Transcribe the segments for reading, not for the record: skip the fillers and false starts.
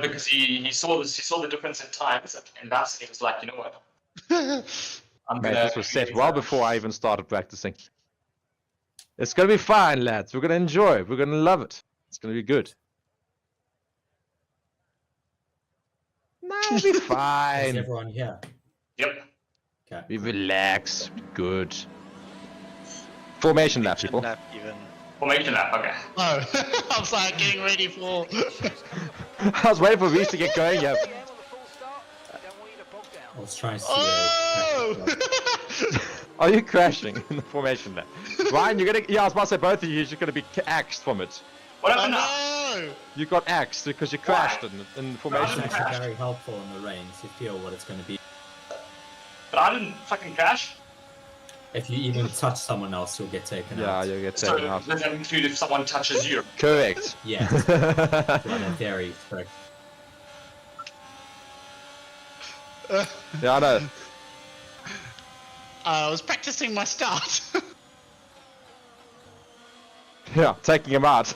Because he saw this, he saw the difference in times, and that's he was like, you know what? Mate, this was set well before I even started practicing. It's gonna be fine, lads. We're gonna enjoy it. We're gonna love it. It's gonna be good. No, it'll be Is fine. everyone here? Yep. Okay. We relax. Be good. Formation lap, people. Lap even. Formation lap, okay. Oh, I was like getting ready for. I was waiting for Reese to get going. Yeah. I was trying to see Oh! Are you crashing in the formation lap? Ryan, you're gonna. Yeah, I was about to say both of you. You're gonna be axed from it. What Oh happened now? no! You got axed because you crashed in formation. It's actually very helpful in the rain to feel what it's going to be. But I didn't fucking crash. If you even touch someone else, you'll get taken Yeah, out. you'll get So taken out. does that include if someone touches you? Correct. Yeah. Well, they're very strict. Yeah, I know. I was practicing my start. Yeah, taking him out.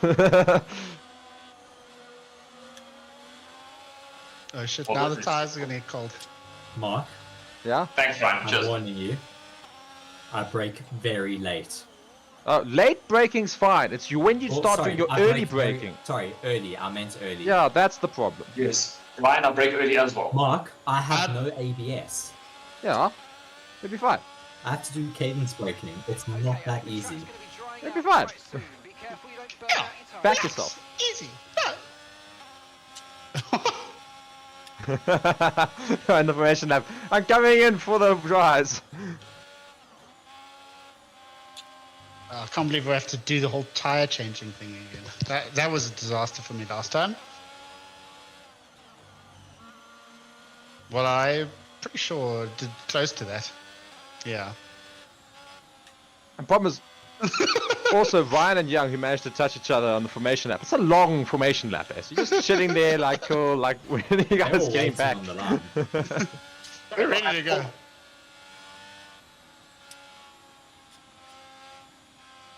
Oh shit! Well, Now the this is- tires are gonna get cold. Mark, Yeah. Thanks, Ryan. I'm Cheers. warning you. I brake very late. Late braking's fine. It's you when you Oh, start sorry, doing your I early braked very- braking. Sorry, early. I meant early. Yeah, that's the problem. Yes. Ryan, I break early as well. Mark, I have no ABS. Yeah, it'll be fine. I have to do cadence braking. It's not that easy. It'll be fine. Yeah. Back yourself. Easy. No. In the formation lap. I'm coming in for the prize. I can't believe we have to do the whole tire changing thing again. That was a disaster for me last time. Well, I'm pretty sure did close to that. Yeah. And problem is, also Ryan and Young who managed to touch each other on the formation lap. It's a long formation lap, eh? So you're just chilling there like cool, like when are you They're guys all getting waiting back? on the line. We're ready to go.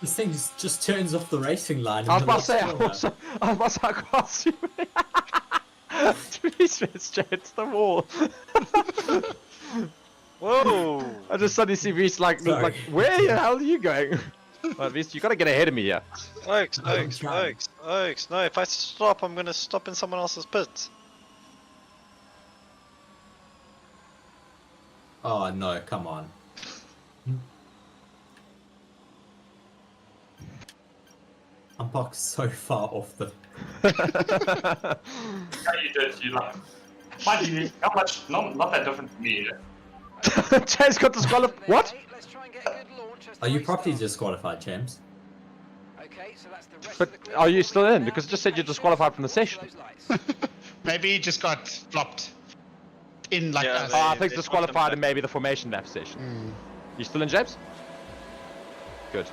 This thing just turns off the racing line. in I was the about to say, last corner. I was about to cross you. Please straight to the wall. Whoa! I just suddenly see Reese like, Sorry. like, where the hell are you going? Well, Reese, you gotta get ahead of me here. Oaks, I'm Oaks, trying. Oaks, Oaks. No, if I stop, I'm gonna stop in someone else's pit. Oh no, come on. I'm parked so far off the... Yeah, you did. You like. Mind you, how much? Not that different from me. Chase got disqualified. What? Are you properly disqualified, James? But are you still in? Because it just said you're disqualified from the session. Maybe he just got flopped in like Yeah, us. they- I think they disqualified dropped in them maybe the formation lap session. Hmm. You still in, James? Good.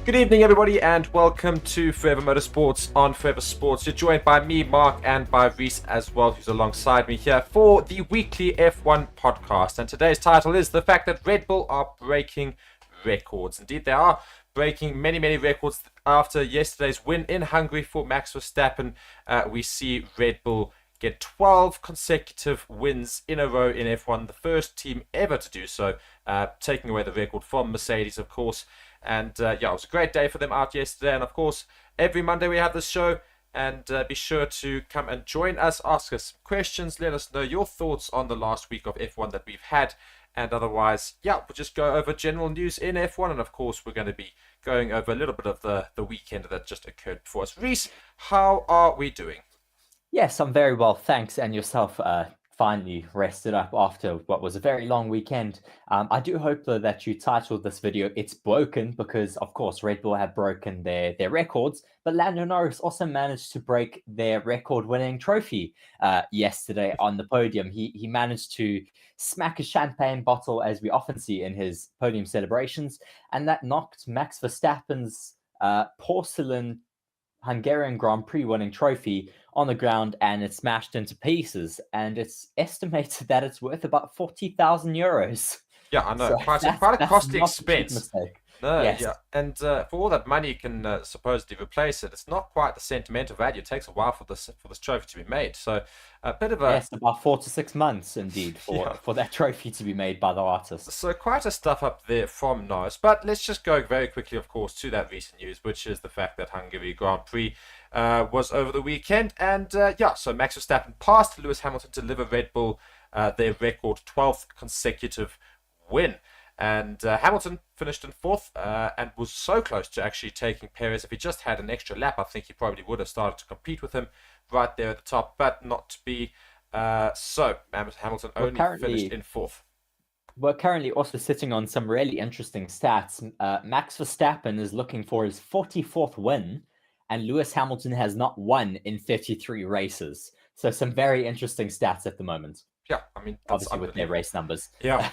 Good evening, everybody, and welcome to Forever Motorsports on Forever Sports. You're joined by me, Mark, and by Reese as well, who's alongside me here for the weekly F1 podcast. And today's title is the fact that Red Bull are breaking records. Indeed, they are breaking many, many records. After yesterday's win in Hungary for Max Verstappen, we see Red Bull get 12 consecutive wins in a row in F1, the first team ever to do so, taking away the record from Mercedes, of course. And yeah, it was a great day for them out yesterday. And of course, every Monday we have this show. And be sure to come and join us, ask us some questions, let us know your thoughts on the last week of F1 that we've had. And otherwise, yeah, we'll just go over general news in F1. And of course, we're going to be going over a little bit of the weekend that just occurred for us. Reese, how are we doing? Yes, I'm very well, thanks. And yourself, finally rested up after what was a very long weekend. I do hope, though, that you titled this video "It's Broken" because, of course, Red Bull have broken their records, but Lando Norris also managed to break their record-winning trophy yesterday on the podium. He managed to smack a champagne bottle, as we often see in his podium celebrations, and that knocked Max Verstappen's porcelain Hungarian Grand Prix winning trophy on the ground, and it smashed into pieces, and it's estimated that it's worth about 40,000 euros. Yeah, I know. So quite a costly expense. No, Yes. yeah, and for all that money you can supposedly replace it, it's not quite the sentimental value. It takes a while for this trophy to be made. So a bit of a Yes, about 4 to 6 months indeed for that trophy to be made by the artist. So quite a stuff up there from Norris. But let's just go very quickly, of course, to that recent news, which is the fact that Hungary Grand Prix was over the weekend. And yeah, so Max Verstappen passed Lewis Hamilton to deliver Red Bull their record 12th consecutive win. And Hamilton finished in 4th and was so close to actually taking Perez. If he just had an extra lap, I think he probably would have started to compete with him right there at the top, but not to be. So Hamilton only finished in 4th. We're currently also sitting on some really interesting stats. Max Verstappen is looking for his 44th win, and Lewis Hamilton has not won in 53 races. So some very interesting stats at the moment. Yeah, I mean, obviously with their race numbers. Yeah.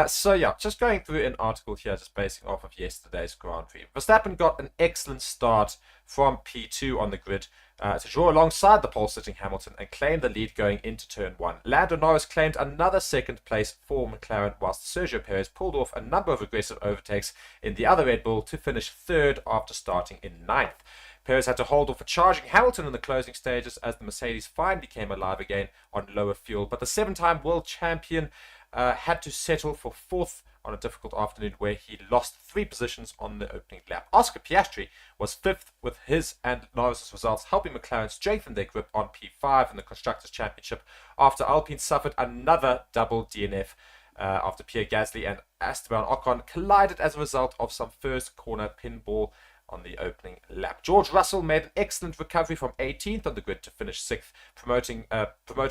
So yeah, just going through an article here, just basing off of yesterday's Grand Prix. Verstappen got an excellent start from P2 on the grid to draw alongside the pole-sitting Hamilton and claim the lead going into turn 1. Lando Norris claimed another second place for McLaren, whilst Sergio Perez pulled off a number of aggressive overtakes in the other Red Bull to finish 3rd after starting in 9th. Perez had to hold off a charging Hamilton in the closing stages as the Mercedes finally came alive again on lower fuel, but the 7-time world champion had to settle for 4th on a difficult afternoon where he lost 3 positions on the opening lap. Oscar Piastri was 5th with his and Norris's results helping McLaren strengthen their grip on P5 in the Constructors' Championship after Alpine suffered another double DNF after Pierre Gasly and Esteban Ocon collided as a result of some first corner pinball on the opening lap. George Russell made an excellent recovery from 18th on the grid to finish 6th, promoted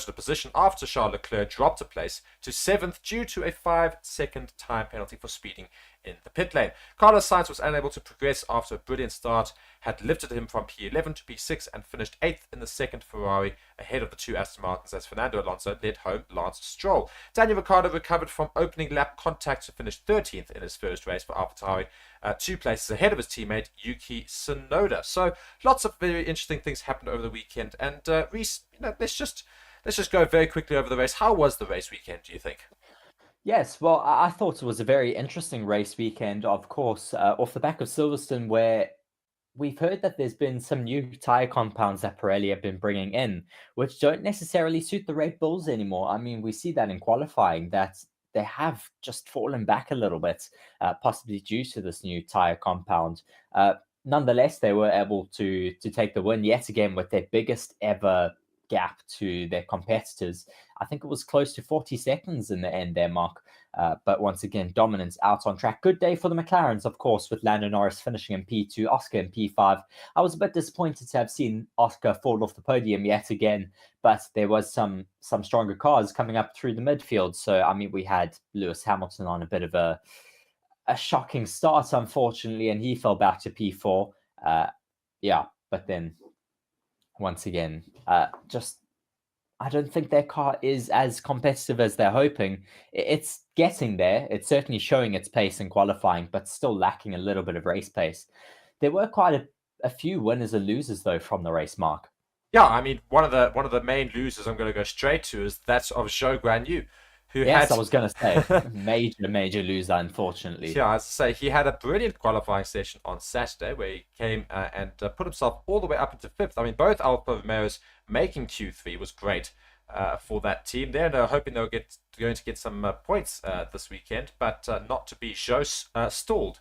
a position after Charles Leclerc dropped a place to 7th due to a 5-second time penalty for speeding in the pit lane. Carlos Sainz was unable to progress after a brilliant start, had lifted him from P11 to P6 and finished 8th in the second Ferrari ahead of the 2 Aston Martins as Fernando Alonso led home Lance Stroll. Daniel Ricciardo recovered from opening lap contact to finish 13th in his first race for AlphaTauri, 2 places ahead of his teammate Yuki Tsunoda. So lots of very interesting things happened over the weekend. And Reese, let's just go very quickly over the race. How was the race weekend, do you think? Yes, well, I thought it was a very interesting race weekend, of course, off the back of Silverstone, where we've heard that there's been some new tyre compounds that Pirelli have been bringing in, which don't necessarily suit the Red Bulls anymore. I mean, we see that in qualifying, that they have just fallen back a little bit, possibly due to this new tyre compound. Nonetheless, they were able to take the win yet again with their biggest ever gap to their competitors. I think it was close to 40 seconds in the end there, Mark. But once again, dominance out on track. Good day for the McLarens, of course, with Lando Norris finishing in P2, Oscar in P5. I was a bit disappointed to have seen Oscar fall off the podium yet again, but there was some stronger cars coming up through the midfield. So, I mean, we had Lewis Hamilton on a bit of a shocking start, unfortunately, and he fell back to P4. Yeah, but then once again, I don't think their car is as competitive as they're hoping. It's getting there. It's certainly showing its pace in qualifying, but still lacking a little bit of race pace. There were quite a few winners and losers though from the race, Mark. Yeah, I mean, one of the main losers I'm going to go straight to is that of Zhou Guanyu, who Yes, had I was going to say major loser, unfortunately. Yeah, as I say, he had a brilliant qualifying session on Saturday where he came and put himself all the way up into fifth. I mean, both Alfa Romeos making Q3 was great for that team. They're hoping they'll going to get some points this weekend, but not to be. Zhou stalled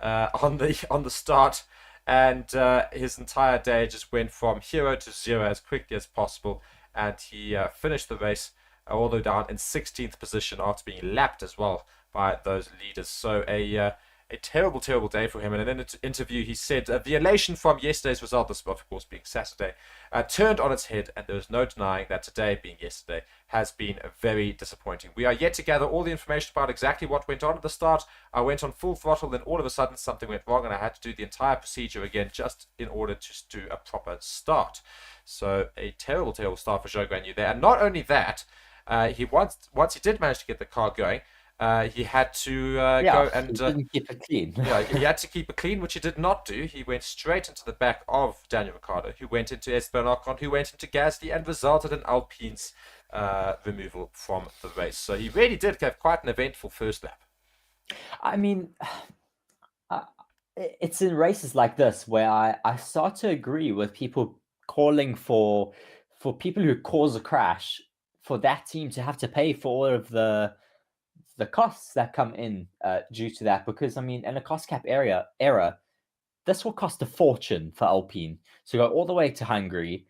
on the start, and his entire day just went from hero to zero as quickly as possible, and he finished the race all the way down in 16th position after being lapped as well by those leaders. So a terrible day for him. And in an interview, he said the elation from yesterday's result, this of course being Saturday, turned on its head, and there is no denying that today, being yesterday, has been very disappointing. We are yet to gather all the information about exactly what went on at the start. I went on full throttle, then all of a sudden something went wrong, and I had to do the entire procedure again just in order to do a proper start. So a terrible start for Zhou Guanyu there. And not only that, once he did manage to get the car going, he had to go and he didn't keep it clean. yeah, he had to keep it clean, which he did not do. He went straight into the back of Daniel Ricciardo, who went into Esteban Ocon, who went into Gasly, and resulted in Alpine's removal from the race. So he really did have quite an eventful first lap. I mean, it's in races like this where I start to agree with people calling for people who cause a crash, for that team to have to pay for all of the costs that come in due to that. Because, I mean, in a cost cap era, this will cost a fortune for Alpine to go all the way to Hungary,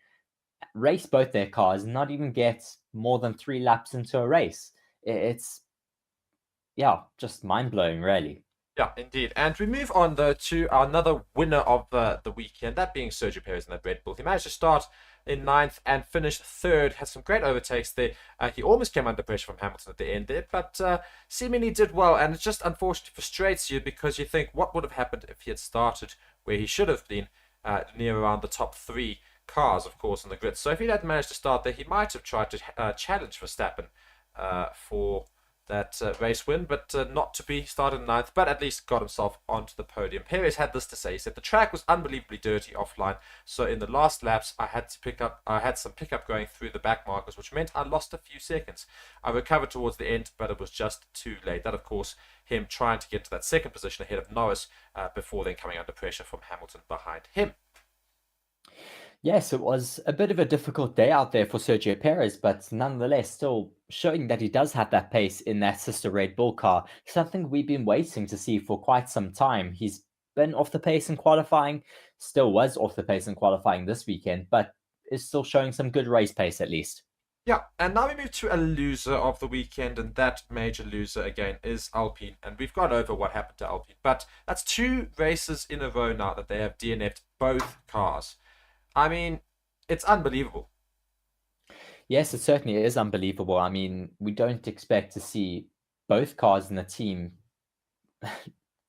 race both their cars, and not even get more than 3 laps into a race. It's, just mind-blowing, really. Yeah, indeed. And we move on, though, to another winner of the weekend, that being Sergio Perez in that Red Bull. He managed to start in 9th and finished 3rd, had some great overtakes there. He almost came under pressure from Hamilton at the end there, but seemingly did well. And it just unfortunately frustrates you because you think, what would have happened if he had started where he should have been, near around the top 3 cars, of course, on the grid. So if he had managed to start there, he might have tried to challenge Verstappen for that race win, but not to be. Started in 9th, but at least got himself onto the podium. Perez had this to say. He said, the track was unbelievably dirty offline, so in the last laps I had some pickup going through the back markers, which meant I lost a few seconds. I recovered towards the end, but it was just too late. That, of course, him trying to get to that 2nd position ahead of Norris before then coming under pressure from Hamilton behind him. Yes, it was a bit of a difficult day out there for Sergio Perez, but nonetheless still showing that he does have that pace in that sister Red Bull car, something we've been waiting to see for quite some time. He's been off the pace in qualifying, still was off the pace in qualifying this weekend, but is still showing some good race pace at least. Yeah, and now we move to a loser of the weekend, and that major loser again is Alpine. And we've gone over what happened to Alpine, but that's 2 races in a row now that they have DNF'd both cars. I mean, it's unbelievable. Yes, it certainly is unbelievable. I mean, we don't expect to see both cars in the team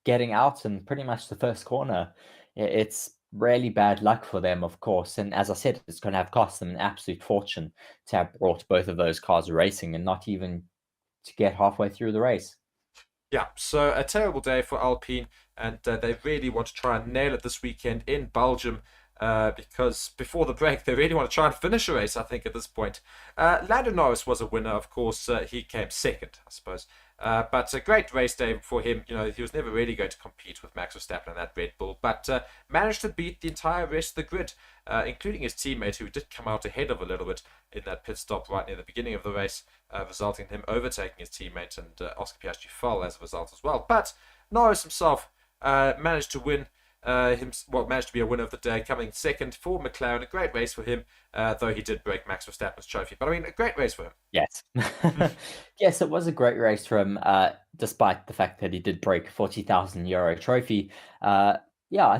getting out in pretty much the first corner. It's really bad luck for them, of course. And as I said, it's going to have cost them an absolute fortune to have brought both of those cars racing and not even to get halfway through the race. Yeah, so a terrible day for Alpine, and they really want to try and nail it this weekend in Belgium. Because before the break, they really want to try and finish a race, I think, at this point. Lando Norris was a winner, of course. He came 2nd, I suppose. But a great race day for him. You know, he was never really going to compete with Max Verstappen in that Red Bull, but managed to beat the entire rest of the grid, including his teammate, who did come out ahead of a little bit in that pit stop right near the beginning of the race, resulting in him overtaking his teammate, and Oscar Piastri fell as a result as well. But Norris himself managed to win. Managed to be a winner of the day, coming 2nd for McLaren. A great race for him, though he did break Max Verstappen's trophy. But I mean, a great race for him. Yes. Yes, it was a great race for him, despite the fact that he did break a €40,000 trophy. I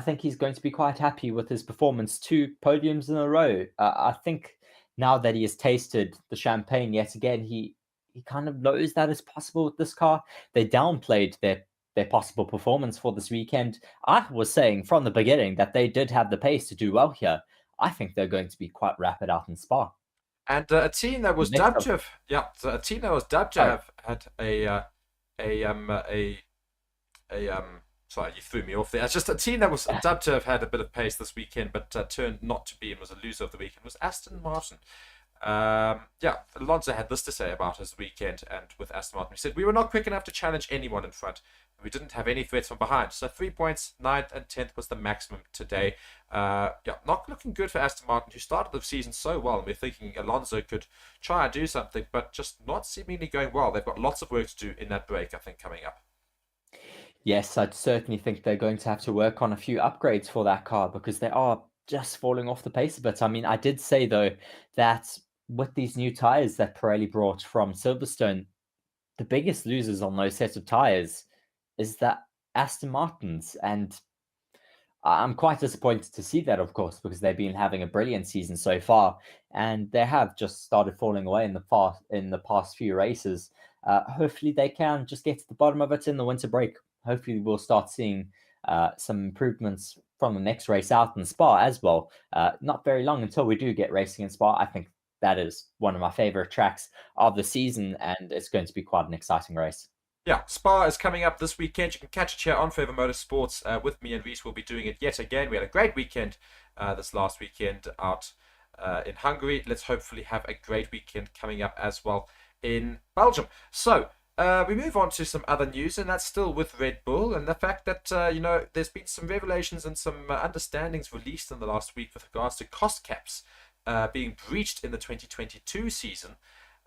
think he's going to be quite happy with his performance. 2 podiums in a row. I think now that he has tasted the champagne yet again, he kind of knows that it's possible with this car. They downplayed their possible performance for this weekend. I was saying from the beginning that they did have the pace to do well here. I think they're going to be quite rapid out in Spa. And a team that was dubbed to have, a team that was dubbed to have had sorry, you threw me off there. It's just a team that was dubbed to have had a bit of pace this weekend, but turned not to be and was a loser of the weekend, was Aston Martin. Alonso had this to say about his weekend and with Aston Martin. He said, "We were not quick enough to challenge anyone in front. We didn't have any threats from behind. So 3 points, 9th and 10th was the maximum today." Not looking good for Aston Martin, who started the season so well. And we're thinking Alonso could try and do something, but just not seemingly going well. They've got lots of work to do in that break, I think, coming up. Yes, I'd certainly think they're going to have to work on a few upgrades for that car because they are just falling off the pace a bit. I mean, I did say, though, that with these new tyres that Pirelli brought from Silverstone, the biggest losers on those sets of tyres is that Aston Martins. And I'm quite disappointed to see that, of course, because they've been having a brilliant season so far, and they have just started falling away in the past few races. Hopefully, they can just get to the bottom of it in the winter break. Hopefully, we'll start seeing some improvements from the next race out in Spa as well. Not very long until we do get racing in Spa. I think that is one of my favorite tracks of the season, and it's going to be quite an exciting race. Yeah, Spa is coming up this weekend. You can catch it here on Forever Motorsports with me and Reese. We'll be doing it yet again. We had a great weekend this last weekend out in Hungary. Let's hopefully have a great weekend coming up as well in Belgium. So, we move on to some other news, and that's still with Red Bull and the fact that, there's been some revelations and some understandings released in the last week with regards to cost caps being breached in the 2022 season.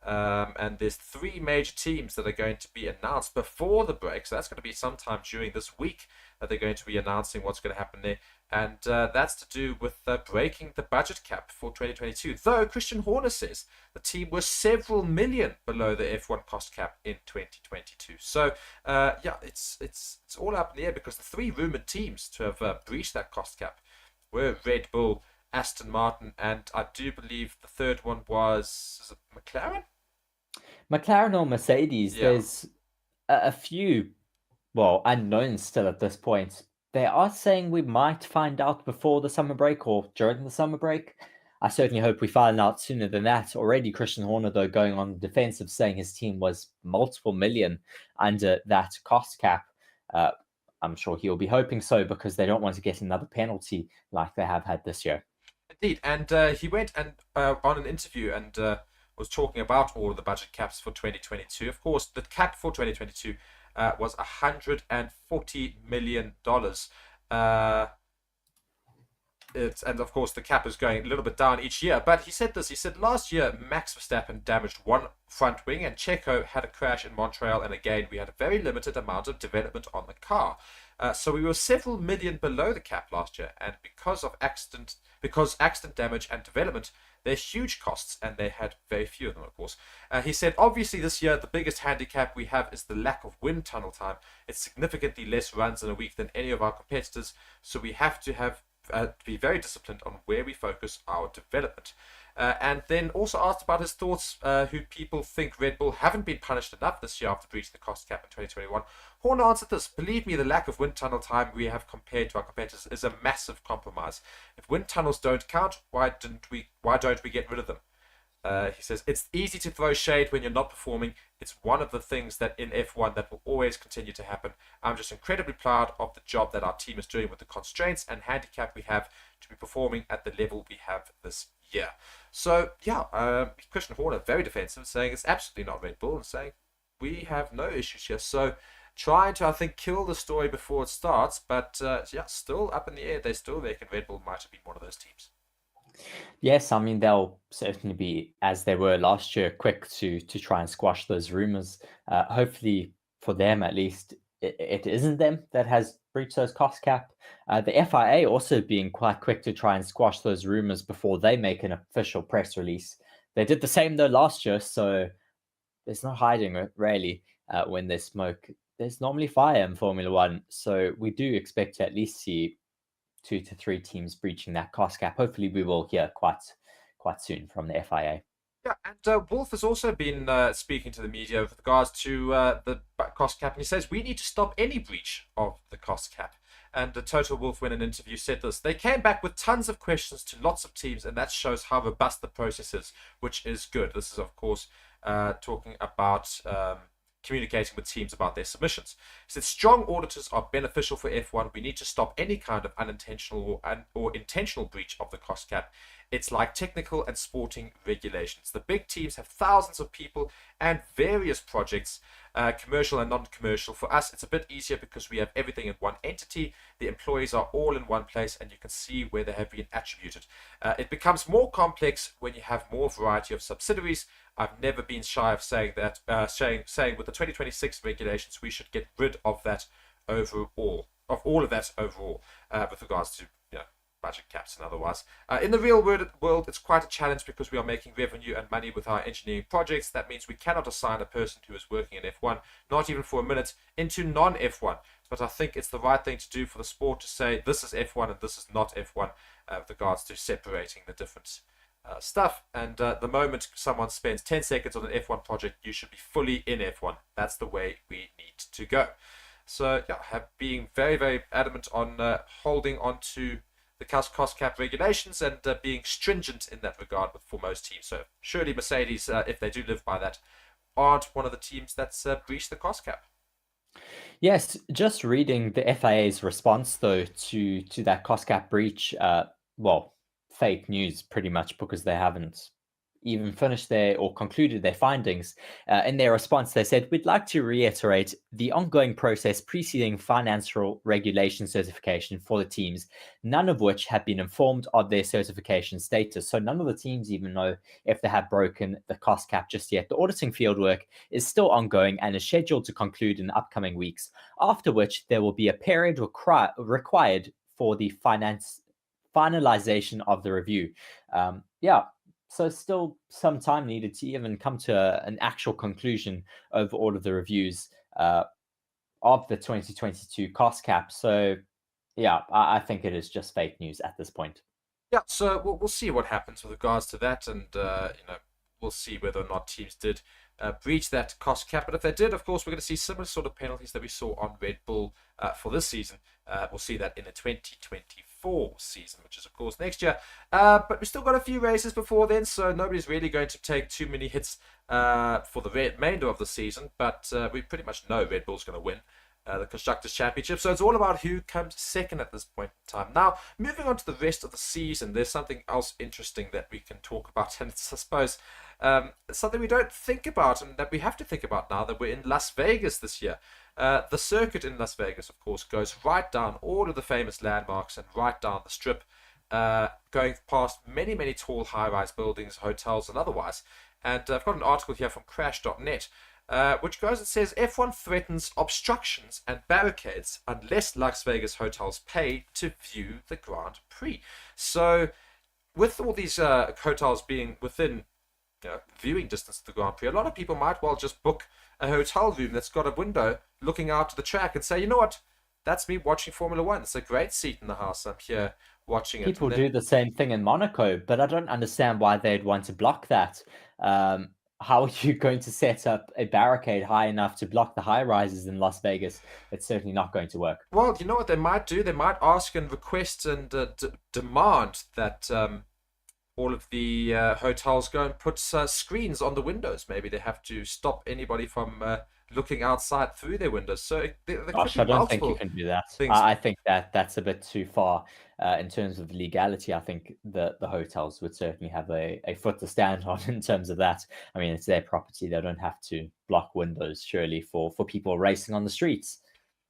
And there's 3 major teams that are going to be announced before the break. So that's going to be sometime during this week that they're going to be announcing what's going to happen there. And that's to do with breaking the budget cap for 2022. Though Christian Horner says the team was several million below the F1 cost cap in 2022. So it's all up in the air because the 3 rumored teams to have breached that cost cap were Red Bull, Aston Martin, and I do believe the third one was McLaren? McLaren or Mercedes, Yeah. there's a few, unknowns still at this point. They are saying we might find out before the summer break or during the summer break. I certainly hope we find out sooner than that. Already Christian Horner, though, going on the defensive, saying his team was multiple million under that cost cap. I'm sure he'll be hoping so because they don't want to get another penalty like they have had this year. Indeed, and he went and on an interview and was talking about all of the budget caps for 2022. Of course, the cap for 2022 was $140 million. And of course, the cap is going a little bit down each year. But he said this. He said last year, Max Verstappen damaged one front wing, and Checo had a crash in Montreal. And again, we had a very limited amount of development on the car. So we were several million below the cap last year, and because accident damage and development, they're huge costs, and they had very few of them, of course. He said, obviously this year the biggest handicap we have is the lack of wind tunnel time. It's significantly less runs in a week than any of our competitors, so we have to be very disciplined on where we focus our development. And then also asked about his thoughts, who people think Red Bull haven't been punished enough this year after breaching the cost cap in 2021. Horner answered this: believe me, the lack of wind tunnel time we have compared to our competitors is a massive compromise. If wind tunnels don't count, why don't we get rid of them? He says, it's easy to throw shade when you're not performing. It's one of the things that in F1 that will always continue to happen. I'm just incredibly proud of the job that our team is doing with the constraints and handicap we have to be performing at the level we have this year. So, Christian Horner, very defensive, saying it's absolutely not Red Bull and saying we have no issues here. So, trying to, I think, kill the story before it starts, but still up in the air. They still reckon Red Bull might have been one of those teams. Yes, I mean, they'll certainly be, as they were last year, quick to try and squash those rumors. Hopefully, for them at least, it isn't them that has breached those cost cap. The FIA also being quite quick to try and squash those rumors before they make an official press release. They did the same, though, last year, so there's no hiding it, really, when there's smoke. There's normally fire in Formula One, so we do expect to at least see 2 to 3 teams breaching that cost cap. Hopefully, we will hear quite soon from the FIA. Yeah, and Wolf has also been speaking to the media with regards to the cost cap, and he says we need to stop any breach of the cost cap. and Toto Wolff, in an interview, said this: "They came back with tons of questions to lots of teams, and that shows how robust the process is, which is good." This is, of course, talking about communicating with teams about their submissions. He said, "Strong auditors are beneficial for F1. We need to stop any kind of unintentional or intentional breach of the cost cap. It's like technical and sporting regulations. The big teams have thousands of people and various projects, commercial and non-commercial. For us, it's a bit easier because we have everything in one entity. The employees are all in one place, and you can see where they have been attributed. It becomes more complex when you have more variety of subsidiaries. I've never been shy of saying that, saying with the 2026 regulations, we should get rid of that overall, with regards to budget caps and otherwise. In the real world, it's quite a challenge because we are making revenue and money with our engineering projects. That means we cannot assign a person who is working in F1, not even for a minute, into non-F1. But I think it's the right thing to do for the sport to say this is F1 and this is not F1 with regards to separating the different stuff. And the moment someone spends 10 seconds on an F1 project, you should be fully in F1. That's the way we need to go. So yeah, being very, very adamant on holding on to the cost cap regulations and being stringent in that regard for most teams. So surely Mercedes, if they do live by that, aren't one of the teams that's breached the cost cap. Yes, just reading the FIA's response though to that cost cap breach, well, fake news pretty much, because they haven't even finished or concluded their findings. In their response, they said, "We'd like to reiterate the ongoing process preceding financial regulation certification for the teams, none of which have been informed of their certification status." So none of the teams even know if they have broken the cost cap just yet. The auditing fieldwork is still ongoing and is scheduled to conclude in the upcoming weeks, after which there will be a period required for the finalization of the review. So still some time needed to even come to an actual conclusion over all of the reviews of the 2022 cost cap. So yeah, I think it is just fake news at this point. Yeah, so we'll see what happens with regards to that, and we'll see whether or not teams did breach that cost cap. But if they did, of course, we're going to see similar sort of penalties that we saw on Red Bull for this season. We'll see that in the 2024 season, which is, of course, next year. But we've still got a few races before then, so nobody's really going to take too many hits for the remainder of the season. But we pretty much know Red Bull's going to win the Constructors' Championship. So it's all about who comes second at this point in time. Now, moving on to the rest of the season, there's something else interesting that we can talk about. And it's, I suppose, something we don't think about and that we have to think about now that we're in Las Vegas this year. The circuit in Las Vegas, of course, goes right down all of the famous landmarks and right down the strip, going past many, many tall high-rise buildings, hotels, and otherwise. And I've got an article here from crash.net, which goes and says F1 threatens obstructions and barricades unless Las Vegas hotels pay to view the Grand Prix. So with all these hotels being within viewing distance of the Grand Prix, a lot of people might well just book a hotel room that's got a window looking out to the track and say, you know what, that's me watching Formula One. It's a great seat in the house. I'm here watching it. People do the same thing in Monaco, but I don't understand why they'd want to block that. How are you going to set up a barricade high enough to block the high rises in Las Vegas? It's certainly not going to work. Well, you know what they might do? They might ask and request and demand that all of the hotels go and put screens on the windows. Maybe they have to stop anybody from looking outside through their windows. So Gosh, I don't think you can do that. I think that's a bit too far in terms of legality. I think the hotels would certainly have a foot to stand on in terms of that. I mean, it's their property. They don't have to block windows, surely, for people racing on the streets.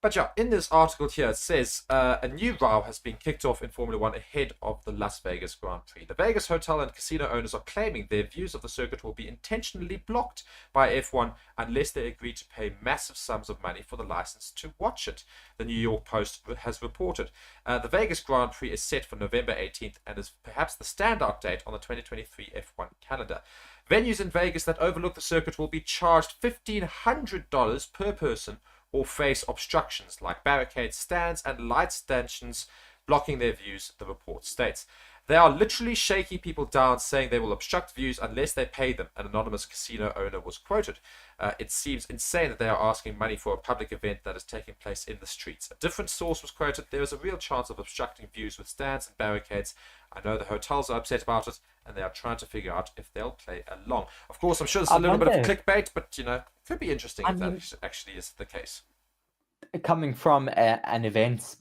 But yeah, in this article here, it says a new row has been kicked off in Formula One ahead of the Las Vegas Grand Prix. The Vegas hotel and casino owners are claiming their views of the circuit will be intentionally blocked by F1 unless they agree to pay massive sums of money for the license to watch it, the New York Post has reported. The Vegas Grand Prix is set for November 18th and is perhaps the standout date on the 2023 F1 calendar. Venues in Vegas that overlook the circuit will be charged $1,500 per person or face obstructions like barricades, stands, and light stanchions blocking their views, the report states. They are literally shaking people down, saying they will obstruct views unless they pay them, an anonymous casino owner was quoted. It seems insane that they are asking money for a public event that is taking place in the streets. A different source was quoted, there is a real chance of obstructing views with stands and barricades. I know the hotels are upset about it, and they are trying to figure out if they'll play along. Of course, I'm sure there's a little bit of clickbait, but, it could be interesting if that actually is the case. Coming from an events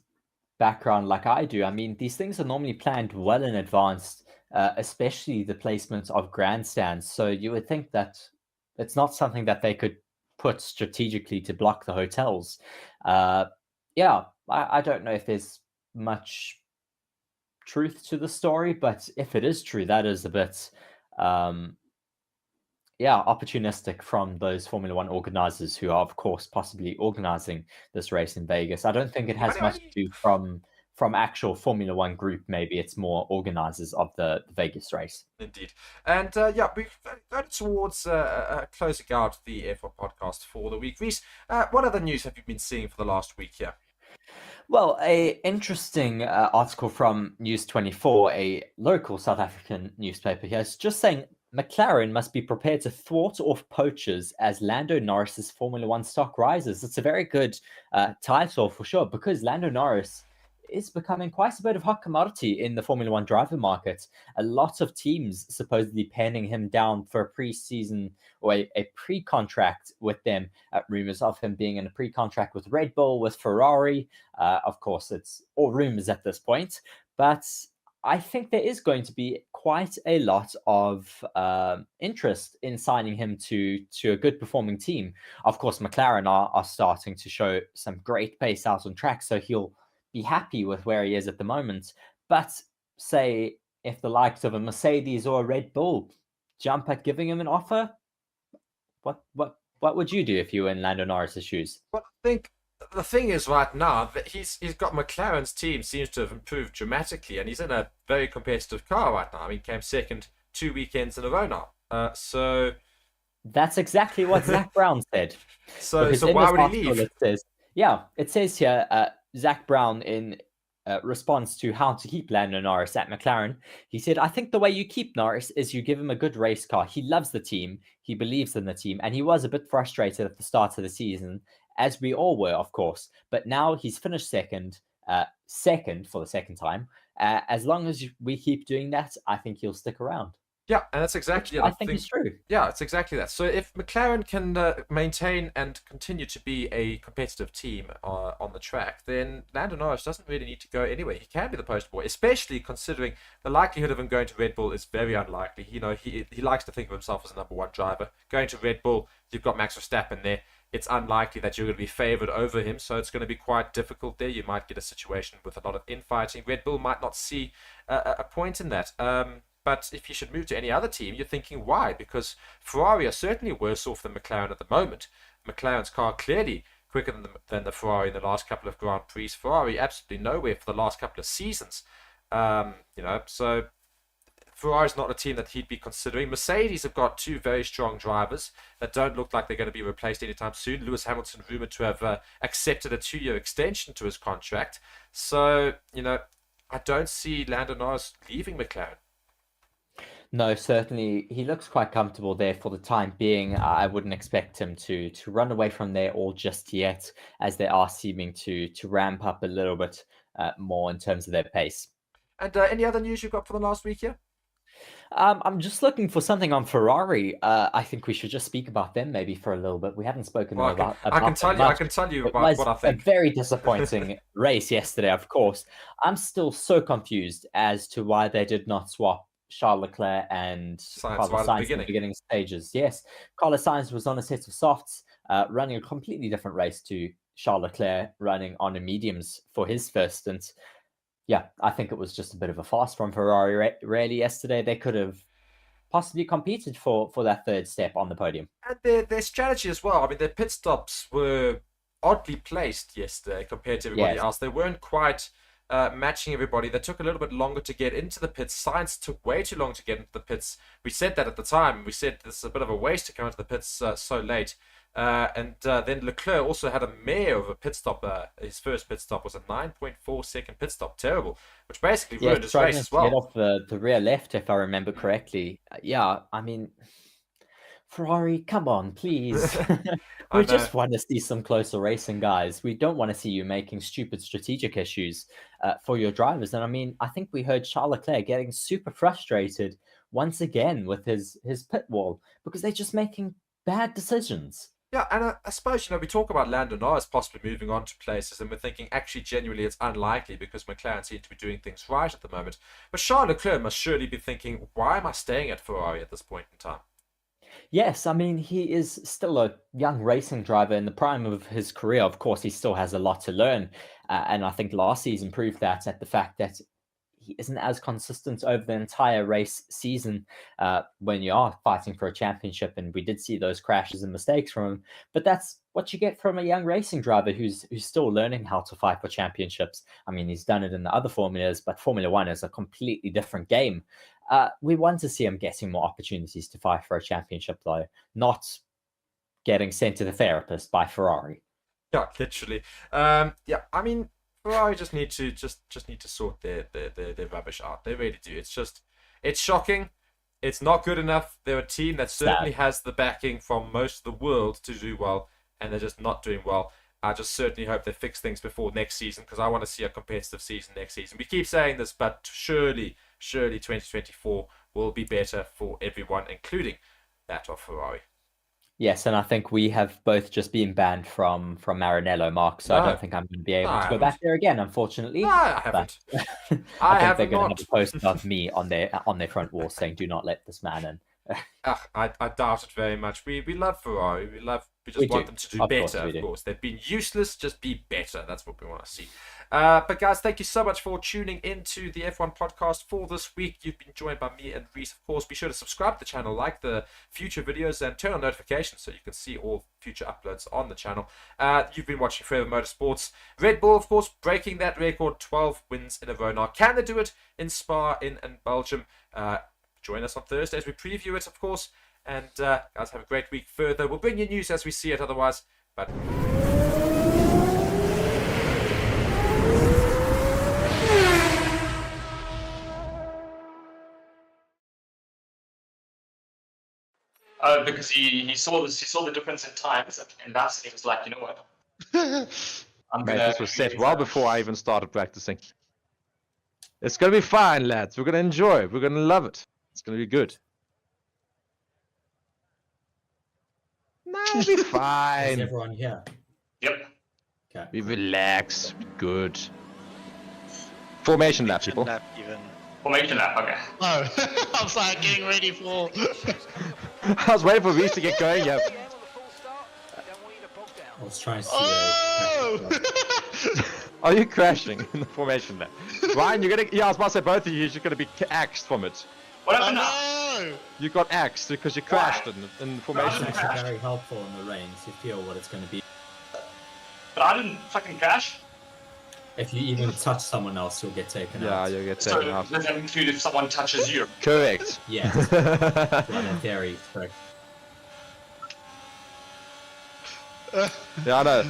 background like I do, I mean, these things are normally planned well in advance, especially the placement of grandstands. So you would think that it's not something that they could put strategically to block the hotels. I don't know if there's much truth to the story, but if it is true, that is a bit opportunistic from those Formula One organizers who are, of course, possibly organizing this race in Vegas. I don't think it has much to do from actual Formula One group. Maybe it's more organizers of the Vegas race. Indeed. And we're going towards closing out the F1 podcast for the week. Reese, what other news have you been seeing for the last week here? Well, a interesting article from News24, a local South African newspaper here, is just saying McLaren must be prepared to thwart off poachers as Lando Norris's Formula One stock rises. It's a very good title for sure, because Lando Norris is becoming quite a bit of hot commodity in the Formula One driver market. A lot of teams supposedly penning him down for a pre-season or a pre-contract with them. Rumors of him being in a pre-contract with Red Bull, with Ferrari. Of course, it's all rumors at this point, but I think there is going to be quite a lot of interest in signing him to a good performing team. Of course, McLaren are starting to show some great pace out on track, so he'll be happy with where he is at the moment. But say if the likes of a Mercedes or a Red Bull jump at giving him an offer, what would you do if you were in Lando Norris's shoes? Well, I think the thing is right now that he's got McLaren's team seems to have improved dramatically, and he's in a very competitive car right now. I mean, came second 2 weekends in a row now. So that's exactly what Zach Brown said. So why would he leave? It says here, Zach Brown, in response to how to keep Lando Norris at McLaren, he said, I think the way you keep Norris is you give him a good race car. He loves the team. He believes in the team. And he was a bit frustrated at the start of the season, as we all were, of course. But now he's finished second for the second time. As long as we keep doing that, I think he'll stick around. Yeah, and that's exactly. I think it's true. Yeah, it's exactly that. So if McLaren can maintain and continue to be a competitive team on the track, then Lando Norris doesn't really need to go anywhere. He can be the poster boy, especially considering the likelihood of him going to Red Bull is very unlikely. He likes to think of himself as a number one driver. Going to Red Bull, you've got Max Verstappen there. It's unlikely that you're going to be favoured over him, so it's going to be quite difficult there. You might get a situation with a lot of infighting. Red Bull might not see a point in that. But if you should move to any other team, you're thinking, why? Because Ferrari are certainly worse off than McLaren at the moment. McLaren's car clearly quicker than the Ferrari in the last couple of Grand Prix. Ferrari absolutely nowhere for the last couple of seasons. So Ferrari's not a team that he'd be considering. Mercedes have got 2 very strong drivers that don't look like they're going to be replaced anytime soon. Lewis Hamilton rumored to have accepted a 2-year extension to his contract. So, I don't see Lando Norris leaving McLaren. No, certainly. He looks quite comfortable there for the time being. I wouldn't expect him to run away from there all just yet, as they are seeming to ramp up a little bit more in terms of their pace. And any other news you've got for the last week here? I'm just looking for something on Ferrari. I think we should just speak about them maybe for a little bit. We haven't spoken about I can tell you about what I think. A very disappointing race yesterday, of course. I'm still so confused as to why they did not swap Charles Leclerc and Carlos Sainz in the beginning stages. Yes, Carlos Sainz was on a set of softs, running a completely different race to Charles Leclerc running on a mediums for his first stint. Yeah, I think it was just a bit of a farce from Ferrari really yesterday. They could have possibly competed for that third step on the podium. And their strategy as well. I mean, their pit stops were oddly placed yesterday compared to everybody else. They weren't quite matching everybody. They took a little bit longer to get into the pits. Sainz took way too long to get into the pits. We said that at the time. We said this is a bit of a waste to come into the pits so late. And then Leclerc also had a mare of a pit stop. His first pit stop was a 9.4-second pit stop. Terrible. Which basically ruined his race as to get well. off the rear left, if I remember correctly. Yeah, I mean, Ferrari, come on, please. I We know. just want to see some closer racing, guys. We don't want to see you making stupid strategic issues for your drivers. And I mean, I think we heard Charles Leclerc getting super frustrated once again with his pit wall because they're just making bad decisions. Yeah, and I suppose, we talk about Lando Norris possibly moving on to places, and we're thinking, actually, genuinely, it's unlikely because McLaren seem to be doing things right at the moment. But Charles Leclerc must surely be thinking, why am I staying at Ferrari at this point in time? Yes, I mean, he is still a young racing driver in the prime of his career. Of course, he still has a lot to learn. And I think last season proved that at the fact that he isn't as consistent over the entire race season when you are fighting for a championship. And we did see those crashes and mistakes from him. But that's what you get from a young racing driver who's still learning how to fight for championships. I mean, he's done it in the other formulas, but Formula One is a completely different game. We want to see him getting more opportunities to fight for a championship, though, not getting sent to the therapist by Ferrari. Yeah, literally. Yeah, I mean, Ferrari just need to sort their rubbish out. They really do. It's shocking. It's not good enough. They're a team that certainly has the backing from most of the world to do well, and they're just not doing well. I just certainly hope they fix things before next season because I want to see a competitive season next season. We keep saying this, but surely 2024 will be better for everyone, including that of Ferrari. Yes, and I think we have both just been banned from Maranello, Mark, so I don't think I'm going to be able to go back there again, unfortunately. No, I haven't. I think they're going to have a poster of me on their front wall saying, "Do not let this man in." I doubt it very much. We love Ferrari. We just want them to do better, of course. They've been useless, just be better. That's what we want to see. But guys, thank you so much for tuning into the F1 podcast for this week. You've been joined by me and Reese, of course. Be sure to subscribe to the channel, like the future videos, and turn on notifications so you can see all future uploads on the channel. You've been watching Forever Motorsports. Red Bull, of course, breaking that record, 12 wins in a row now. Can they do it in Spa, in Belgium? Join us on Thursday as we preview it, of course. And guys, have a great week further. We'll bring you news as we see it otherwise. But because he saw the difference in times, and that's he was like, you know what? This was set well before I even started practicing. It's gonna be fine, lads. We're gonna enjoy it. We're gonna love it. It's gonna be good. No, it'll be Is fine. everyone here? Yep. Okay. We relax. Be good. Formation lap, people. Lap even. Formation lap. Okay. Oh, I was like getting ready for. I was waiting for Reese to get going. Yeah. I was trying to see. Oh! Are you crashing in the formation lap? Ryan, you're gonna. Yeah, I was about to say both of you. You're just gonna be axed from it. What Oh happened now? no! You got axed because you crashed in the formation. It's actually very helpful in the rain to feel what it's going to be. But I didn't fucking crash. If you even touch someone else, you'll get taken Yeah, out. you'll get So taken out. does that include if someone touches you? Correct. Yeah. Well, in theory, correct. Yeah, I know.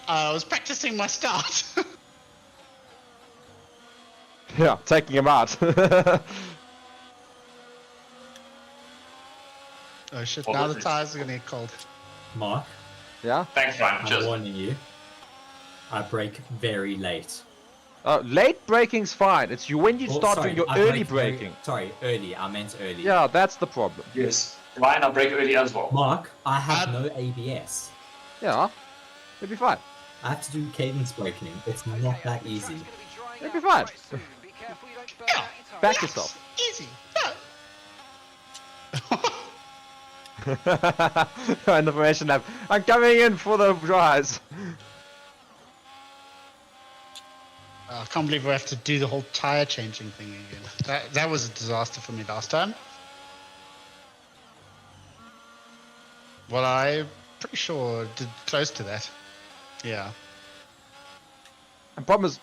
I was practicing my start. Yeah, taking him out. Oh shit! Well, Now the this is- tires are gonna get cold. Mark, Yeah. Thanks, Ryan. I'm Cheers. warning you. I brake very late. Late braking's fine. It's you when you Oh, start sorry, doing your I early braked very- braking. Sorry, early. I meant early. Yeah, that's the problem. Yes. Ryan, I'll break early as well. Mark, I have no ABS. Yeah, it'll be fine. I have to do cadence braking. It's not that easy. It'll be fine. Yeah, Back yourself. easy. In the formation lap. I'm coming in for the rise. I can't believe we have to do the whole tire changing thing again. That was a disaster for me last time. Well, I'm pretty sure did close to that. Yeah. The problem is,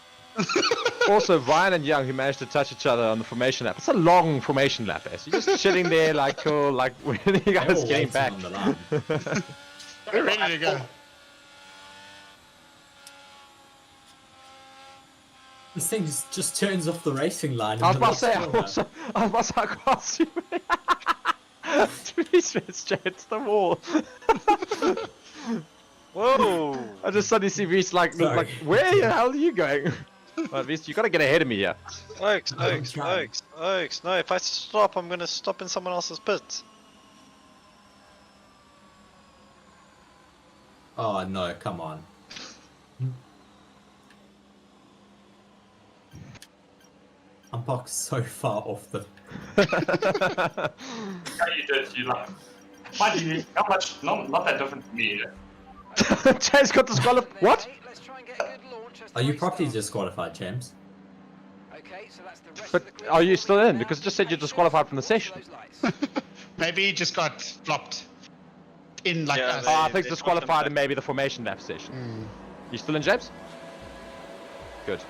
Also, Ryan and Young, who managed to touch each other on the formation lap. It's a long formation lap, eh? So you're just chilling there, like, cool, like, when are you They're guys all getting waiting back? on the line. We're ready to go. This thing just turns off the racing line. in I was the about to say, last corner. I was about to cross you. Please, it's the wall. Whoa! I just suddenly see Reese like, Sorry. where the hell are you going? Well, Reese, you gotta get ahead of me here. Oaks, I'm Oaks, trying. Oaks, Oaks. No, if I stop, I'm gonna stop in someone else's pit. Oh no, come on. I'm parked so far off the. Yeah, you did. You like. Mind you, not that different from me. Chase got disqualified. What? Are you properly disqualified, James? But are you still in? Because it just said you're disqualified from the session. Maybe he just got flopped in like Yeah, us. Oh, I They think swapped disqualified them in maybe the formation lap session. You still in, James? Good.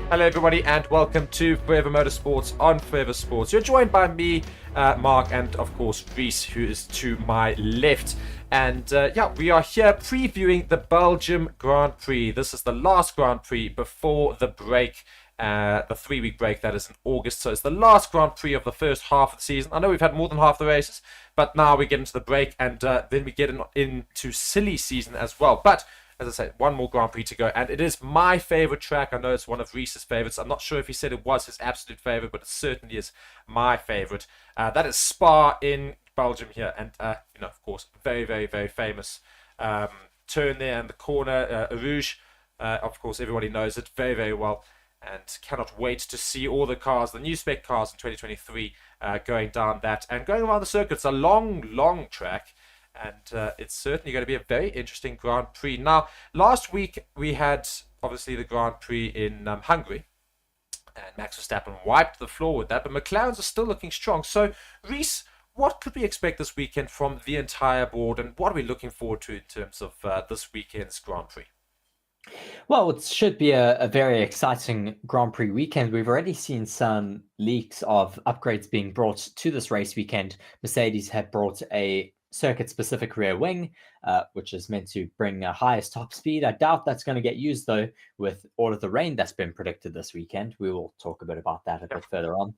Hello, everybody, and welcome to Forever Motorsports on Forever Sports. You're joined by me, Mark, and of course, Reese, who is to my left. And yeah, we are here previewing the Belgium Grand Prix. This is the last Grand Prix before the break, the 3-week break that is in August. So it's the last Grand Prix of the first half of the season. I know we've had more than half the races, but now we get into the break, and then we get into silly season as well. But as I said, one more Grand Prix to go, and it is my favorite track. I know it's one of Reese's favorites. I'm not sure if he said it was his absolute favorite, but it certainly is my favorite. That is Spa in Belgium here, and you know, of course, very, very, very famous turn there in the corner, Rouge. Of course, everybody knows it very, very well, and cannot wait to see all the cars, the new spec cars in 2023, going down that and going around the circuit. It's a long, long track. And it's certainly going to be a very interesting Grand Prix. Now, last week we had, obviously, the Grand Prix in Hungary. And Max Verstappen wiped the floor with that. But McLaren's are still looking strong. So, Reese, what could we expect this weekend from the entire board? And what are we looking forward to in terms of this weekend's Grand Prix? Well, it should be a very exciting Grand Prix weekend. We've already seen some leaks of upgrades being brought to this race weekend. Mercedes have brought a circuit-specific rear wing, which is meant to bring a highest top speed. I doubt that's going to get used, though, with all of the rain that's been predicted this weekend. We will talk a bit about that a bit further on.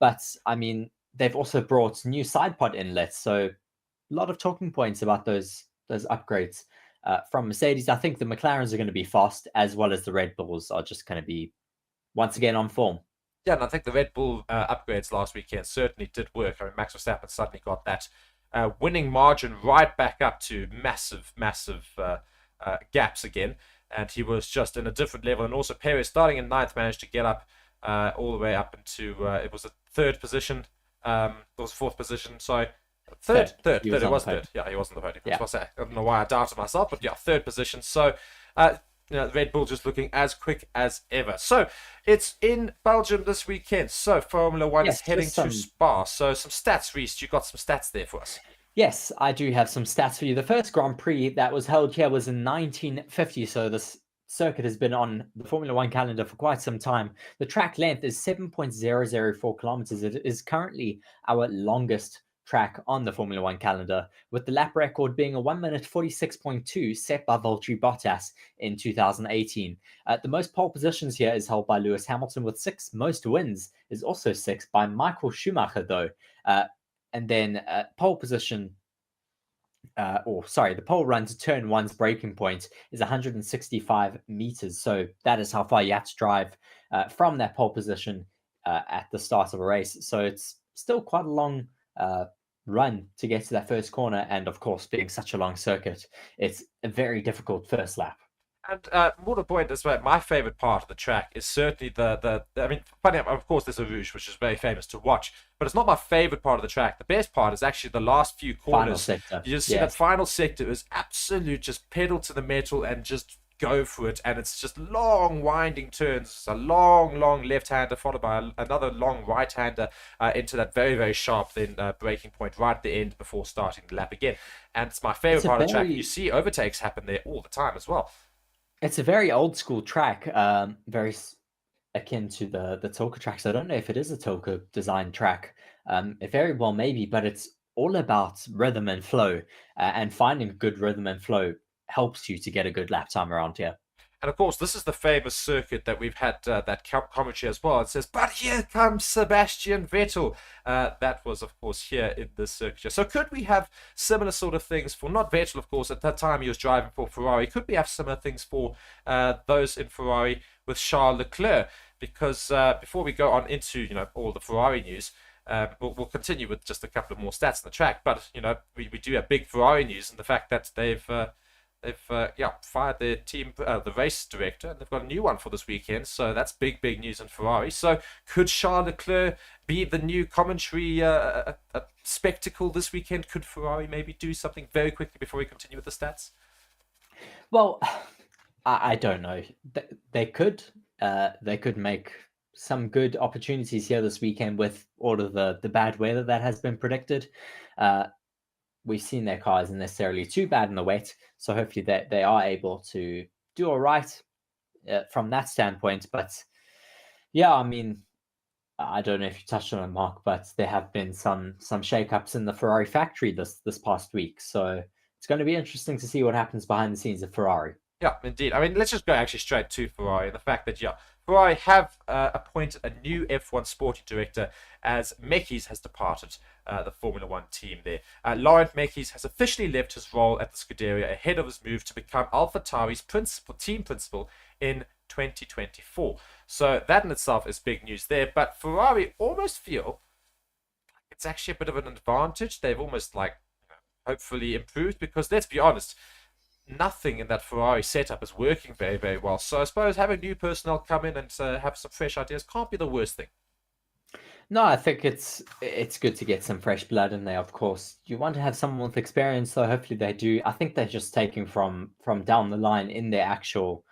But, I mean, they've also brought new side pod inlets, so a lot of talking points about those upgrades from Mercedes. I think the McLarens are going to be fast, as well as the Red Bulls are just going to be, once again, on form. Yeah, and I think the Red Bull upgrades last weekend certainly did work. I mean, Max Verstappen suddenly got that winning margin right back up to massive gaps again, and he was just in a different level. And also Perez, starting in 9th, managed to get up all the way up into it was a 3rd position, it was 4th position, sorry, third. It was third. Yeah, he wasn't the podium. Yeah. I don't know why I doubted myself, but yeah, 3rd position. So you know, Red Bull just looking as quick as ever. So it's in Belgium this weekend. So Formula One is heading to Spa. So some stats, Reese. You got some stats there for us. Yes, I do have some stats for you. The first Grand Prix that was held here was in 1950. So this circuit has been on the Formula One calendar for quite some time. The track length is 7.004 kilometers. It is currently our longest track on the Formula One calendar, with the lap record being a 1 minute 46.2 set by Valtteri Bottas in 2018. The most pole positions here is held by Lewis Hamilton with 6. Most wins is also 6 by Michael Schumacher, though. And then pole position, the pole run to turn 1's breaking point is 165 meters. So that is how far you have to drive from that pole position at the start of a race. So it's still quite a long run to get to that first corner, and of course, being such a long circuit, it's a very difficult first lap. And more to the point as well, my favorite part of the track is certainly I mean, funny, of course, there's a Rouge, which is very famous to watch, but it's not my favorite part of the track. The best part is actually the last few corners. Final sector. You just see that final sector is absolute, just pedal to the metal and just go for it, and it's just long winding turns, a long left-hander followed by another long right-hander into that very, very sharp then braking point right at the end before starting the lap again. And it's my favorite part of the track. You see overtakes happen there all the time as well. It's a very old school track, very akin to the Tilke tracks. I don't know if it is a Tilke design track. It very well may be, but it's all about rhythm and flow, and finding good rhythm and flow helps you to get a good lap time around here. And of course, this is the famous circuit that we've had that commentary as well. It says, but here comes Sebastian Vettel. That was, of course, here in this circuit. So could we have similar sort of things for, not Vettel, of course, at that time he was driving for Ferrari. Could we have similar things for those in Ferrari with Charles Leclerc? Because before we go on into, you know, all the Ferrari news, we'll continue with just a couple of more stats on the track. But, you know, we do have big Ferrari news, and the fact that they've fired their team, the race director, and they've got a new one for this weekend. So that's big news in Ferrari. So could Charles Leclerc be the new commentary spectacle this weekend? Could Ferrari maybe do something very quickly before we continue with the stats? Well, I don't know. They could make some good opportunities here this weekend with all of the bad weather that has been predicted. We've seen their car isn't necessarily too bad in the wet, so hopefully they are able to do all right from that standpoint. But Yeah, I mean, I don't know if you touched on it, Mark, but there have been some shakeups in the Ferrari factory this past week. So it's going to be interesting to see what happens behind the scenes of Ferrari. Yeah, indeed. I mean, let's just go actually straight to Ferrari. The fact that, Ferrari have appointed a new F1 sporting director as Mekis has departed the Formula One team there. Laurent Mekis has officially left his role at the Scuderia ahead of his move to become AlphaTauri's team principal in 2024. So that in itself is big news there. But Ferrari almost feel it's actually a bit of an advantage. They've almost hopefully improved because let's be honest, nothing in that Ferrari setup is working very, very well. So I suppose having new personnel come in and have some fresh ideas can't be the worst thing. No, I think it's good to get some fresh blood in there. Of course, you want to have someone with experience, so hopefully they do. I think they're just taking from down the line in their actual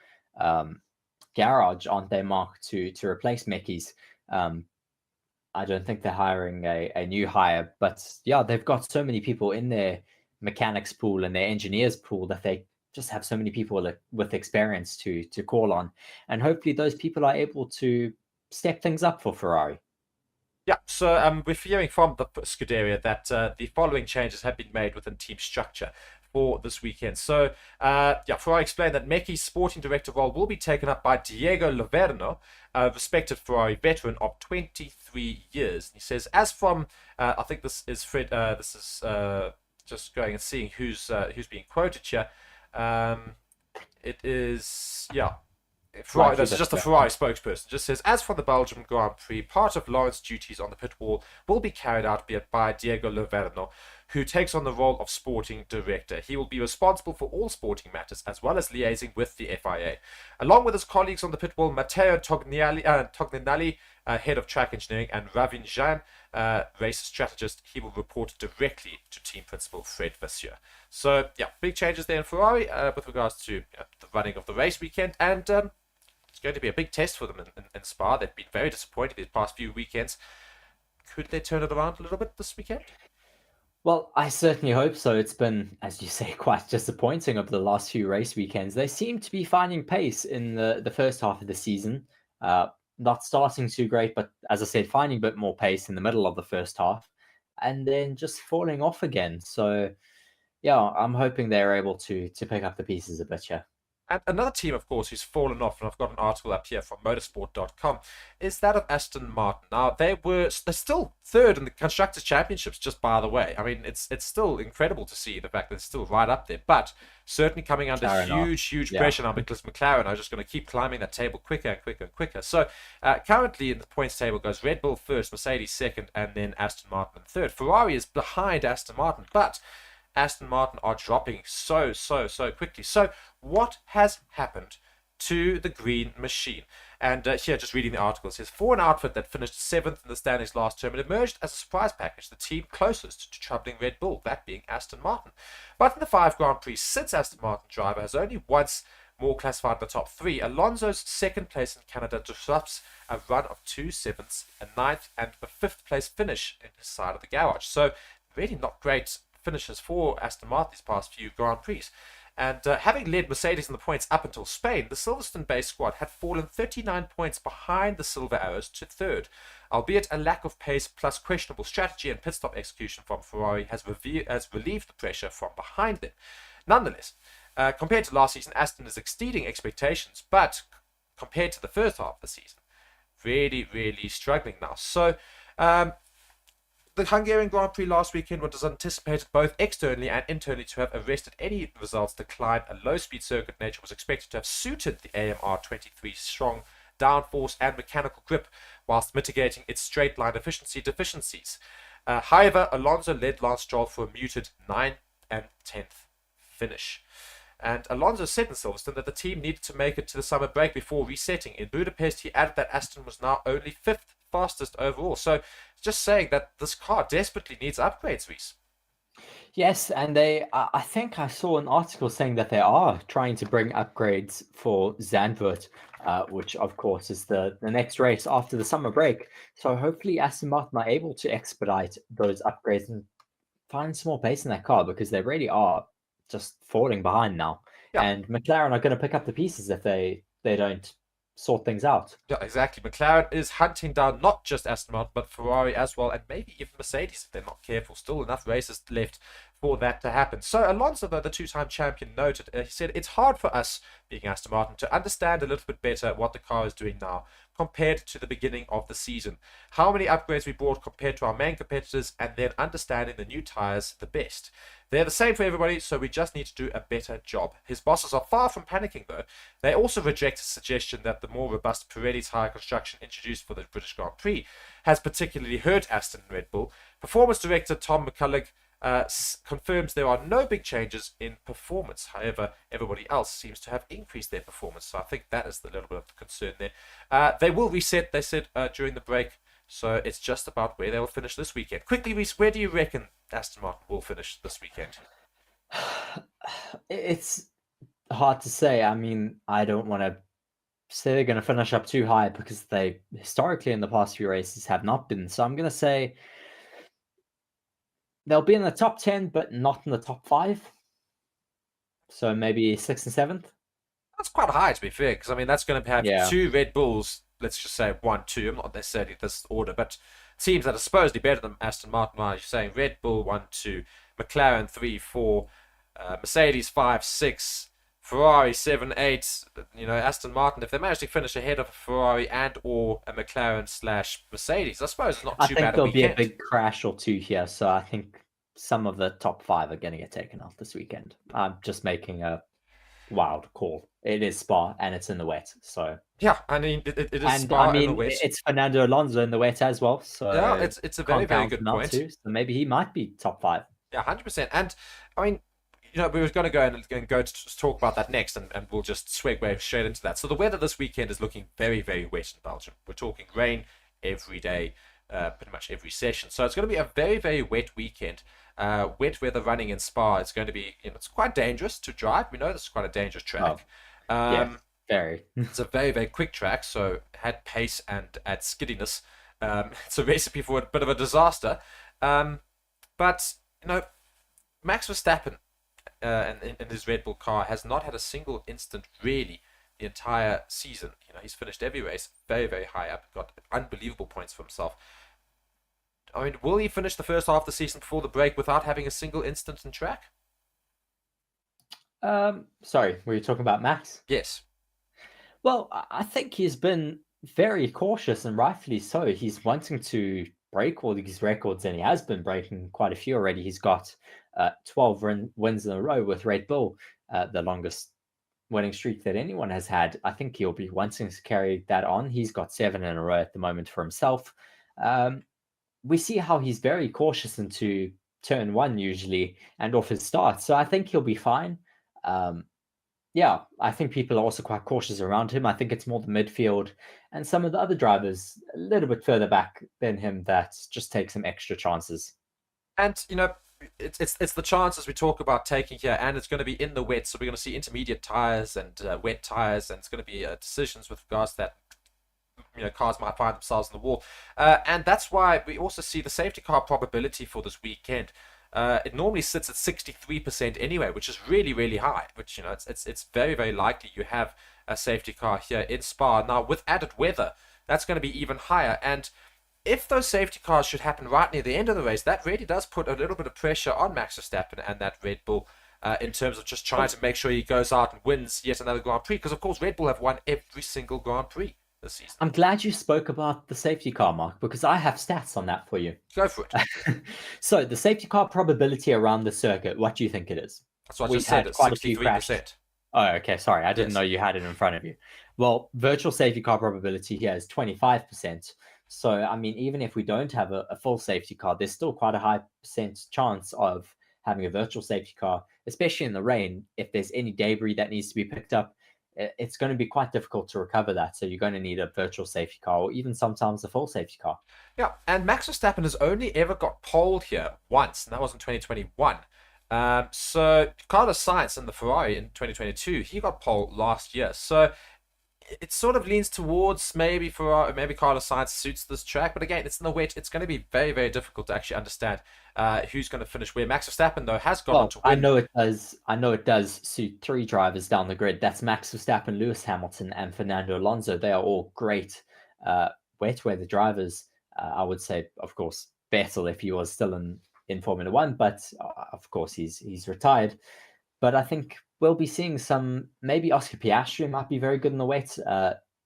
garage, aren't they, Mark, to replace Mekis. I don't think they're hiring a new hire, but yeah, they've got so many people in their mechanics pool and their engineers pool that they just have so many people with experience to call on, and hopefully those people are able to step things up for Ferrari. Yeah, so we're hearing from the Scuderia that the following changes have been made within team structure for this weekend. So, Ferrari explained that Mekis' sporting director role will be taken up by Diego Laverno, a respected Ferrari veteran of 23 years. He says, as from, I think this is Fred, this is just going and seeing who's being quoted here. It is, Ferrari, this is just a Ferrari spokesperson. Just says, as for the Belgium Grand Prix, part of Lawrence's duties on the pit wall will be carried out by Diego Laverno, who takes on the role of sporting director. He will be responsible for all sporting matters, as well as liaising with the FIA. Along with his colleagues on the pit wall, Matteo Tognanelli, head of track engineering, and Ravin Jean, race strategist, he will report directly to team principal Fred Vasseur. So, big changes there in Ferrari with regards to the running of the race weekend, and it's going to be a big test for them in Spa. They've been very disappointed these past few weekends. Could they turn it around a little bit this weekend? Well, I certainly hope so. It's been, as you say, quite disappointing over the last few race weekends. They seem to be finding pace in the first half of the season. Not starting too great, but as I said, finding a bit more pace in the middle of the first half, and then just falling off again. So, I'm hoping they're able to pick up the pieces a bit, And another team, of course, who's fallen off, and I've got an article up here from motorsport.com, is that of Aston Martin. Now, they're still third in the Constructors' Championships, just by the way. I mean, it's still incredible to see the fact that it's still right up there, but certainly coming under huge pressure now because McLaren are just going to keep climbing that table quicker and quicker and quicker. So, currently in the points table goes Red Bull first, Mercedes second, and then Aston Martin third. Ferrari is behind Aston Martin, but Aston Martin are dropping so quickly. So what has happened to the green machine? And here, just reading the article, it says, for an outfit that finished 7th in the standings last term, it emerged as a surprise package, the team closest to troubling Red Bull, that being Aston Martin. But in the 5 Grand Prix since Aston Martin driver has only once more classified in the top 3, Alonso's second place in Canada disrupts a run of 2 7ths, a 9th and a 5th place finish in his side of the garage. So really not great finishes for Aston Martin these past few Grand Prix. And having led Mercedes in the points up until Spain, the Silverstone-based squad had fallen 39 points behind the Silver Arrows to third, albeit a lack of pace plus questionable strategy and pit stop execution from Ferrari has relieved the pressure from behind them. Nonetheless, compared to last season, Aston is exceeding expectations, but compared to the first half of the season, really struggling now. So, the Hungarian Grand Prix last weekend was anticipated both externally and internally to have arrested any results decline. A low-speed circuit nature was expected to have suited the AMR 23's strong downforce and mechanical grip, whilst mitigating its straight-line deficiencies. However, Alonso led Lance Stroll for a muted 9th and 10th finish. And Alonso said in Silverstone that the team needed to make it to the summer break before resetting. In Budapest, he added that Aston was now only 5th fastest overall. So just saying that this car desperately needs upgrades, Reese. Yes, and I think I saw an article saying that they are trying to bring upgrades for Zandvoort, which of course is the next race after the summer break. So hopefully Aston Martin are able to expedite those upgrades and find some more pace in that car, because they really are just falling behind now. Yeah. And McLaren are going to pick up the pieces if they don't sort things out. Yeah, exactly. McLaren is hunting down not just Aston Martin, but Ferrari as well, and maybe even Mercedes if they're not careful. Still enough races left for that to happen. So Alonso, though, the two-time champion, noted, he said, it's hard for us, being Aston Martin, to understand a little bit better what the car is doing now compared to the beginning of the season. How many upgrades we brought compared to our main competitors, and then understanding the new tyres the best. They're the same for everybody, so we just need to do a better job. His bosses are far from panicking, though. They also reject his suggestion that the more robust Pirelli tyre construction introduced for the British Grand Prix has particularly hurt Aston and Red Bull. Performance director Tom McCulloch confirms there are no big changes in performance. However, everybody else seems to have increased their performance, so I think that is a little bit of the concern there. They will reset, they said, during the break, so it's just about where they will finish this weekend. Quickly, Reese, where do you reckon Aston Martin will finish this weekend? It's hard to say. I mean, I don't want to say they're going to finish up too high because they historically in the past few races have not been. So I'm going to say they'll be in the top 10, but not in the top 5. So maybe 6th and 7th. That's quite high, to be fair, because I mean that's going to have Yeah. 2 Red Bulls. Let's just say 1, 2. I'm not necessarily this order, but teams that are supposedly better than Aston Martin are. You're saying Red Bull 1, 2, McLaren 3, 4, Mercedes 5, 6, Ferrari 7, 8. You know, Aston Martin, if they manage to finish ahead of a Ferrari and or a McLaren / Mercedes, I suppose it's not I too think bad a there'll be a weekend. big crash or 2 here. So I think some of the top 5 are going to get taken off this weekend. I'm just making a wild call. It is Spa and it's in the wet. So Yeah, I mean it is and Spa I in the mean west. it's Fernando Alonso in the wet as well. So Yeah, it's a very can't very count good him out point. too. So maybe he might be top 5. Yeah, 100%. And I mean, you know, we were going to go and go to talk about that next, and we'll just segue straight into that. So the weather this weekend is looking very, very wet in Belgium. We're talking rain every day, pretty much every session. So it's going to be a very, very wet weekend. Wet weather running in Spa. It's going to be, you know, it's quite dangerous to drive. We know this is quite a dangerous track. Yeah, very. It's a very, very quick track, so had pace and add skiddiness. It's a recipe for a bit of a disaster. But, you know, Max Verstappen in his Red Bull car has not had a single instant, really, the entire season. You know, he's finished every race very, very high up, got unbelievable points for himself. I mean, will he finish the first half of the season before the break without having a single instant in track? Sorry, were you talking about Max? Yes. Well, I think he's been very cautious and rightfully so. He's wanting to break all these records, and he has been breaking quite a few already. He's got 12 wins in a row with Red Bull, the longest winning streak that anyone has had. I think he'll be wanting to carry that on. He's got 7 in a row at the moment for himself. We see how he's very cautious into turn 1 usually and off his start. So I think he'll be fine. Yeah, I think people are also quite cautious around him. I think it's more the midfield and some of the other drivers a little bit further back than him that just take some extra chances. And, you know, it's the chances we talk about taking here, and it's going to be in the wet, so we're going to see intermediate tires and wet tires, and it's going to be decisions with regards to that. You know, cars might find themselves in the wall, and that's why we also see the safety car probability for this weekend. It normally sits at 63% anyway, which is really, really high. Which, you know, it's very, very likely you have a safety car here in Spa. Now, with added weather, that's going to be even higher. And if those safety cars should happen right near the end of the race, that really does put a little bit of pressure on Max Verstappen and that Red Bull in terms of just trying to make sure he goes out and wins yet another Grand Prix. Because, of course, Red Bull have won every single Grand Prix this season. I'm glad you spoke about the safety car, Mark, because I have stats on that for you. Go for it. So the safety car probability around the circuit, what do you think it is? That's what I We've just said. had It's quite a few crashes. 63%. Oh, okay. Sorry, I didn't Yes. know you had it in front of you. Well, virtual safety car probability here is 25%. So, I mean, even if we don't have a full safety car, there's still quite a high percent chance of having a virtual safety car, especially in the rain. If there's any debris that needs to be picked up, it's going to be quite difficult to recover that. So you're going to need a virtual safety car or even sometimes a full safety car. Yeah, and Max Verstappen has only ever got poled here once, and that was in 2021. So Carlos Sainz in the Ferrari in 2022, he got pole last year. So it sort of leans towards maybe Ferrari, maybe Carlos Sainz suits this track, but again, it's in the wet. It's going to be very, very difficult to actually understand who's going to finish where. Max Verstappen though has gone on to win. I know it does. I know it does suit 3 drivers down the grid. That's Max Verstappen, Lewis Hamilton, and Fernando Alonso. They are all great wet weather drivers. I would say, of course, Vettel if he was still in Formula One, but of course he's retired. But I think we'll be seeing some. Maybe Oscar Piastri might be very good in the wet.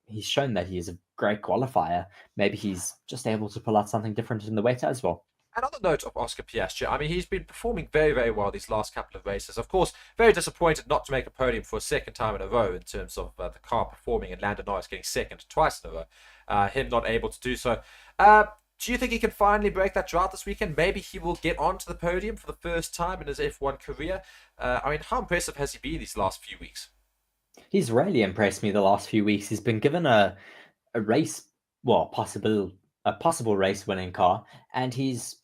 He's shown that he is a great qualifier. Maybe he's just able to pull out something different in the wet as well. And on the note of Oscar Piastri, I mean, he's been performing very, very well these last couple of races. Of course, very disappointed not to make a podium for a second time in a row in terms of the car performing, and Lando Norris getting second twice in a row. Him not able to do so. Do you think he can finally break that drought this weekend? Maybe he will get onto the podium for the first time in his F1 career. I mean, how impressive has he been these last few weeks? He's really impressed me the last few weeks. He's been given a race, well, a possible race winning car, and he's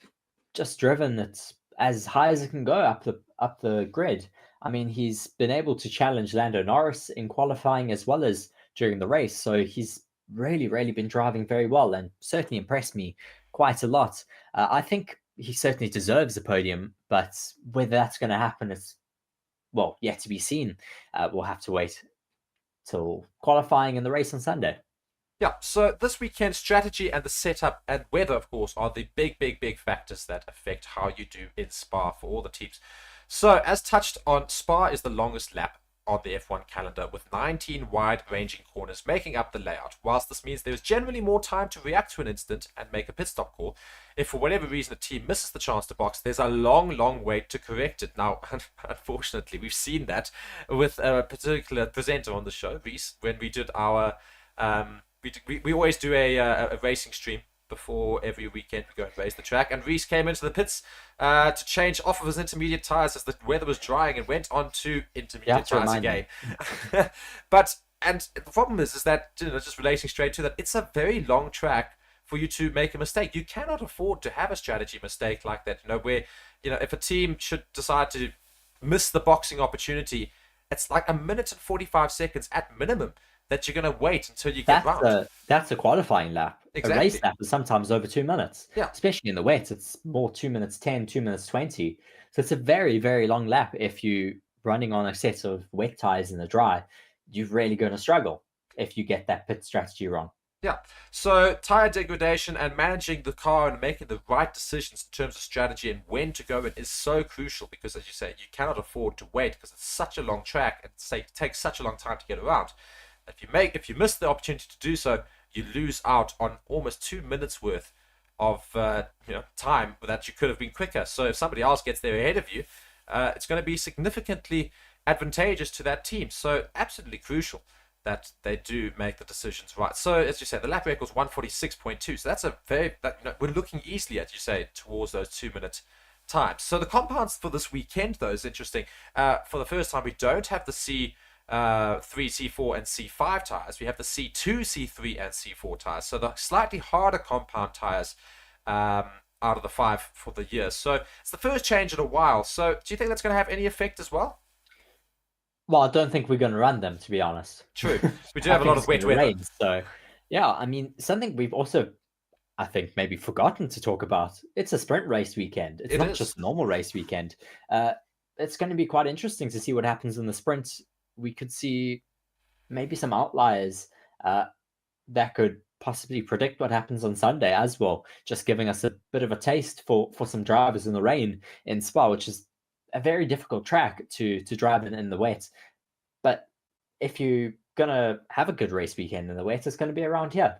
just driven it as high as it can go up the grid. I mean, he's been able to challenge Lando Norris in qualifying as well as during the race. So he's really, really been driving very well and certainly impressed me quite a lot. I think he certainly deserves a podium, but whether that's going to happen is, well, yet to be seen. We'll have to wait till qualifying and the race on Sunday. Yeah, so this weekend, strategy and the setup and weather, of course, are the big, big, big factors that affect how you do in Spa for all the teams. So, as touched on, Spa is the longest lap on the F1 calendar, with 19 wide-ranging corners making up the layout. Whilst this means there's generally more time to react to an incident and make a pit stop call, if for whatever reason a team misses the chance to box, there's a long, long wait to correct it. Now, unfortunately, we've seen that with a particular presenter on the show, Reese, when we did our... We always do a racing stream before every weekend we go and race the track, and Reese came into the pits to change off of his intermediate tyres as the weather was drying and went on to intermediate tyres again. And the problem is that, you know, just relating straight to that, it's a very long track for you to make a mistake. You cannot afford to have a strategy mistake like that, you know, where, you know, if a team should decide to miss the boxing opportunity, it's like 1 minute and 45 seconds at minimum that you're going to wait until you get round. That's a qualifying lap. Exactly. A race lap is sometimes over 2 minutes. Yeah. Especially in the wet, it's more 2 minutes 10, 2 minutes 20. So it's a very, very long lap. If you're running on a set of wet tires in the dry, you're really going to struggle if you get that pit strategy wrong. Yeah, so tire degradation and managing the car and making the right decisions in terms of strategy and when to go in is so crucial, because, as you say, you cannot afford to wait because it's such a long track and it takes such a long time to get around. If you miss the opportunity to do so, you lose out on almost 2 minutes worth of time that you could have been quicker. So if somebody else gets there ahead of you, it's going to be significantly advantageous to that team. So absolutely crucial that they do make the decisions right. So as you say, the lap record is 146.2. So that's we're looking easily, as you say, towards those 2 minute times. So the compounds for this weekend, though, is interesting. For the first time, we don't have the C3, C4, and C5 tires. We have the C2, C3, and C4 tires. So the slightly harder compound tires out of the 5 for the year. So it's the first change in a while. So do you think that's going to have any effect as well? Well, I don't think we're going to run them, to be honest. True. We do have a lot of wet weather. Rain, so, yeah, I mean, something we've also, I think, maybe forgotten to talk about. It's a sprint race weekend. It's not just a normal race weekend. It's going to be quite interesting to see what happens in the sprint. We could see maybe some outliers that could possibly predict what happens on Sunday as well, just giving us a bit of a taste for some drivers in the rain in Spa, which is a very difficult track to drive in the wet. But if you're going to have a good race weekend in the wet, it's going to be around here.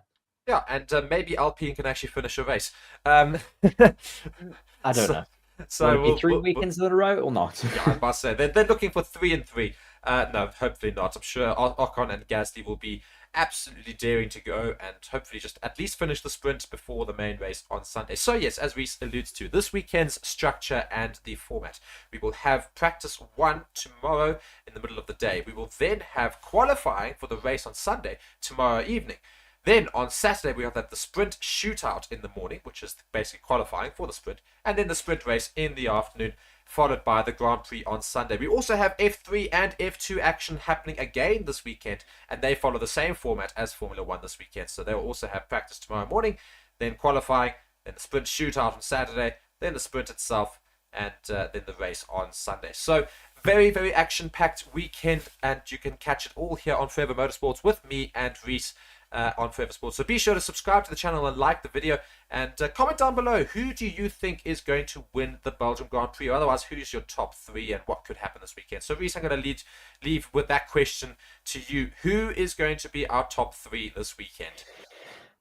Yeah, and maybe Alpine can actually finish a race. I don't know. So will it be 3 weekends in a row or not? Yeah, I must say they're looking for 3 and 3. No, hopefully not. I'm sure Ocon and Gasly will be absolutely daring to go and hopefully just at least finish the sprint before the main race on Sunday. So yes, as Reese alludes to, this weekend's structure and the format. We will have practice 1 tomorrow in the middle of the day. We will then have qualifying for the race on Sunday tomorrow evening. Then on Saturday, we have the sprint shootout in the morning, which is basically qualifying for the sprint, and then the sprint race in the afternoon, followed by the Grand Prix on Sunday. We also have F3 and F2 action happening again this weekend, and they follow the same format as Formula 1 this weekend. So they will also have practice tomorrow morning, then qualifying, then the sprint shootout on Saturday, then the sprint itself, and then the race on Sunday. So very, very action-packed weekend, and you can catch it all here on Forever Motorsports with me and Reese on Forever Sports. So be sure to subscribe to the channel and like the video, and comment down below, who do you think is going to win the Belgium Grand Prix, or otherwise who's your top 3 and what could happen this weekend. So Reese, I'm going to leave with that question to you. Who is going to be our top 3 this weekend?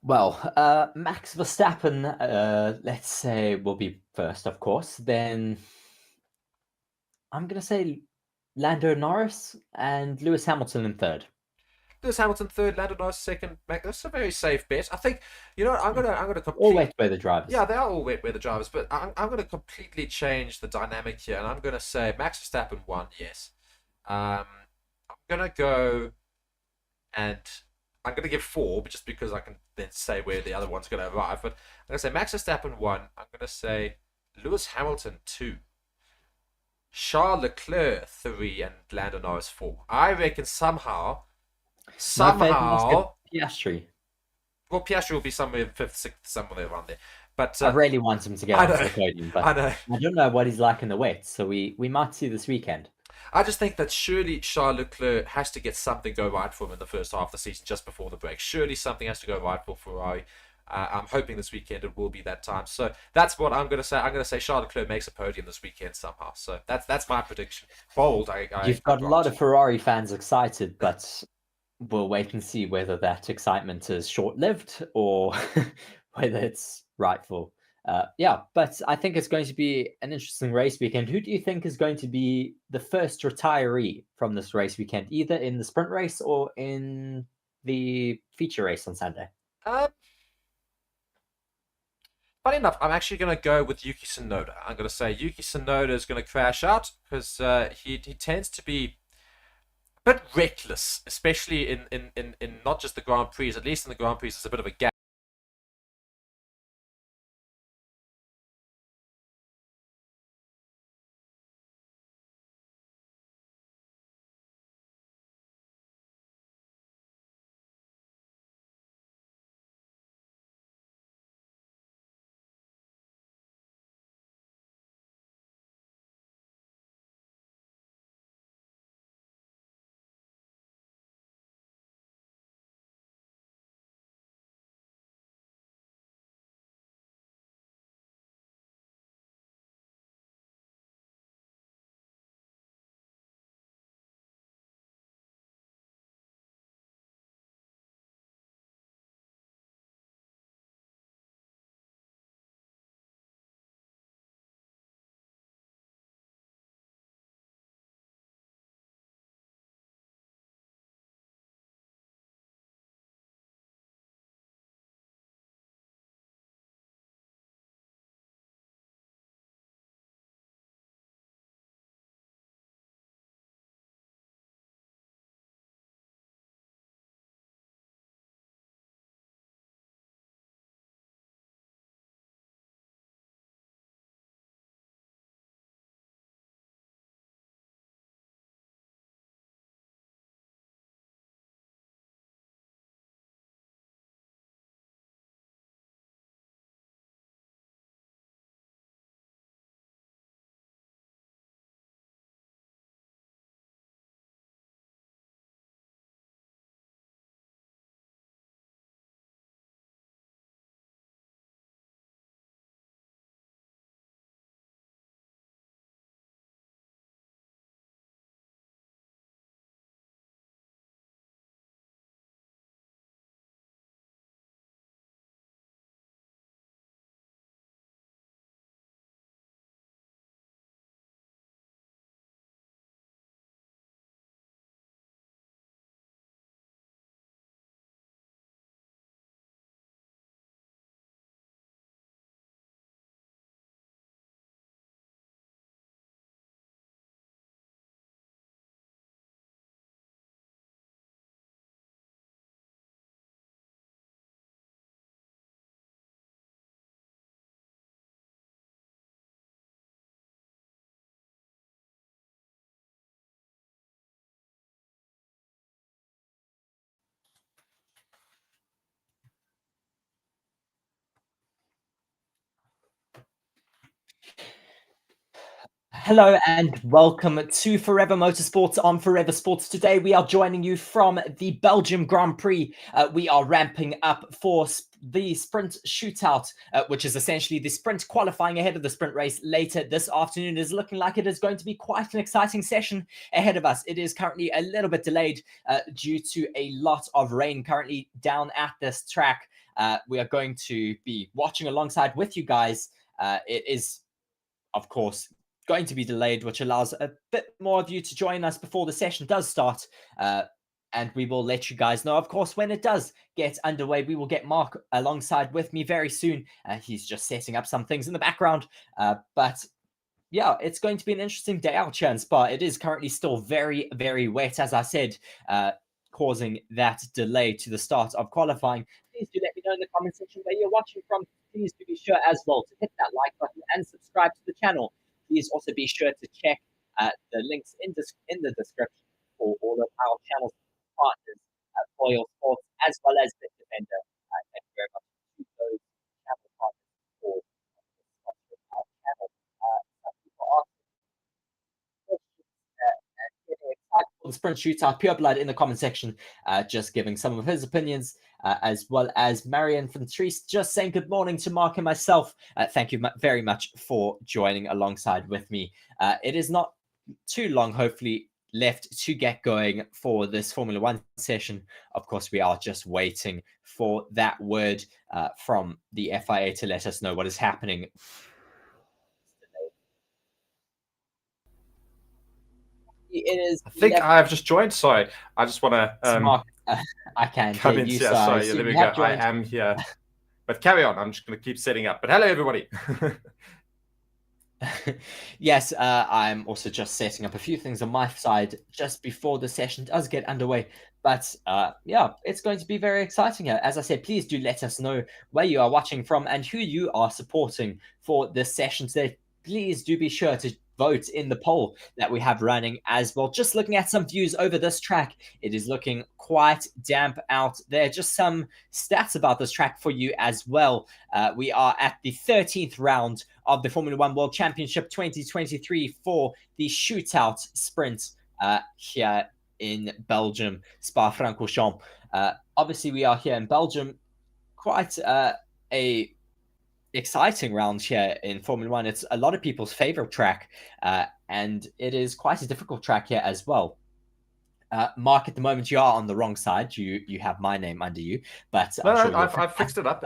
Well, Max Verstappen, let's say, will be first, of course. Then I'm going to say Lando Norris and Lewis Hamilton in third. Lewis Hamilton third, Lando Norris second. That's a very safe bet. I think, you know, I'm gonna all wet weather drivers. Yeah, they are all wet weather drivers, but I'm gonna completely change the dynamic here, and I'm gonna say Max Verstappen 1, yes. I'm gonna go, and I'm gonna give 4, but just because I can then say where the other one's gonna arrive. But I'm gonna say Max Verstappen 1. I'm gonna say Lewis Hamilton 2. Charles Leclerc 3 and Lando Norris 4. I reckon somehow. Piastri. Well, Piastri will be somewhere 5th, 6th, somewhere around there. But I really want him to get onto the podium, but I know. I don't know what he's like in the wet, so we might see this weekend. I just think that surely Charles Leclerc has to get something go right for him in the first half of the season, just before the break. Surely something has to go right for Ferrari. I'm hoping this weekend it will be that time. So that's what I'm going to say. I'm going to say Charles Leclerc makes a podium this weekend somehow. So that's my prediction. Bold. You've got a lot of Ferrari fans excited, but we'll wait and see whether that excitement is short-lived or whether it's rightful. Yeah, but I think it's going to be an interesting race weekend. Who do you think is going to be the first retiree from this race weekend, either in the sprint race or in the feature race on Sunday? Funny enough, I'm actually going to go with Yuki Tsunoda. I'm going to say Yuki Tsunoda is going to crash out because he tends to be a bit reckless, especially in not just the Grand Prix. At least in the Grand Prix, there's a bit of a gap. Hello and welcome to Forever Motorsports on Forever Sports. Today we are joining you from the Belgium Grand Prix. We are ramping up for the sprint shootout, which is essentially the sprint qualifying ahead of the sprint race later this afternoon. It is looking like it is going to be quite an exciting session ahead of us. It is currently a little bit delayed due to a lot of rain currently down at this track. We are going to be watching alongside with you guys. It is, of course, going to be delayed, which allows a bit more of you to join us before the session does start. And we will let you guys know, of course, when it does get underway. We will get Mark alongside with me very soon. He's just setting up some things in the background. But yeah, it's going to be an interesting day out here in Spa. It is currently still very, very wet, as I said, causing that delay to the start of qualifying. Please do let me know in the comment section where you're watching from. Please do be sure as well to hit that like button and subscribe to the channel. Please also be sure to check the links in the description for all of our channel partners, Foil Sports, as well as Bitdefender. Thank you very much to those channel partners for sponsoring our channel. Some people asking questions and getting excited for the sprint shootout. Pure Blood in the comment section, just giving some of his opinions. As well as Marion from Treese, just saying good morning to Mark and myself. Thank you very much for joining alongside with me. It is not too long, hopefully, left to get going for this Formula One session. Of course, we are just waiting for that word from the FIA to let us know what is happening. It is. I think I've just joined. Sorry, I just want to Mark, I can come in you. here. Sorry, there we go. I am here. But carry on. I'm just going to keep setting up. But hello, everybody. Yes, I'm also just setting up a few things on my side just before the session does get underway. But yeah, it's going to be very exciting here. As I said, please do let us know where you are watching from and who you are supporting for this session today. Please do be sure to vote in the poll that we have running as well. Just looking at some views over this track, it is looking quite damp out there. Just some stats about this track for you as well. We are at the 13th round of the Formula One World Championship 2023 for the shootout sprint here in Belgium, Spa-Francorchamps. Obviously, we are here in Belgium. Quite a exciting round here in Formula One. It's a lot of people's favorite track, and it is quite a difficult track here as well. Mark, at the moment you are on the wrong side. You have my name under you, but I've fixed it up.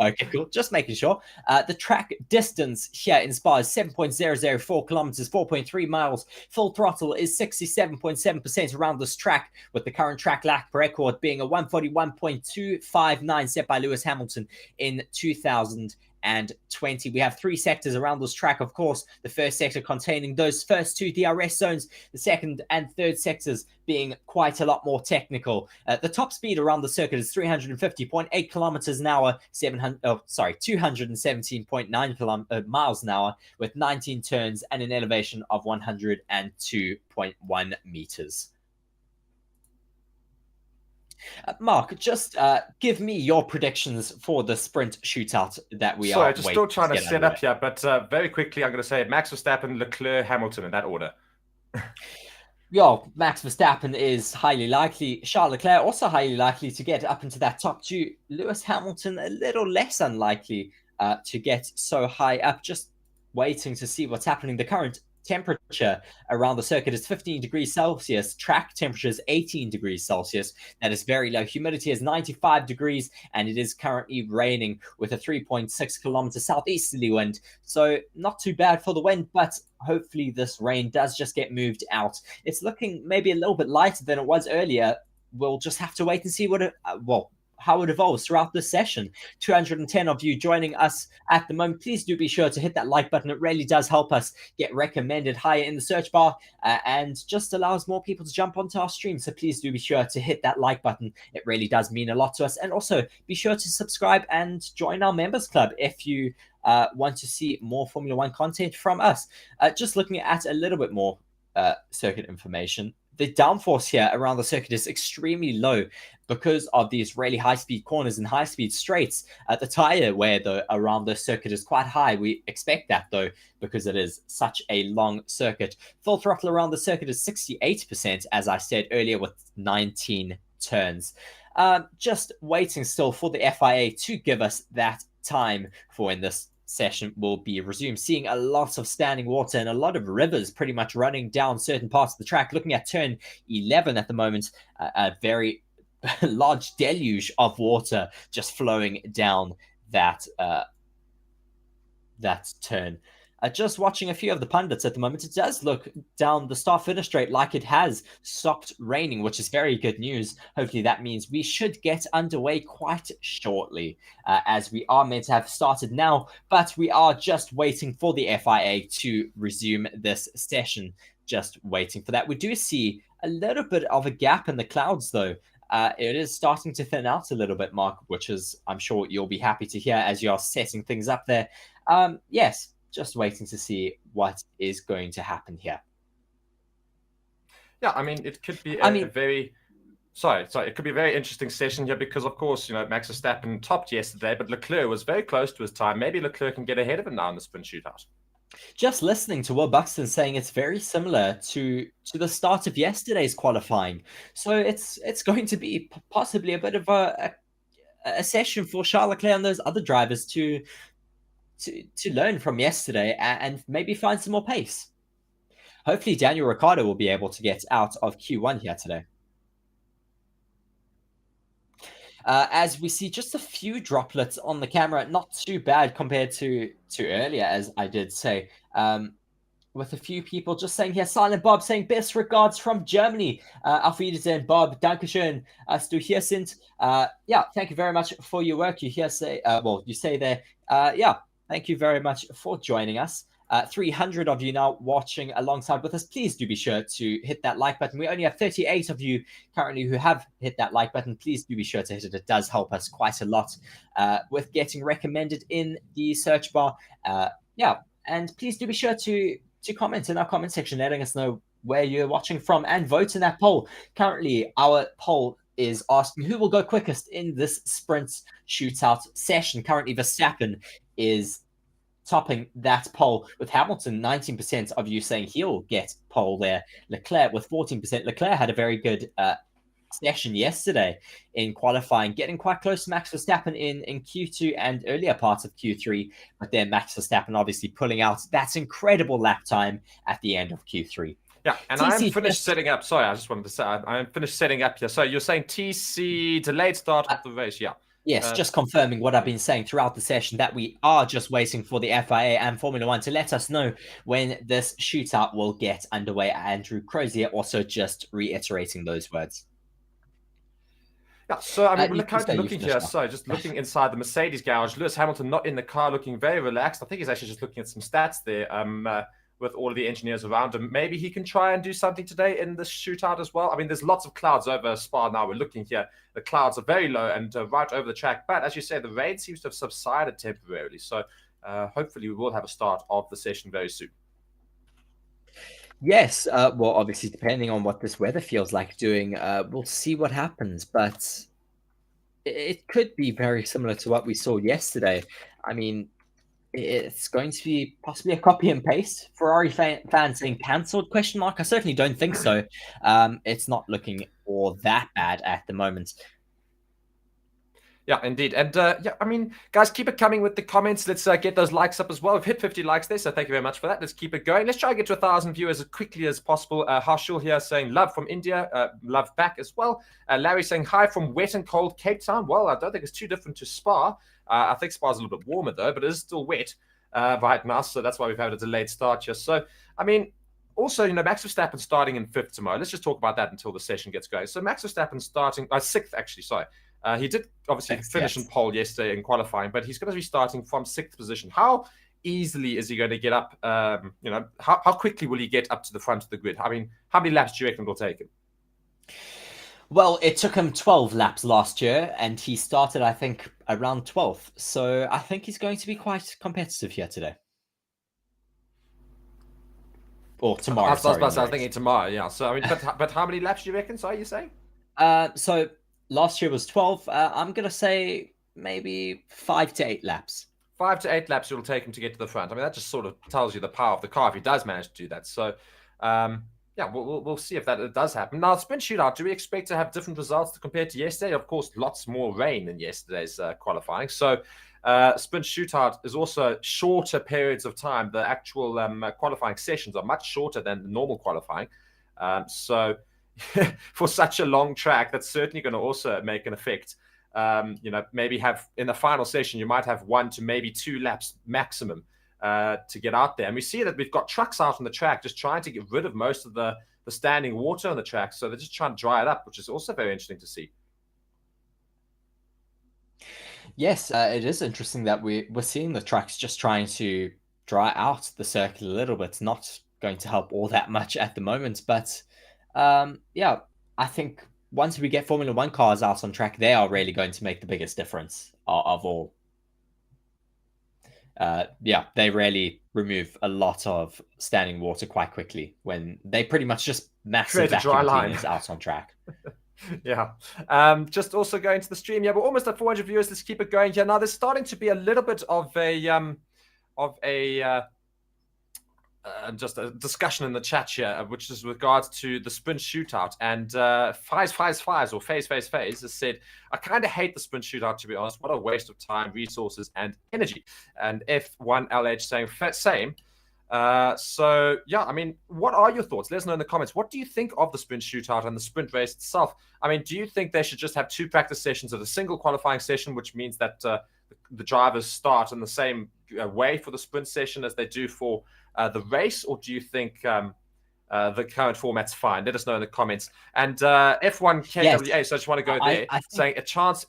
Okay, cool. Just making sure. The track distance here in Spa is 7.004 kilometers, 4.3 miles. Full throttle is 67.7% around this track, with the current track lap record being a 141.259 set by Lewis Hamilton in 2020. We have 3 sectors around this track, of course. The first sector containing those first 2 DRS zones, the second and third sectors being quite a lot more technical. The top speed around the circuit is 350.8 kilometers an hour, 217.9 miles an hour, with 19 turns and an elevation of 102.1 meters. Mark, just give me your predictions for the sprint shootout that we are. Sorry, just still trying to set up here, but very quickly, I'm going to say Max Verstappen, Leclerc, Hamilton in that order. Yo, Max Verstappen is highly likely. Charles Leclerc also highly likely to get up into that top 2. Lewis Hamilton a little less unlikely to get so high up. Just waiting to see what's happening. The current temperature around the circuit is 15 degrees Celsius. Track temperature is 18 degrees Celsius. That is very low. Humidity is 95 degrees, and it is currently raining with a 3.6 kilometer southeasterly wind. So not too bad for the wind, but hopefully this rain does just get moved out. It's looking maybe a little bit lighter than it was earlier. We'll just have to wait and see what how it evolves throughout this session. 210 of you joining us at the moment. Please do be sure to hit that like button. It really does help us get recommended higher in the search bar and just allows more people to jump onto our stream. So please do be sure to hit that like button. It really does mean a lot to us. And also be sure to subscribe and join our members club if you want to see more Formula One content from us. Just looking at a little bit more circuit information. the downforce here around the circuit is extremely low because of these really high-speed corners and high-speed straights. The tire wear, though, around the circuit is quite high. We expect that, though, because it is such a long circuit. Full throttle around the circuit is 68%, as I said earlier, with 19 turns. Just waiting still for the FIA to give us that time for when this session will be resumed, seeing a lot of standing water and a lot of rivers pretty much running down certain parts of the track. Looking at turn 11 at the moment, a very large deluge of water just flowing down that turn. Just watching a few of the pundits at the moment, it does look down the start-finish straight like it has stopped raining, which is very good news. Hopefully that means we should get underway quite shortly, as we are meant to have started now, but we are just waiting for the FIA to resume this session. Just waiting for that. We do see a little bit of a gap in the clouds, though. It is starting to thin out a little bit, Mark, which is, I'm sure you'll be happy to hear as you're setting things up there. Yes. Just waiting to see what is going to happen here. Yeah, I mean, it could be a very... Sorry, it could be a very interesting session here because, of course, Max Verstappen topped yesterday, but Leclerc was very close to his time. Maybe Leclerc can get ahead of him now in the sprint shootout. Just listening to Will Buxton saying it's very similar to the start of yesterday's qualifying. So it's going to be possibly a bit of a session for Charles Leclerc and those other drivers to learn from yesterday and maybe find some more pace. Hopefully Daniel Ricciardo will be able to get out of Q1 here today. As we see just a few droplets on the camera, not too bad compared to earlier, as I did say. With a few people just saying here, Silent Bob saying best regards from Germany. Auf Wiedersehen, Bob. Dankeschön. Du hier sind. Yeah, thank you very much for your work. You here say, you say there, yeah, thank you very much for joining us. 300 of you now watching alongside with us. Please do be sure to hit that like button. We only have 38 of you currently who have hit that like button. Please do be sure to hit it. It does help us quite a lot with getting recommended in the search bar. Yeah, and please do be sure to comment in our comment section, letting us know where you're watching from and vote in that poll. Currently, our poll is asking who will go quickest in this sprint shootout session. Currently, Verstappen is topping that poll with Hamilton, 19% of you saying he'll get pole there. Leclerc with 14%. Leclerc had a very good session yesterday in qualifying, getting quite close to Max Verstappen in Q2 and earlier parts of Q3, but then Max Verstappen obviously pulling out that incredible lap time at the end of Q3. Yeah, and I'm finished setting up. Sorry, I just wanted to say I'm finished setting up here. So you're saying TC delayed start of the race, yeah. Yes, just confirming what I've been saying throughout the session, that we are just waiting for the FIA and Formula One to let us know when this shootout will get underway. Andrew Crozier also just reiterating those words. Yeah, so I mean, we're currently looking here. So just looking inside the Mercedes garage, Lewis Hamilton not in the car, looking very relaxed. I think he's actually just looking at some stats there. With all of the engineers around him, maybe he can try and do something today in this shootout as well. I mean, there's lots of clouds over Spa now. We're looking here. The clouds are very low and right over the track. But as you say, the rain seems to have subsided temporarily. So hopefully we will have a start of the session very soon. Yes, well, obviously, depending on what this weather feels like doing, we'll see what happens. But it could be very similar to what we saw yesterday. I mean, it's going to be possibly a copy and paste. Ferrari fans saying cancelled ? I certainly don't think so. It's not looking all that bad at the moment. Yeah, indeed. And yeah, I mean, guys, keep it coming with the comments. Let's get those likes up as well. We've hit 50 likes there, so thank you very much for that. Let's keep it going. Let's try and get to 1,000 viewers as quickly as possible. Harshul here saying love from India, love back as well. Larry saying hi from wet and cold Cape Town. Well, I don't think it's too different to Spa. I think Spa's a little bit warmer though, but it is still wet right now, so that's why we've had a delayed start here. So, I mean, also, Max Verstappen starting in 5th tomorrow. Let's just talk about that until the session gets going. So Max Verstappen starting 6th, actually, sorry. He did obviously finish in pole yesterday in qualifying, but he's going to be starting from 6th position. How easily is he going to get up? How quickly will he get up to the front of the grid? I mean, how many laps do you reckon it'll take him? Well, it took him 12 laps last year, and he started, I think, around 12th. So I think he's going to be quite competitive here today. Or tomorrow. I was sorry, thinking tomorrow. Yeah. So I mean, but how many laps do you reckon? Sorry, you saying? So last year was 12. I'm gonna say maybe 5 to 8 laps. 5 to 8 laps it'll take him to get to the front. I mean, that just sort of tells you the power of the car if he does manage to do that. So, yeah, we'll see if that does happen. Now, sprint shootout, do we expect to have different results compared to yesterday? Of course, lots more rain than yesterday's qualifying. So, sprint shootout is also shorter periods of time. The actual qualifying sessions are much shorter than the normal qualifying. So, for such a long track, that's certainly going to also make an effect. Maybe have in the final session, you might have 1 to maybe 2 laps maximum to get out there. And we see that we've got trucks out on the track just trying to get rid of most of the standing water on the track. So they're just trying to dry it up, which is also very interesting to see. Yes, it is interesting that we're seeing the trucks just trying to dry out the circuit a little bit. It's not going to help all that much at the moment. But yeah, I think once we get Formula 1 cars out on track, they are really going to make the biggest difference of all. Yeah, they really remove a lot of standing water quite quickly when they pretty much just massive vacuum cleaners out on track. Yeah. Just also going to the stream. Yeah, we're almost at 400 viewers. Let's keep it going here. Now, there's starting to be a little bit of just a discussion in the chat here, which is with regards to the sprint shootout. And Phase has said, I kind of hate the sprint shootout, to be honest. What a waste of time, resources, and energy. And F1LH saying, same. So, yeah, I mean, what are your thoughts? Let us know in the comments. What do you think of the sprint shootout and the sprint race itself? I mean, do you think they should just have 2 practice sessions of a single qualifying session, which means that the drivers start in the same way for the sprint session as they do for the race, or do you think the current format's fine? Let us know in the comments. And F1KWA, yes. So I just want to go there, saying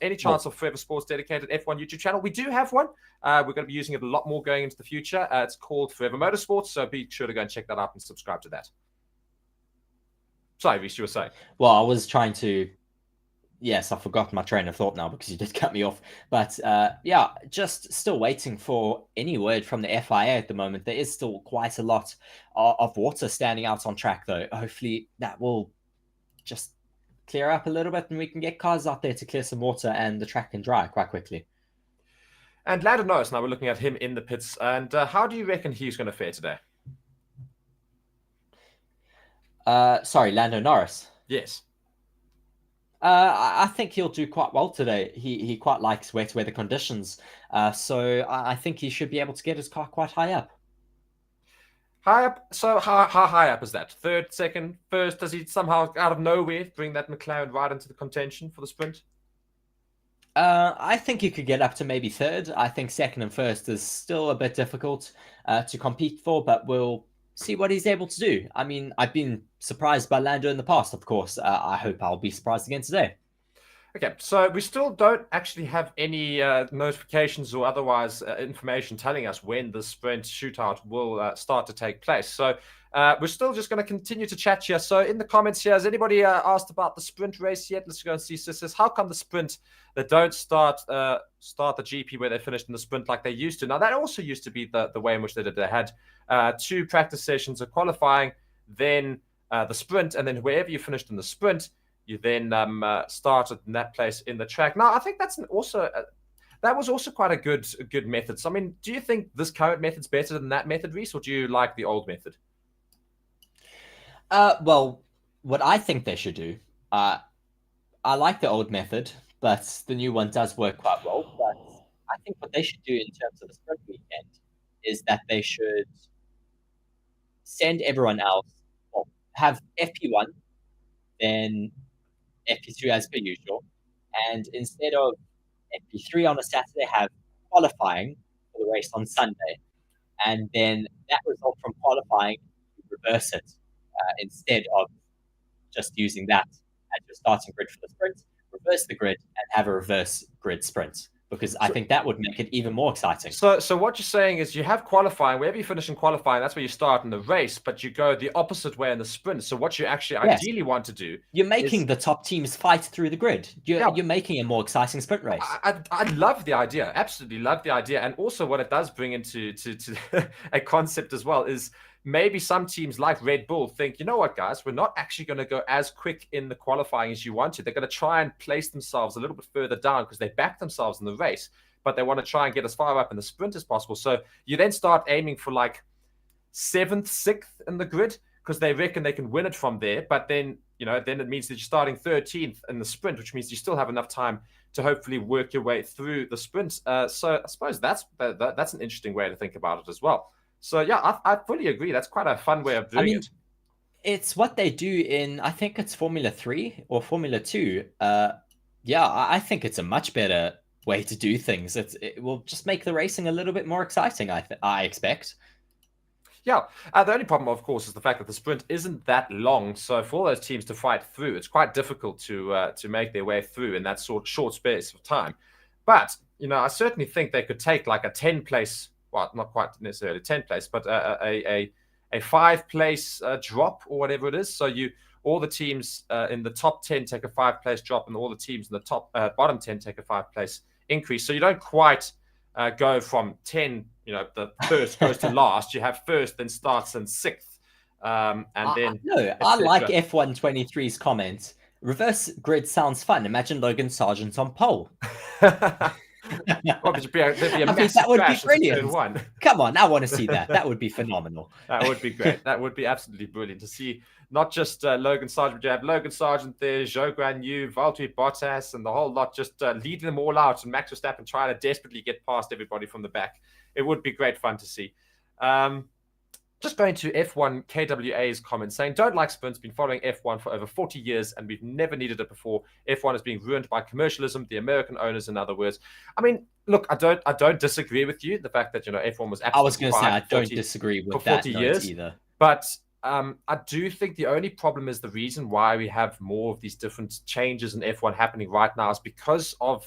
any chance of Forever Sports dedicated F1 YouTube channel? We do have one. We're going to be using it a lot more going into the future. It's called Forever Motorsport, so be sure to go and check that out and subscribe to that. Sorry, Reece, you were saying? Well, I was trying to... Yes, I forgot my train of thought now because you did cut me off. But yeah, just still waiting for any word from the FIA at the moment. There is still quite a lot of water standing out on track, though. Hopefully that will just clear up a little bit and we can get cars out there to clear some water and the track can dry quite quickly. And Lando Norris, now we're looking at him in the pits. And how do you reckon he's going to fare today? Sorry, Lando Norris? Yes. I think he'll do quite well today. He quite likes wet weather conditions. So I think he should be able to get his car quite high up. High up? So how high up is that? 3rd, 2nd, 1st? Does he somehow out of nowhere bring that McLaren right into the contention for the sprint? I think he could get up to maybe 3rd. I think 2nd and 1st is still a bit difficult to compete for, but we'll see what he's able to do. I mean, I've been surprised by Lando in the past, of course. I hope I'll be surprised again today. Okay, so we still don't actually have any notifications or otherwise information telling us when the sprint shootout will start to take place. So we're still just going to continue to chat here. So in the comments here, has anybody asked about the sprint race yet? Let's go and see. So it says, how come the sprint, they don't start the GP where they finished in the sprint like they used to? Now, that also used to be the way in which they did. They had 2 practice sessions of qualifying, then the sprint, and then wherever you finished in the sprint, you then started in that place in the track. Now, I think that's that was also quite a good method. So, I mean, do you think this current method's better than that method, Reece, or do you like the old method? Well, what I think they should do, I like the old method, but the new one does work quite well. But I think what they should do in terms of the sprint weekend is that they should send everyone else, well, have FP1, then FP2 as per usual, and instead of FP3 on a Saturday, have qualifying for the race on Sunday, and then that result from qualifying, reverse it instead of just using that as your starting grid for the sprint, reverse the grid and have a reverse grid sprint. Because I think that would make it even more exciting. So what you're saying is you have qualifying. Wherever you finish in qualifying, that's where you start in the race, but you go the opposite way in the sprint. So what you actually ideally want to do... You're making the top teams fight through the grid. You're making a more exciting sprint race. I love the idea. Absolutely love the idea. And also what it does bring into a concept as well is maybe some teams like Red Bull think, you know what, guys, we're not actually going to go as quick in the qualifying as you want to. They're going to try and place themselves a little bit further down because they back themselves in the race, but they want to try and get as far up in the sprint as possible. So you then start aiming for like 7th, 6th in the grid because they reckon they can win it from there. But then, then it means that you're starting 13th in the sprint, which means you still have enough time to hopefully work your way through the sprint. So I suppose that's an interesting way to think about it as well. So yeah, I fully agree. That's quite a fun way of doing it. It's what they do in, I think it's Formula 3 or Formula 2. I think it's a much better way to do things. It will just make the racing a little bit more exciting, I expect. Yeah, the only problem, of course, is the fact that the sprint isn't that long. So for all those teams to fight through, it's quite difficult to make their way through in that short space of time. But, I certainly think they could take like a 10-place, well, not quite necessarily 10-place, but a 5-place drop or whatever it is. So all the teams in the top 10 take a 5-place drop, and all the teams in the top bottom 10 take a 5-place increase. So you don't quite go from 10, the first goes to last. You have first, then starts in 6th. And then... No, I like F123's comment. Reverse grid sounds fun. Imagine Logan Sargent on pole. Well, there'd be a that would be brilliant. One. Come on, I want to see that. That would be phenomenal. That would be great. That would be absolutely brilliant to see. Not just Logan Sargent, but you have Logan Sargent there, Zhou Guanyu, Valtteri Bottas, and the whole lot just leading them all out, and Max Verstappen trying to desperately get past everybody from the back. It would be great fun to see. Just going to F1 KWA's comment saying, don't like sprints, been following F1 for over 40 years and we've never needed it before. F1 is being ruined by commercialism, the American owners, in other words. I mean, look, I don't disagree with you. The fact that, F1 was absolutely I was going to say, I don't disagree with that years either. But I do think the only problem is the reason why we have more of these different changes in F1 happening right now is because of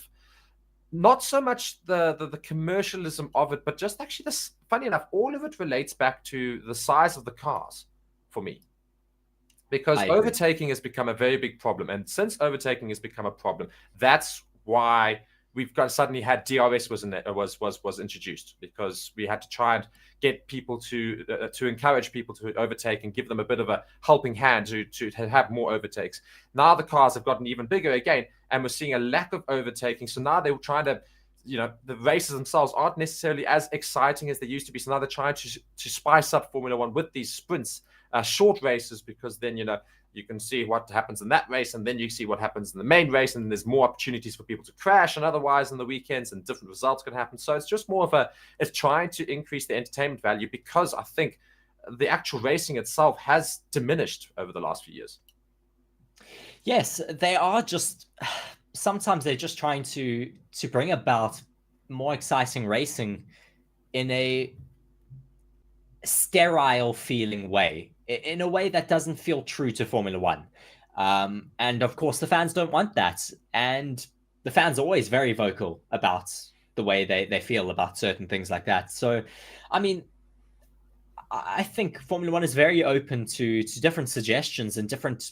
not so much the commercialism of it, but just actually this, funny enough, all of it relates back to the size of the cars for me. Because overtaking has become a very big problem. And since overtaking has become a problem, that's why we've suddenly had DRS was introduced, because we had to try and get people to encourage people to overtake and give them a bit of a helping hand to have more overtakes. Now the cars have gotten even bigger again, and we're seeing a lack of overtaking. So now they're trying to, the races themselves aren't necessarily as exciting as they used to be. So now they're trying to spice up Formula One with these sprints, short races, because then, you can see what happens in that race, and then you see what happens in the main race, and there's more opportunities for people to crash and otherwise in the weekends, and different results can happen. So it's just more of it's trying to increase the entertainment value, because I think the actual racing itself has diminished over the last few years. Yes, they are sometimes they're just trying to bring about more exciting racing in a sterile feeling way, in a way that doesn't feel true to Formula One. And of course, the fans don't want that. And the fans are always very vocal about the way they feel about certain things like that. So, I mean, I think Formula One is very open to different suggestions and different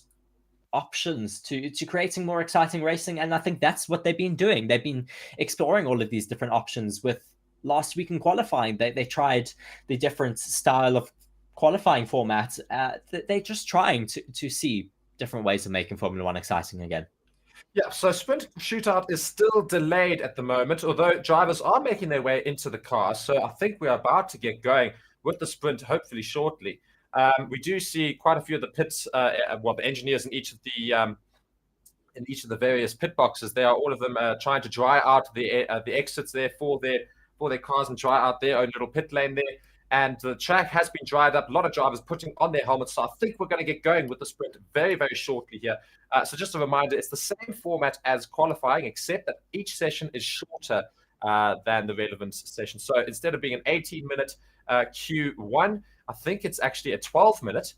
options to creating more exciting racing. And I think that's what they've been doing. They've been exploring all of these different options. With last week in qualifying, they tried the different style of qualifying format. They're just trying to see different ways of making Formula One exciting again. Yeah, so sprint shootout is still delayed at the moment, although drivers are making their way into the cars. So I think we're about to get going with the sprint, hopefully shortly. We do see quite a few of the pits, the engineers in each of the various pit boxes. They are all of them trying to dry out the exits there for their cars and dry out their own little pit lane there. And the track has been dried up. A lot of drivers putting on their helmets. So I think we're going to get going with the sprint very, very shortly here. So just a reminder, it's the same format as qualifying, except that each session is shorter than the relevant session. So instead of being an 18-minute Q1, I think it's actually a 12-minute.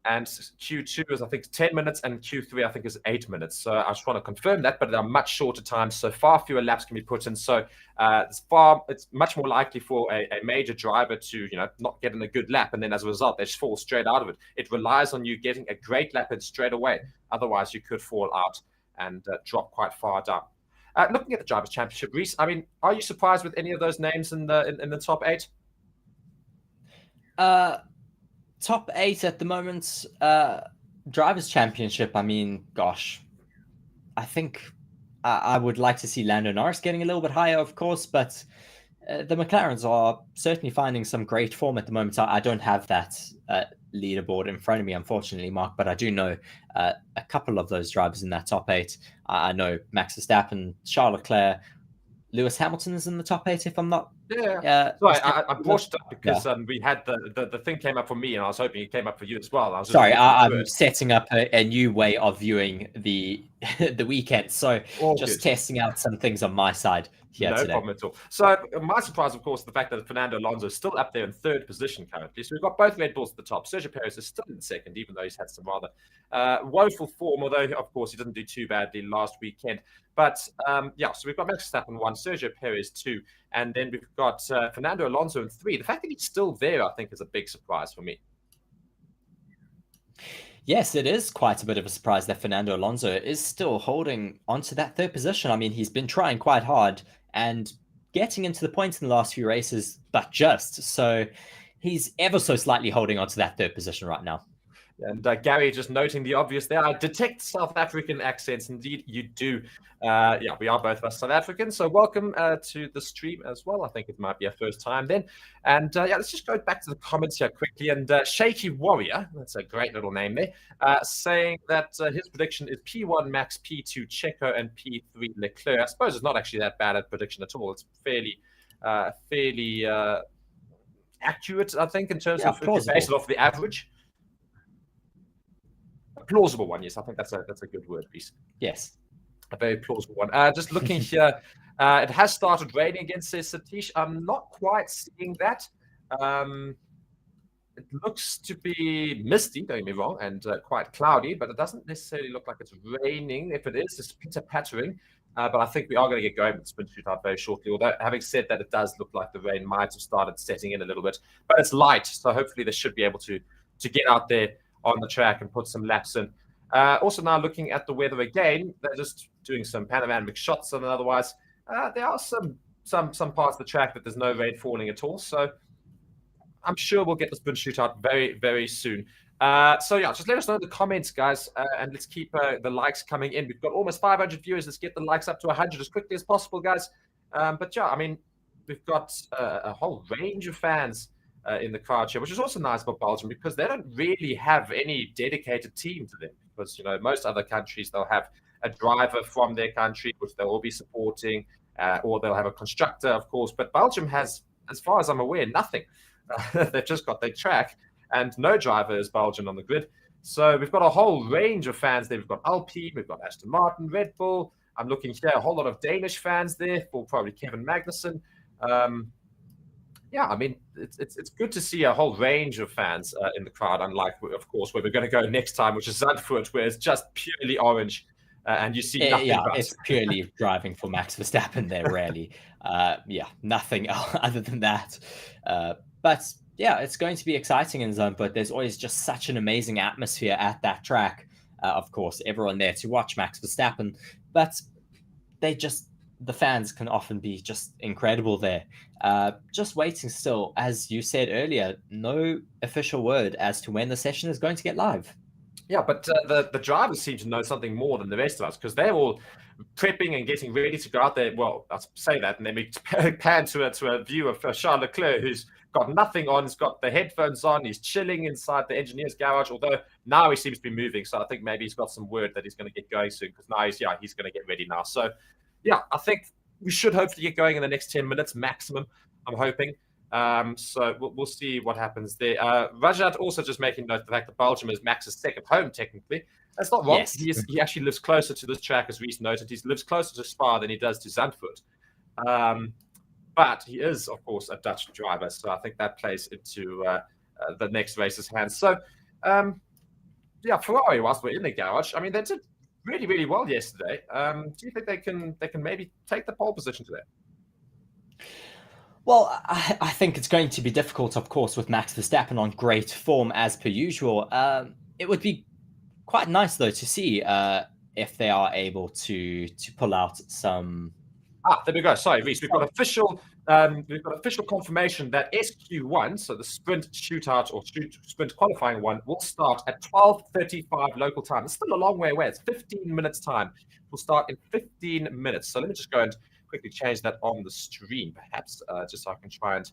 And Q2 is, I think, 10 minutes, and Q3, I think, is 8 minutes. So I just want to confirm that, but they're much shorter times, so far fewer laps can be put in. So it's much more likely for a major driver to, not get in a good lap, and then as a result, they just fall straight out of it. It relies on you getting a great lap in straight away. Otherwise, you could fall out and drop quite far down. Looking at the Drivers' Championship, Reese, I mean, are you surprised with any of those names in the top 8? Top 8 at the moment. Drivers' Championship, I mean, gosh, I think I would like to see Lando Norris getting a little bit higher, of course, but the McLarens are certainly finding some great form at the moment. I don't have that leaderboard in front of me, unfortunately, Mark, but I do know a couple of those drivers in that top 8. I know Max Verstappen, Charles Leclerc, Lewis Hamilton is in the top 8, if I'm not. Sorry, I brought it up because we had the thing came up for me, and I was hoping it came up for you as well. Sorry, I'm setting up a new way of viewing the weekend, so just testing out some things on my side here today. No problem at all. So my surprise, of course, the fact that Fernando Alonso is still up there in 3rd position currently. So we've got both Red Bulls at the top. Sergio Perez is still in 2nd, even though he's had some rather woeful form, although, of course, he didn't do too badly last weekend. But, so we've got Max Verstappen 1, Sergio Perez 2, and then we've got Fernando Alonso in 3. The fact that he's still there, I think, is a big surprise for me. Yes, it is quite a bit of a surprise that Fernando Alonso is still holding onto that 3rd position. I mean, he's been trying quite hard and getting into the points in the last few races, but just. So he's ever so slightly holding onto that 3rd position right now. And Gary just noting the obvious there. I detect South African accents. Indeed, you do. We are both of us South African. So welcome to the stream as well. I think it might be our first time then. And let's just go back to the comments here quickly. And Shaky Warrior, that's a great little name there, saying that his prediction is P1 Max, P2 Checo, and P3 Leclerc. I suppose it's not actually that bad a prediction at all. It's fairly accurate, I think, in terms of based off the average. Plausible one, yes. I think that's a good word, please. Yes. A very plausible one. Just looking here, it has started raining again, says Satish. I'm not quite seeing that. It looks to be misty, don't get me wrong, and quite cloudy, but it doesn't necessarily look like it's raining. If it is, it's pitter-pattering. But I think we are going to get going with the sprint shootout very shortly. Although, having said that, it does look like the rain might have started setting in a little bit. But it's light, so hopefully they should be able to get out there on the track and put some laps in. Also now looking at the weather again, they're just doing some panoramic shots, and otherwise there are some parts of the track that there's no rain falling at all. So I'm sure we'll get the sprint shootout very, very soon. Just let us know in the comments, guys, and let's keep the likes coming in. We've got almost 500 viewers. Let's get the likes up to 100 as quickly as possible, guys. We've got a whole range of fans in the crowd here, which is also nice about Belgium because they don't really have any dedicated team to them. Because most other countries, they'll have a driver from their country, which they'll all be supporting, or they'll have a constructor, of course. But Belgium has, as far as I'm aware, nothing. They've just got their track, and no driver is Belgian on the grid. So we've got a whole range of fans there. We've got Alpine, we've got Aston Martin, Red Bull. I'm looking here, a whole lot of Danish fans there for probably Kevin Magnussen. It's good to see a whole range of fans in the crowd, unlike, of course, where we're going to go next time, which is Zandvoort, where it's just purely orange and you see nothing. It's purely driving for Max Verstappen there, really. Nothing other than that. It's going to be exciting in Zandvoort. There's always just such an amazing atmosphere at that track. Of course, everyone there to watch Max Verstappen, but the fans can often be just incredible there. Just waiting still, as you said earlier, no official word as to when the session is going to get live. Yeah, but the drivers seem to know something more than the rest of us because they're all prepping and getting ready to go out there. Well, I'll say that, and then we pan to a view of Charles Leclerc, who's got nothing on. He's got the headphones on. He's chilling inside the engineer's garage, although now he seems to be moving. So I think maybe he's got some word that he's going to get going soon because now he's going to get ready now. So yeah, I think we should hopefully get going in the next 10 minutes maximum, I'm hoping. So we'll see what happens there. Rajat also just making note of the fact that Belgium is Max's second home, technically. That's not wrong. Yes. He actually lives closer to this track, as Reese noted. He lives closer to Spa than he does to Zandvoort. But he is, of course, a Dutch driver. So I think that plays into the next race's hands. So, Ferrari, whilst we're in the garage, I mean, they did really, really well yesterday. Do you think they can maybe take the pole position today? Well, I think it's going to be difficult, of course, with Max Verstappen on great form as per usual. It would be quite nice, though, to see if they are able to pull out some There we go. Sorry, Reese. We've got official confirmation that SQ1, so the sprint shootout or sprint qualifying one, will start at 12:35 local time. It's still a long way away. It's 15 minutes time. We'll start in 15 minutes. So let me just go and quickly change that on the stream, perhaps, just so I can try and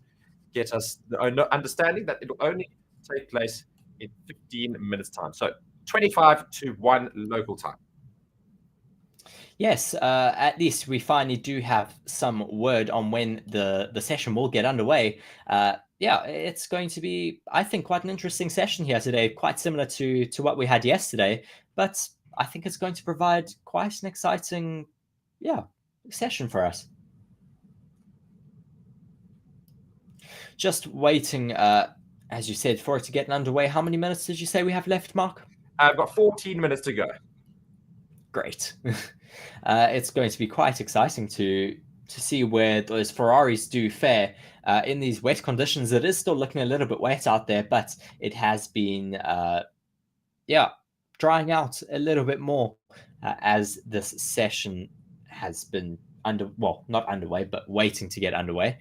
get us the understanding that it'll only take place in 15 minutes time. So 25 to 1 local time. Yes, at least we finally do have some word on when the session will get underway. Yeah, it's going to be, I think, quite an interesting session here today, quite similar to what we had yesterday. But I think it's going to provide quite an exciting, session for us. Just waiting, as you said, for it to get underway. How many minutes did you say we have left, Mark? I've got 14 minutes to go. Great. It's going to be quite exciting to see where those Ferraris do fare in these wet conditions. It is still looking a little bit wet out there, but it has been, drying out a little bit more as this session has been not underway, but waiting to get underway.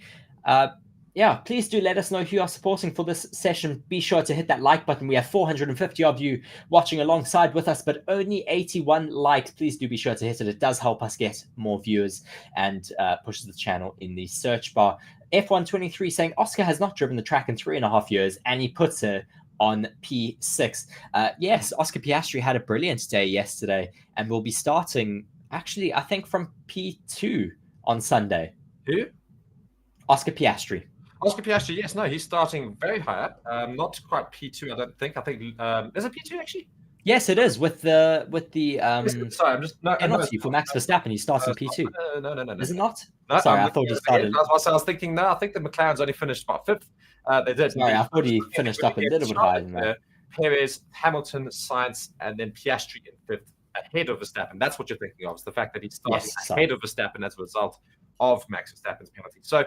Please do let us know who you are supporting for this session. Be sure to hit that like button. We have 450 of you watching alongside with us, but only 81 likes. Please do be sure to hit it. It does help us get more viewers and pushes the channel in the search bar. F123 saying Oscar has not driven the track in 3.5 years, and he puts it on P6. Yes, Oscar Piastri had a brilliant day yesterday, and will be starting, actually, I think from P2 on Sunday. Who? Oscar Piastri. Oscar Piastri, yes, no, he's starting very high up. Not quite P2, I don't think. I think is it P2 actually? Yes, it is with the sorry, I'm just penalty for Max Verstappen. He starts in P2. No. Is it not? No, sorry, I thought he started. I was thinking. No, I think the McLaren's only finished about 5th. They did. Sorry, I thought he finished up a little bit higher than that. Perez, Hamilton, Sainz, and then Piastri in 5th, ahead of Verstappen. That's what you're thinking of. It's the fact that he's starting ahead of Verstappen as a result of Max Verstappen's penalty. So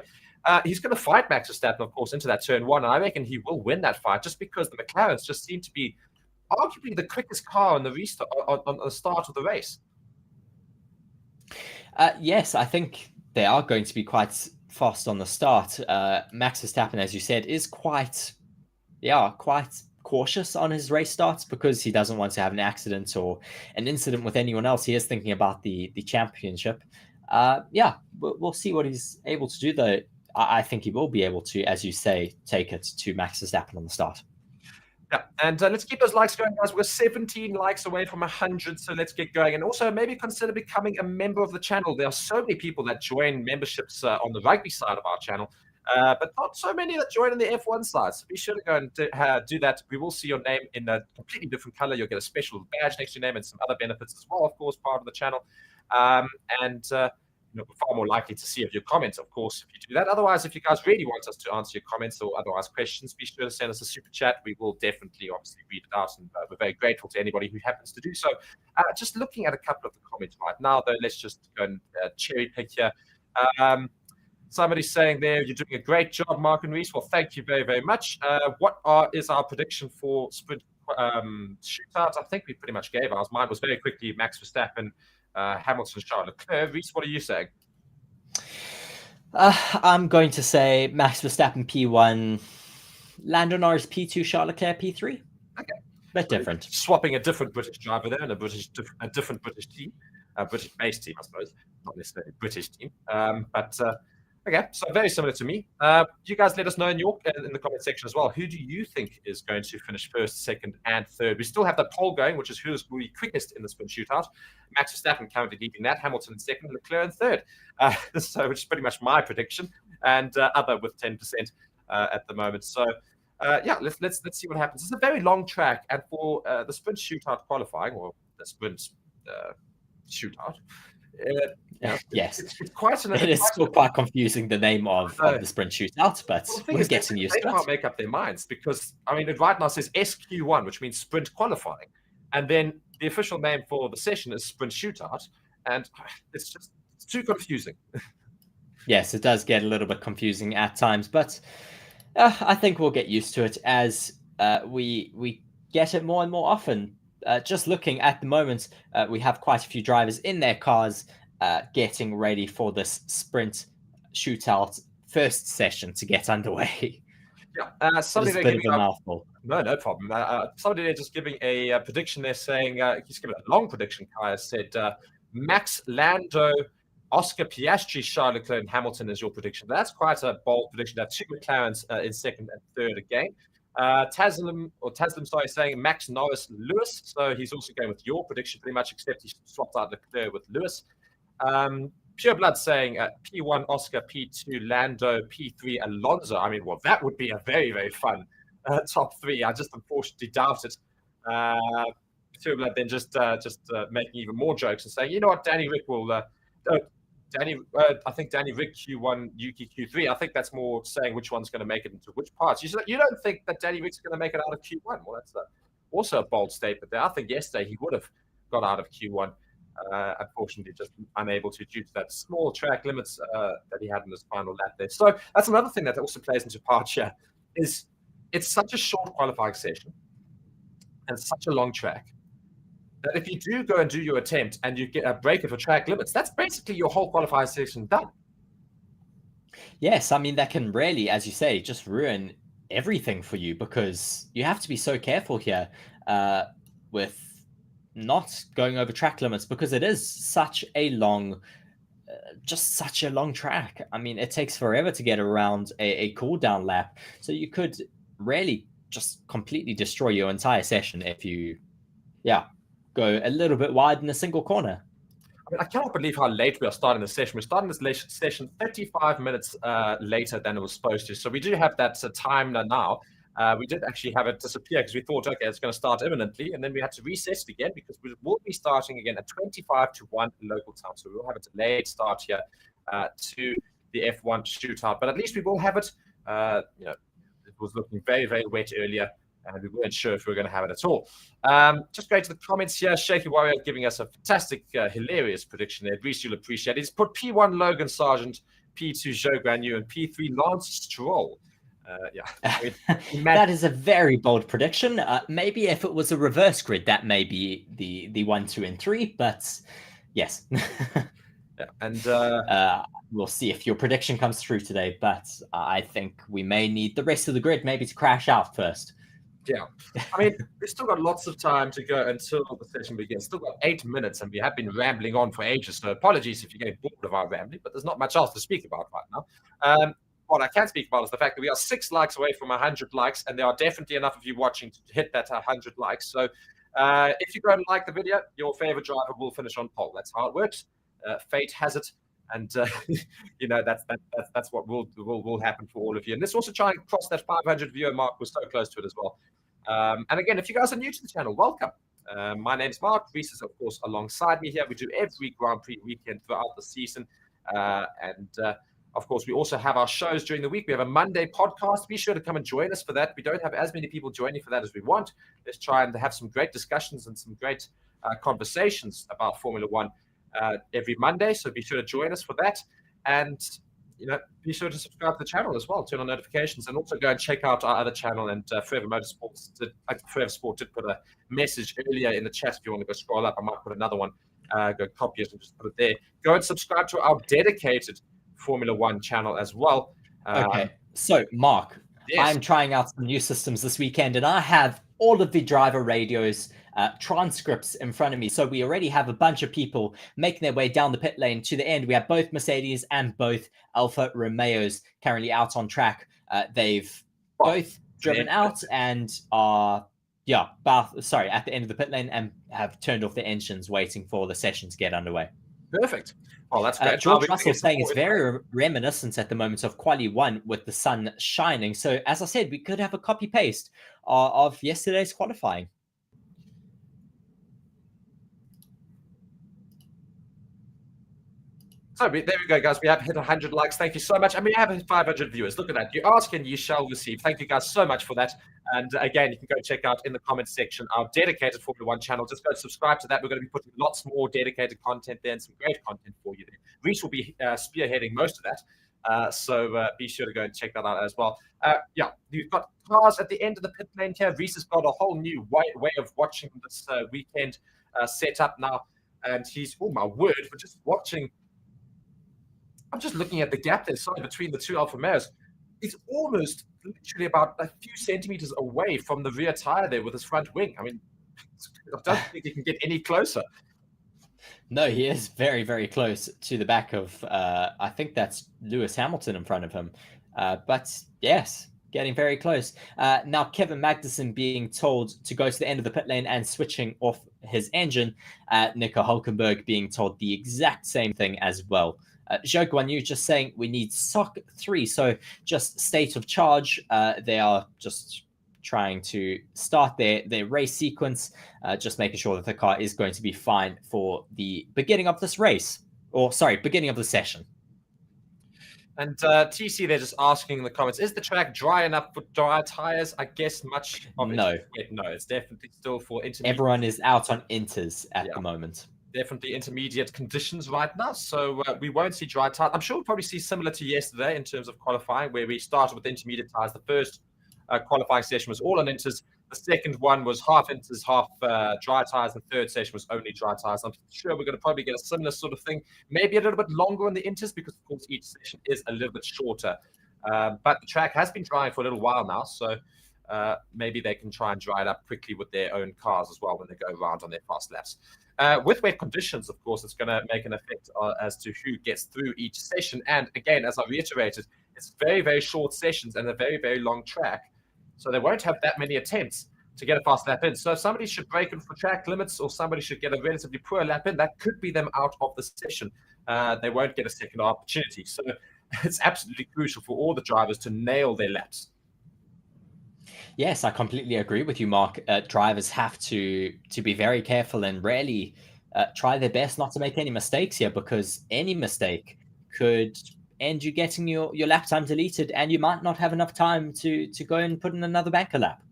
he's going to fight Max Verstappen, of course, into that turn 1. And I reckon he will win that fight just because the McLarens just seem to be arguably the quickest car on the restart on the start of the race. Yes, I think they are going to be quite fast on the start. Max Verstappen, as you said, is quite cautious on his race starts because he doesn't want to have an accident or an incident with anyone else. He is thinking about the championship. We'll see what he's able to do, though. I think he will be able to, as you say, take it to Max Verstappen on the start. Yeah, and let's keep those likes going, guys. We're 17 likes away from 100, so let's get going. And also, maybe consider becoming a member of the channel. There are so many people that join memberships on the rugby side of our channel, but not so many that join on the F1 side. So be sure to go and do that. We will see your name in a completely different color. You'll get a special badge next to your name and some other benefits as well, of course, part of the channel. We're far more likely to see of your comments, of course, if you do that. Otherwise, if you guys really want us to answer your comments or otherwise questions, be sure to send us a super chat. We will definitely, obviously, read it out, and we're very grateful to anybody who happens to do so. Just looking at a couple of the comments right now, though, let's just go and cherry pick here. Somebody's saying there, you're doing a great job, Mark and Reese. Well, thank you very, very much. What is our prediction for sprint shootout? I think we pretty much gave ours. Mine was very quickly Max Verstappen, Hamilton, Charles Leclerc. Reese, what are you saying? I'm going to say Max Verstappen P1, Lando Norris P2, Charles Leclerc P3. Okay. Bit different. Swapping a different British driver there and a different British team. A British-based team, I suppose. Not necessarily a British team. Okay, so very similar to me. You guys let us know in the comment section as well. Who do you think is going to finish first, second, and third? We still have the poll going, which is who is the quickest in the sprint shootout. Max Verstappen currently leading that. Hamilton in second, Leclerc in third. So which is pretty much my prediction, and other with 10% at the moment. So let's see what happens. It's a very long track, and for the sprint shootout qualifying, or the sprint shootout. Yes, it's quite it is still quite confusing, the name of the sprint shootout, but we're getting used to it. They can't make up their minds because, I mean, it right now says SQ1, which means sprint qualifying, and then the official name for the session is sprint shootout, and it's too confusing. Yes, it does get a little bit confusing at times, but I think we'll get used to it as we get it more and more often. Just looking at the moment, we have quite a few drivers in their cars getting ready for this sprint shootout first session to get underway. Yeah, somebody It's a there bit of giving a up. mouthful. No problem. Somebody there just giving a prediction there saying, he's given a long prediction, Kaya said, Max, Lando, Oscar, Piastri, Charles Leclerc, and Hamilton is your prediction. That's quite a bold prediction. That's two McLarens in second and third again. Taslim, sorry, saying Max, Norris, Lewis. So he's also going with your prediction pretty much, except he swapped out Leclerc with Lewis. Pure Blood saying P1 Oscar, P2 Lando, P3 Alonso. I mean, well, that would be a very, very fun top three. I just unfortunately doubt it. Pure Blood then just making even more jokes and saying, you know what, Danny Rick will. I think Danny Rick Q1, Yuki Q3. I think that's more saying which one's going to make it into which parts. You don't think that Danny Rick's going to make it out of Q1? Well, that's also a bold statement there. I think yesterday he would have got out of Q1. Unfortunately, just unable to due to that small track limits that he had in his final lap there. So that's another thing that also plays into part here. Is it's such a short qualifying session and such a long track that if you do go and do your attempt and you get a breaker for track limits, that's basically your whole qualifying session done. Yes, I mean, that can really, as you say, just ruin everything for you, because you have to be so careful here with not going over track limits, because it is such a long, just such a long track. I mean, it takes forever to get around a cool down lap. So you could really just completely destroy your entire session if you, go a little bit wide in a single corner. I mean, I cannot believe how late we are starting the session. We're starting this session 35 minutes later than it was supposed to. So we do have that time now. We did actually have it disappear because we thought, okay, it's going to start imminently. And then we had to reset it again because we will be starting again at 25 to 1 local time. So we will have a delayed start here to the F1 shootout. But at least we will have it. It was looking very, very wet earlier, and we weren't sure if we were going to have it at all. Just going to the comments here. Shaky Warrior giving us a fantastic, hilarious prediction there. Reese, you'll appreciate it. He's put P1 Logan Sargent, P2 Joe Granu, and P3 Lance Stroll. That is a very bold prediction. Maybe if it was a reverse grid, that may be the 1, 2, and 3. But yes, we'll see if your prediction comes through today. But I think we may need the rest of the grid maybe to crash out first. Yeah, I mean, we've still got lots of time to go until the session begins. Still got 8 minutes, and we have been rambling on for ages. So apologies if you're getting bored of our rambling, but there's not much else to speak about right now. What I can speak about is the fact that we are 6 likes away from 100 likes, and there are definitely enough of you watching to hit that 100 likes. So if you go and like the video, your favorite driver will finish on pole. That's how it works. Fate has it. And that's what will happen for all of you. And let's also try and cross that 500 viewer mark. We're so close to it as well. And again, if you guys are new to the channel, welcome. My name's Mark. Reese is, of course, alongside me here. We do every Grand Prix weekend throughout the season. Of course, we also have our shows during the week. We have a Monday podcast. Be sure to come and join us for that. We don't have as many people joining for that as we want. Let's try and have some great discussions and some great conversations about Formula One every Monday. So be sure to join us for that. And, be sure to subscribe to the channel as well. Turn on notifications, and also go and check out our other channel. And Forever Sport did put a message earlier in the chat. If you want to go scroll up, I might put another one. Go copy it and just put it there. Go and subscribe to our dedicated Formula One channel as well. Okay, so Mark, yes. I'm trying out some new systems this weekend, and I have all of the driver radios transcripts in front of me. So we already have a bunch of people making their way down the pit lane to the end. We have both Mercedes and both Alfa Romeos currently out on track. They've both driven out and are at the end of the pit lane and have turned off their engines, waiting for the session to get underway. Perfect. Oh, that's great. George Russell saying it's very reminiscent at the moment of Quali 1 with the sun shining. So as I said, we could have a copy paste of yesterday's qualifying. So there we go, guys. We have hit 100 likes. Thank you so much. And we have 500 viewers. Look at that. You ask and you shall receive. Thank you guys so much for that. And again, you can go check out in the comments section our dedicated Formula One channel. Just go subscribe to that. We're going to be putting lots more dedicated content there and some great content for you there. Reese will be spearheading most of that. So be sure to go and check that out as well. You've got cars at the end of the pit lane here. Reese has got a whole new way of watching this weekend set up now. and he's, oh my word, for just watching. I'm just looking at the gap there, sorry, between the two Alfa Romeos. He's almost literally about a few centimeters away from the rear tire there with his front wing. I mean, I don't think he can get any closer. No, he is very, very close to the back of, I think that's Lewis Hamilton in front of him. But yes, getting very close. Now, Kevin Magnussen being told to go to the end of the pit lane and switching off his engine. Nico Hulkenberg being told the exact same thing as well. Zhou Guanyu just saying we need SOC 3, so just state of charge. They are just trying to start their race sequence, just making sure that the car is going to be fine for the beginning of this race, or sorry, beginning of the session. And TC, they're just asking in the comments, is the track dry enough for dry tires? I guess much of it. No. No, it's definitely still for intermediate. Everyone is out on inters at the moment. Definitely intermediate conditions right now, so we won't see dry tires. I'm sure we'll probably see similar to yesterday in terms of qualifying, where we started with intermediate tires. The first qualifying session was all on inters. The second one was half inters, half dry tires. The third session was only dry tires. I'm sure we're going to probably get a similar sort of thing, maybe a little bit longer on the inters because, of course, each session is a little bit shorter. But the track has been drying for a little while now, so maybe they can try and dry it up quickly with their own cars as well when they go around on their fast laps. With wet conditions, of course, it's going to make an effect as to who gets through each session. And again, as I reiterated, it's very, very short sessions and a very, very long track. So they won't have that many attempts to get a fast lap in. So if somebody should break in for track limits or somebody should get a relatively poor lap in, that could be them out of the session. They won't get a second opportunity. So it's absolutely crucial for all the drivers to nail their laps. Yes, I completely agree with you, Mark. Drivers have to be very careful and really try their best not to make any mistakes here, because any mistake could end you getting your lap time deleted, and you might not have enough time to go and put in another banker lap.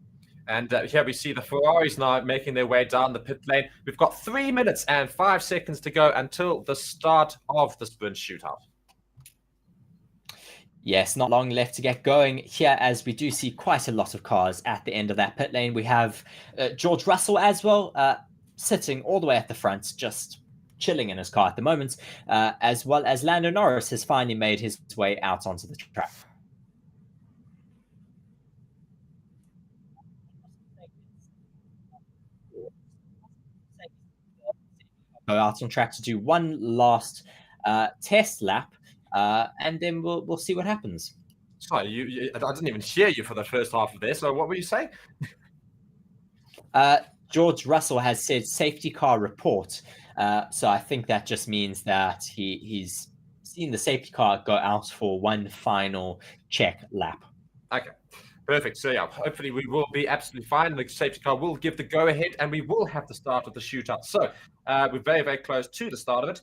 And here we see the Ferraris now making their way down the pit lane. We've got 3 minutes and 5 seconds to go until the start of the sprint shootout. Yes, not long left to get going here, as we do see quite a lot of cars at the end of that pit lane. We have George Russell as well, sitting all the way at the front, just chilling in his car at the moment, as well as Lando Norris has finally made his way out onto the track. Go out on track to do one last test lap. And then we'll see what happens. Sorry, I didn't even hear you for the first half of this. So what were you saying? George Russell has said safety car report. So I think that just means that he's seen the safety car go out for one final check lap. Okay, perfect. So yeah, hopefully we will be absolutely fine. The safety car will give the go-ahead, and we will have the start of the shootout. So we're very, very close to the start of it.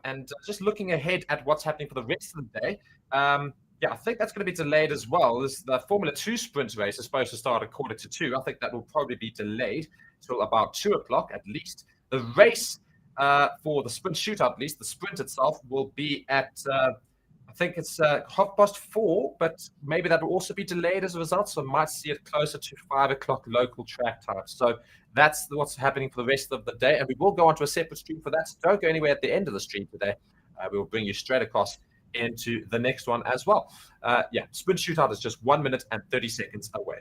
And just looking ahead at what's happening for the rest of the day, yeah, I think that's going to be delayed as well. The Formula 2 sprint race is supposed to start at 1:45. I think that will probably be delayed till about 2 o'clock at least. The race for the sprint shootout, at least the sprint itself, will be at, I think it's 4:30, but maybe that will also be delayed as a result. So I might see it closer to 5 o'clock local track time. So that's what's happening for the rest of the day. And we will go on to a separate stream for that. So don't go anywhere at the end of the stream today. We will bring you straight across into the next one as well. Yeah, sprint shootout is just 1 minute and 30 seconds away.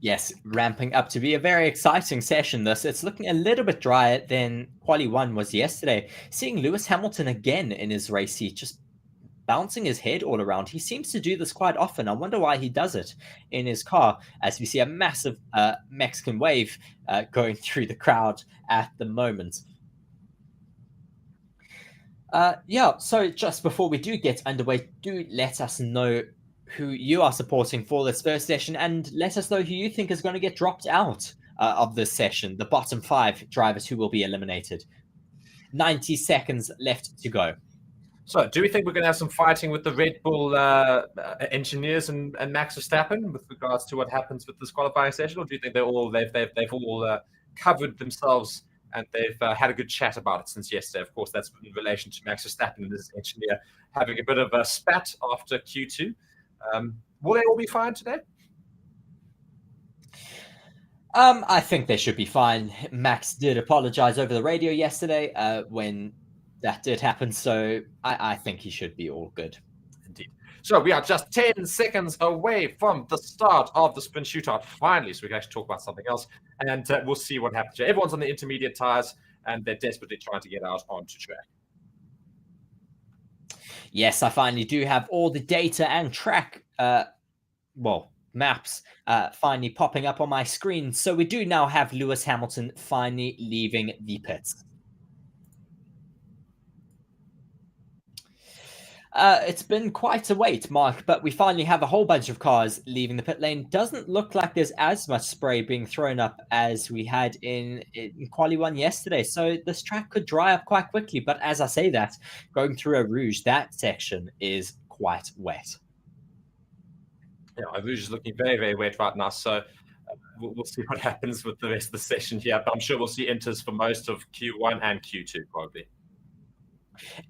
Yes, ramping up to be a very exciting session. It's looking a little bit drier than Quali 1 was yesterday. Seeing Lewis Hamilton again in his race seat, just bouncing his head all around. He seems to do this quite often. I wonder why he does it in his car, as we see a massive Mexican wave going through the crowd at the moment. Yeah, so just before we do get underway, do let us know who you are supporting for this first session, and let us know who you think is going to get dropped out of this session, the bottom 5 drivers who will be eliminated. 90 seconds left to go. So do we think we're going to have some fighting with the Red Bull engineers and Max Verstappen with regards to what happens with this qualifying session, or do you think they've all covered themselves and they've had a good chat about it since yesterday? Of course, that's in relation to Max Verstappen and his engineer having a bit of a spat after Q2. Will they all be fine today? I think they should be fine. Max did apologize over the radio yesterday when that did happen, so I think he should be all good. Indeed. So we are just 10 seconds away from the start of the sprint shootout, finally, so we can actually talk about something else, and we'll see what happens here. Everyone's on the intermediate tires, and they're desperately trying to get out onto track. Yes, I finally do have all the data and track, maps finally popping up on my screen. So we do now have Lewis Hamilton finally leaving the pits. It's been quite a wait, Mark, but we finally have a whole bunch of cars leaving the pit lane. Doesn't look like there's as much spray being thrown up as we had in Quali 1 yesterday. So this track could dry up quite quickly. But as I say that, going through a Rouge, that section is quite wet. Yeah, Rouge is looking very, very wet right now. So we'll see what happens with the rest of the session here. But I'm sure we'll see enters for most of Q1 and Q2 probably.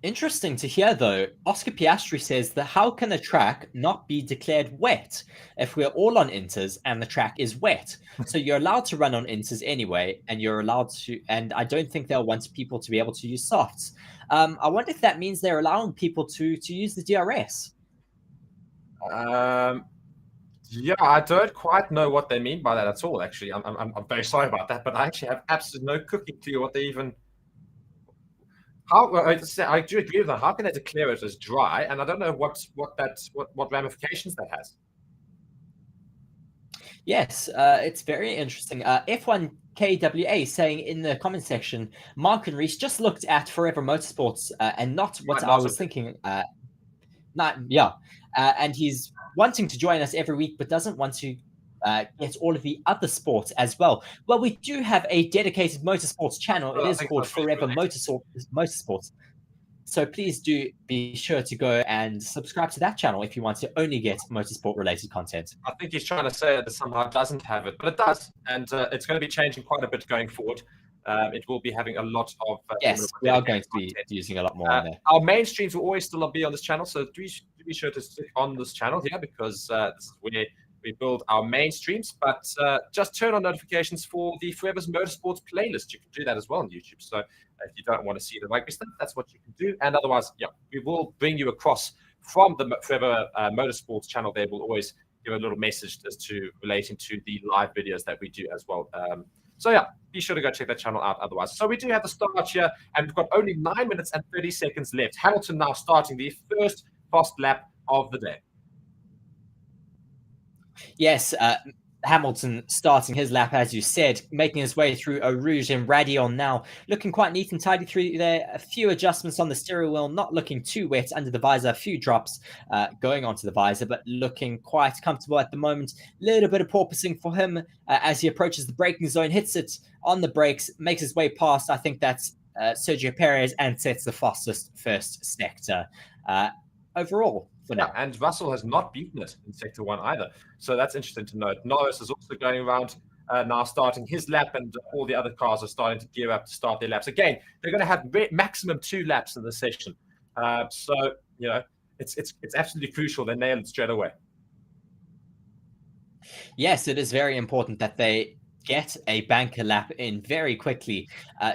Interesting to hear, though. Oscar Piastri says that how can a track not be declared wet if we're all on inters and the track is wet? So you're allowed to run on inters anyway, and you're allowed to, and I don't think they'll want people to be able to use softs. I wonder if that means they're allowing people to use the DRS. Yeah, I don't quite know what they mean by that at all, actually. I'm very sorry about that, but I actually have absolutely no cooking clue what they even... I do agree with that. How can they declare it as dry? And I don't know what ramifications that has. Yes, it's very interesting. F1KWA saying in the comment section, Mark and Reese just looked at Forever Motorsports and not what I was thinking. And he's wanting to join us every week, but doesn't want to get all of the other sports as well. Well, we do have a dedicated motorsports channel. It is called Forever Motorsports. So please do be sure to go and subscribe to that channel if you want to only get motorsport-related content. I think he's trying to say that it somehow doesn't have it, but it does. And it's going to be changing quite a bit going forward. It will be having a lot of... yes, we are going to be using a lot more on there. Our main streams will always still be on this channel, so do be sure to stick on this channel here because this is where we build our main streams, but just turn on notifications for the Forever's Motorsports playlist. You can do that as well on YouTube. So if you don't want to see the rugby stuff, that's what you can do. And otherwise, yeah, we will bring you across from the Forever Motorsports channel. There will always give a little message as to relating to the live videos that we do as well. So yeah, be sure to go check that channel out otherwise. So we do have the start here, and we've got only 9 minutes and 30 seconds left. Hamilton now starting the first fast lap of the day. Yes, Hamilton starting his lap, as you said, making his way through Eau Rouge and Radion now, looking quite neat and tidy through there. A few adjustments on the steering wheel, not looking too wet under the visor, a few drops going onto the visor, but looking quite comfortable at the moment. A little bit of porpoising for him as he approaches the braking zone, hits it on the brakes, makes his way past. I think that's Sergio Perez, and sets the fastest first sector overall. Yeah, and Russell has not beaten it in Sector 1 either. So that's interesting to note. Norris is also going around now starting his lap, and all the other cars are starting to gear up to start their laps. Again, they're going to have maximum 2 laps in the session. So, you know, it's absolutely crucial they nail it straight away. Yes, it is very important that they get a banker lap in very quickly.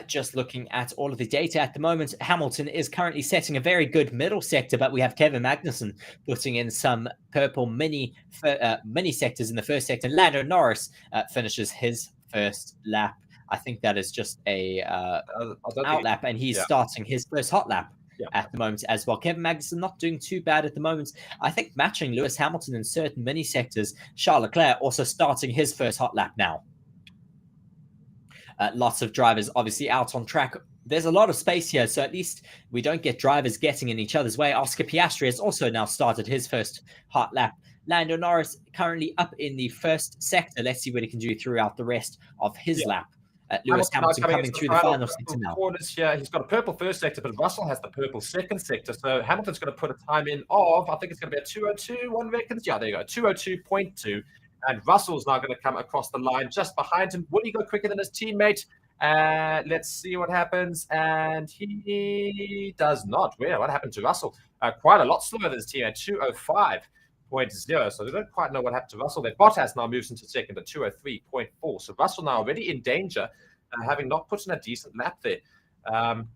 Just looking at all of the data at the moment, Hamilton is currently setting a very good middle sector, but we have Kevin Magnussen putting in some purple mini sectors in the first sector. Lando Norris finishes his first lap. I think that is just a out lap, and he's starting his first hot lap. At the moment as well. Kevin Magnussen not doing too bad at the moment. I think matching Lewis Hamilton in certain mini sectors. Charles Leclerc also starting his first hot lap now. Lots of drivers obviously out on track. There's a lot of space here, so at least we don't get drivers getting in each other's way. Oscar Piastri has also now started his first hot lap. Lando Norris currently up in the first sector. Let's see what he can do throughout the rest of his lap. Lewis Hamilton coming through the final sector now. Corners here. He's got a purple first sector, but Russell has the purple second sector. So Hamilton's going to put a time in of, I think it's going to be a 2:02, one reckons. Yeah, there you go, 2:02.2. And Russell's now going to come across the line just behind him. Will he go quicker than his teammate? Let's see what happens. And he does not. Well, what happened to Russell? Quite a lot slower than his teammate, 2:05. 203.0. So they don't quite know what happened to Russell there. Bottas now moves into second at 203.4. So Russell now already in danger, having not put in a decent lap there.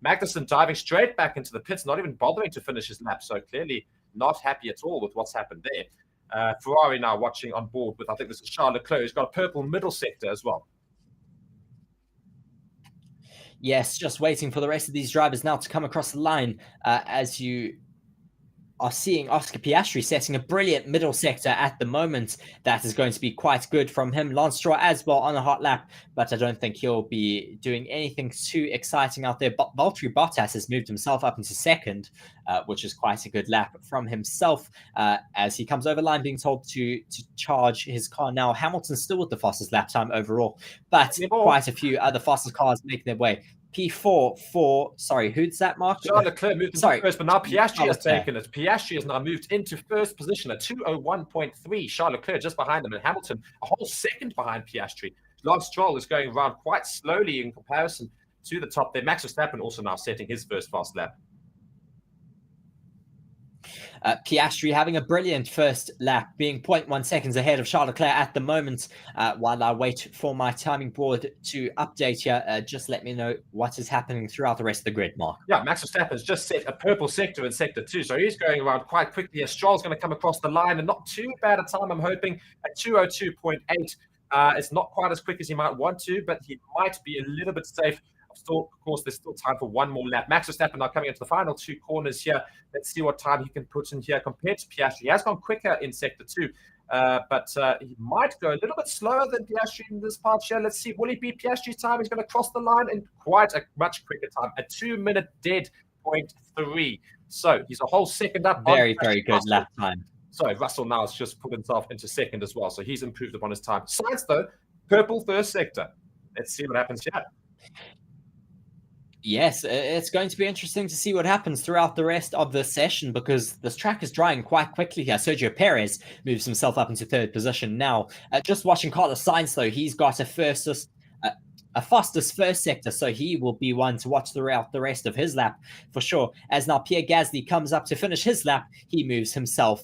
Magnussen diving straight back into the pits, not even bothering to finish his lap. So clearly not happy at all with what's happened there. Ferrari now watching on board with, I think this is Charles Leclerc, who's got a purple middle sector as well. Yes, just waiting for the rest of these drivers now to come across the line as you are seeing Oscar Piastri setting a brilliant middle sector at the moment. That is going to be quite good from him. Lance Stroll as well on a hot lap, but I don't think he'll be doing anything too exciting out there. But Valtteri Bottas has moved himself up into second, which is quite a good lap from himself as he comes over line being told to charge his car now. Hamilton still with the fastest lap time overall, but quite a few other fastest cars making their way. P4 for, sorry, who's that, Mark? Charles Leclerc moved into first, but now Piastri has taken it. Piastri has now moved into first position at 201.3. Charles Leclerc just behind him, and Hamilton a whole second behind Piastri. Lance Stroll is going around quite slowly in comparison to the top there. Max Verstappen also now setting his first fast lap. Piastri having a brilliant first lap, being 0.1 seconds ahead of Charles Leclerc at the moment. While I wait for my timing board to update here, just let me know what is happening throughout the rest of the grid, Mark. Yeah, Max Verstappen has just set a purple sector in sector 2, so he's going around quite quickly. Stroll's going to come across the line, and not too bad a time, I'm hoping, at 202.8. It's not quite as quick as he might want to, but he might be a little bit safe. Still, of course, there's still time for one more lap. Max Verstappen now coming into the final two corners here. Let's see what time he can put in here compared to Piastri. He has gone quicker in sector 2, but he might go a little bit slower than Piastri in this part here. Let's see, will he beat Piastri's time? He's going to cross the line in quite a much quicker time, a 2-minute dead 0.3. So he's a whole second up. Very, very good lap time. So Russell now has just put himself into second as well. So he's improved upon his time. Sainz, though, purple first sector. Let's see what happens here. Yes, it's going to be interesting to see what happens throughout the rest of the session because this track is drying quite quickly here. Sergio Perez moves himself up into third position now. Just watching Carlos Sainz, though, he's got a fastest first sector, so he will be one to watch throughout the rest of his lap for sure. As now Pierre Gasly comes up to finish his lap, he moves himself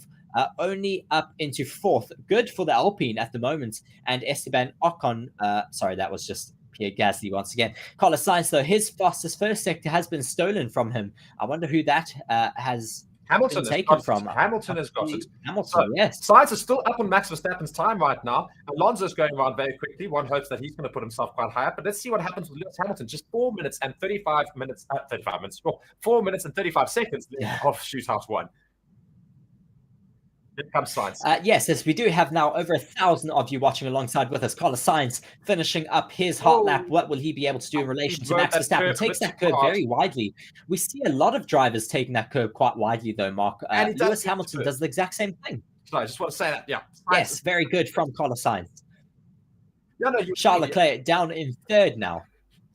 only up into fourth. Good for the Alpine at the moment. And Esteban Ocon, sorry, that was just Pierre Gasly once again. Carlos Sainz, though, his fastest first sector has been stolen from him. I wonder who that has Hamilton been taken from. Hamilton has got it. Hamilton, so, yes. Sainz is still up on Max Verstappen's time right now. Alonso's going around very quickly. One hopes that he's going to put himself quite high up. But let's see what happens with Lewis Hamilton. Just 4 minutes and 35 minutes, 4 minutes and 35 seconds of shootout one. Here comes Sainz. Yes, as we do have now over 1,000 of you watching alongside with us. Carlos Sainz finishing up his hot lap. What will he be able to do in relation to Max Verstappen? Takes that curve very widely. We see a lot of drivers taking that curve quite widely, though, Mark. Lewis Hamilton does the exact same thing. So I just want to say that, yeah. Yes, very good from Carlos Sainz. Yeah, no, Charles Leclerc down in third now.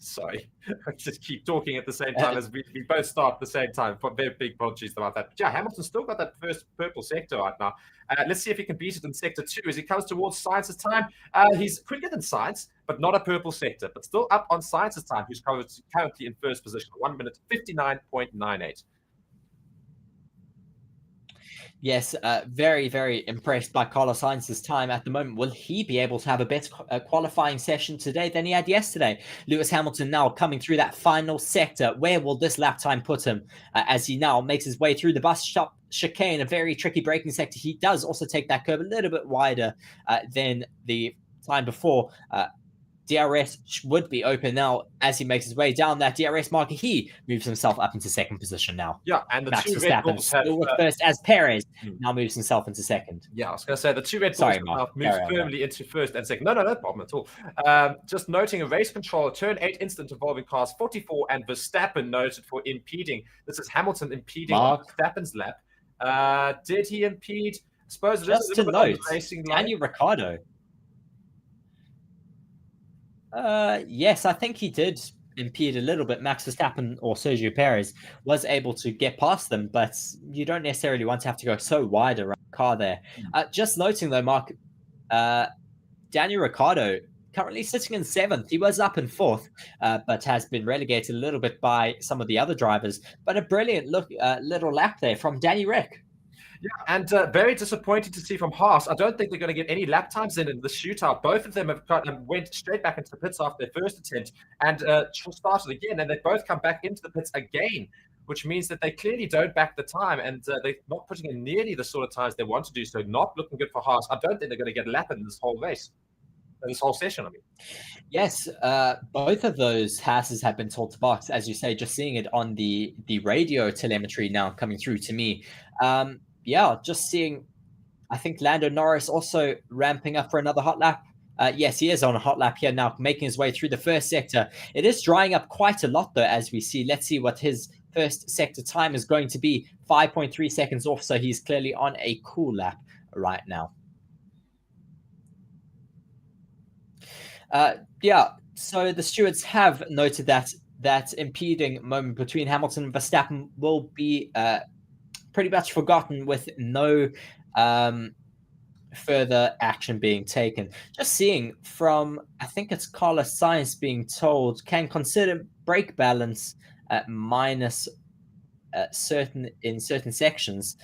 Sorry, I just keep talking at the same time as we both start at the same time. Very big apologies about that. But yeah, Hamilton's still got that first purple sector right now. Let's see if he can beat it in sector 2 as he comes towards Sainz's time. He's quicker than Sainz, but not a purple sector, but still up on Sainz's time, who's currently in first position, 1 minute 59.98. Yes, very, very impressed by Carlos Sainz's time at the moment. Will he be able to have a better qualifying session today than he had yesterday? Lewis Hamilton now coming through that final sector. Where will this lap time put him as he now makes his way through the bus stop chicane, a very tricky braking sector? He does also take that curve a little bit wider than the time before. DRS would be open now as he makes his way down that DRS marker. He moves himself up into second position now. Yeah, and the Max two Red Verstappen Bulls have still with first as Perez now moves himself into second. Yeah, I was going to say the two Red Bulls have moved firmly into first and second. No problem at all. Just noting a race control, turn 8 instant involving cars 44 and Verstappen noted for impeding. This is Hamilton impeding on Verstappen's lap. Did he impede? I suppose it is a little bit on the racing line. Daniel Ricciardo. Yes, I think he did impede a little bit. Max Verstappen or Sergio Perez was able to get past them, but you don't necessarily want to have to go so wide around the car there. Just noting though, Mark, Daniel Ricciardo currently sitting in 7th. He was up in 4th, but has been relegated a little bit by some of the other drivers. But a brilliant little lap there from Danny Rick. And very disappointing to see from Haas. I don't think they're going to get any lap times in the shootout. Both of them have went straight back into the pits after their first attempt and started again, and they both come back into the pits again, which means that they clearly don't back the time, and they're not putting in nearly the sort of times they want to do. So not looking good for Haas. I don't think they're going to get a lap in this whole race, this whole session, I mean. Yes, both of those Haases have been told to box, as you say, just seeing it on the radio telemetry now coming through to me. Yeah, just seeing, I think Lando Norris also ramping up for another hot lap. Yes, he is on a hot lap here now, making his way through the first sector. It is drying up quite a lot, though, as we see. Let's see what his first sector time is going to be. 5.3 seconds off, so he's clearly on a cool lap right now. Yeah, so the stewards have noted that impeding moment between Hamilton and Verstappen will be pretty much forgotten with no further action being taken. Just seeing from, I think it's Carlos Sainz being told, can consider brake balance minus in certain sections.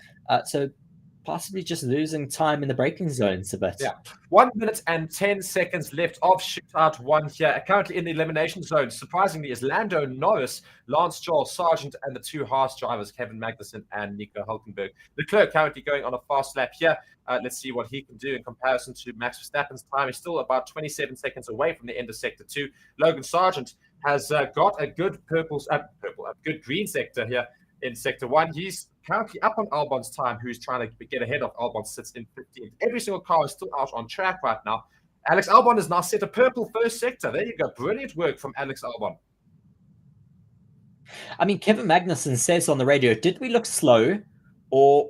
So possibly just losing time in the braking zones a bit. Yeah, 1 minute and 10 seconds left of shootout 1 here. Currently in the elimination zone, surprisingly, is Lando Norris, Lance Stroll, Sargent, and the two Haas drivers, Kevin Magnussen and Nico Hülkenberg. Leclerc currently going on a fast lap here. Let's see what he can do in comparison to Max Verstappen's time. He's still about 27 seconds away from the end of Sector 2. Logan Sargent has got a good good green sector here in Sector 1. He's currently up on Albon's time, who's trying to get ahead of Albon, sits in 15th. Every single car is still out on track right now. Alex Albon has now set a purple first sector. There you go. Brilliant work from Alex Albon. I mean, Kevin Magnussen says on the radio, did we look slow or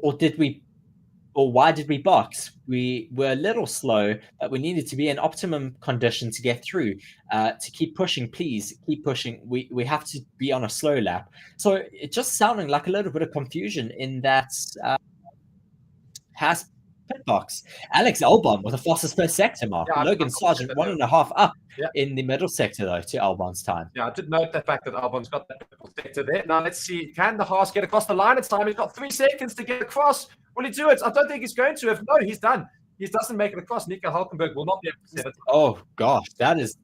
why did we box? We were a little slow, but we needed to be in optimum condition to get through. To keep pushing, please keep pushing. We have to be on a slow lap. So it just sounding like a little bit of confusion in that Haas pit box. Alex Albon with the fastest first sector mark. Yeah, Logan Sargent 1.5 up in the middle sector though to Albon's time. Yeah, I did note the fact that Albon's got that purple sector there. Now let's see, can the Haas get across the line at time? He's got 3 seconds to get across. Will he do it? I don't think he's going to. If no, he's done. He doesn't make it across. Nico Hülkenberg will not be able to set it. Oh gosh, that is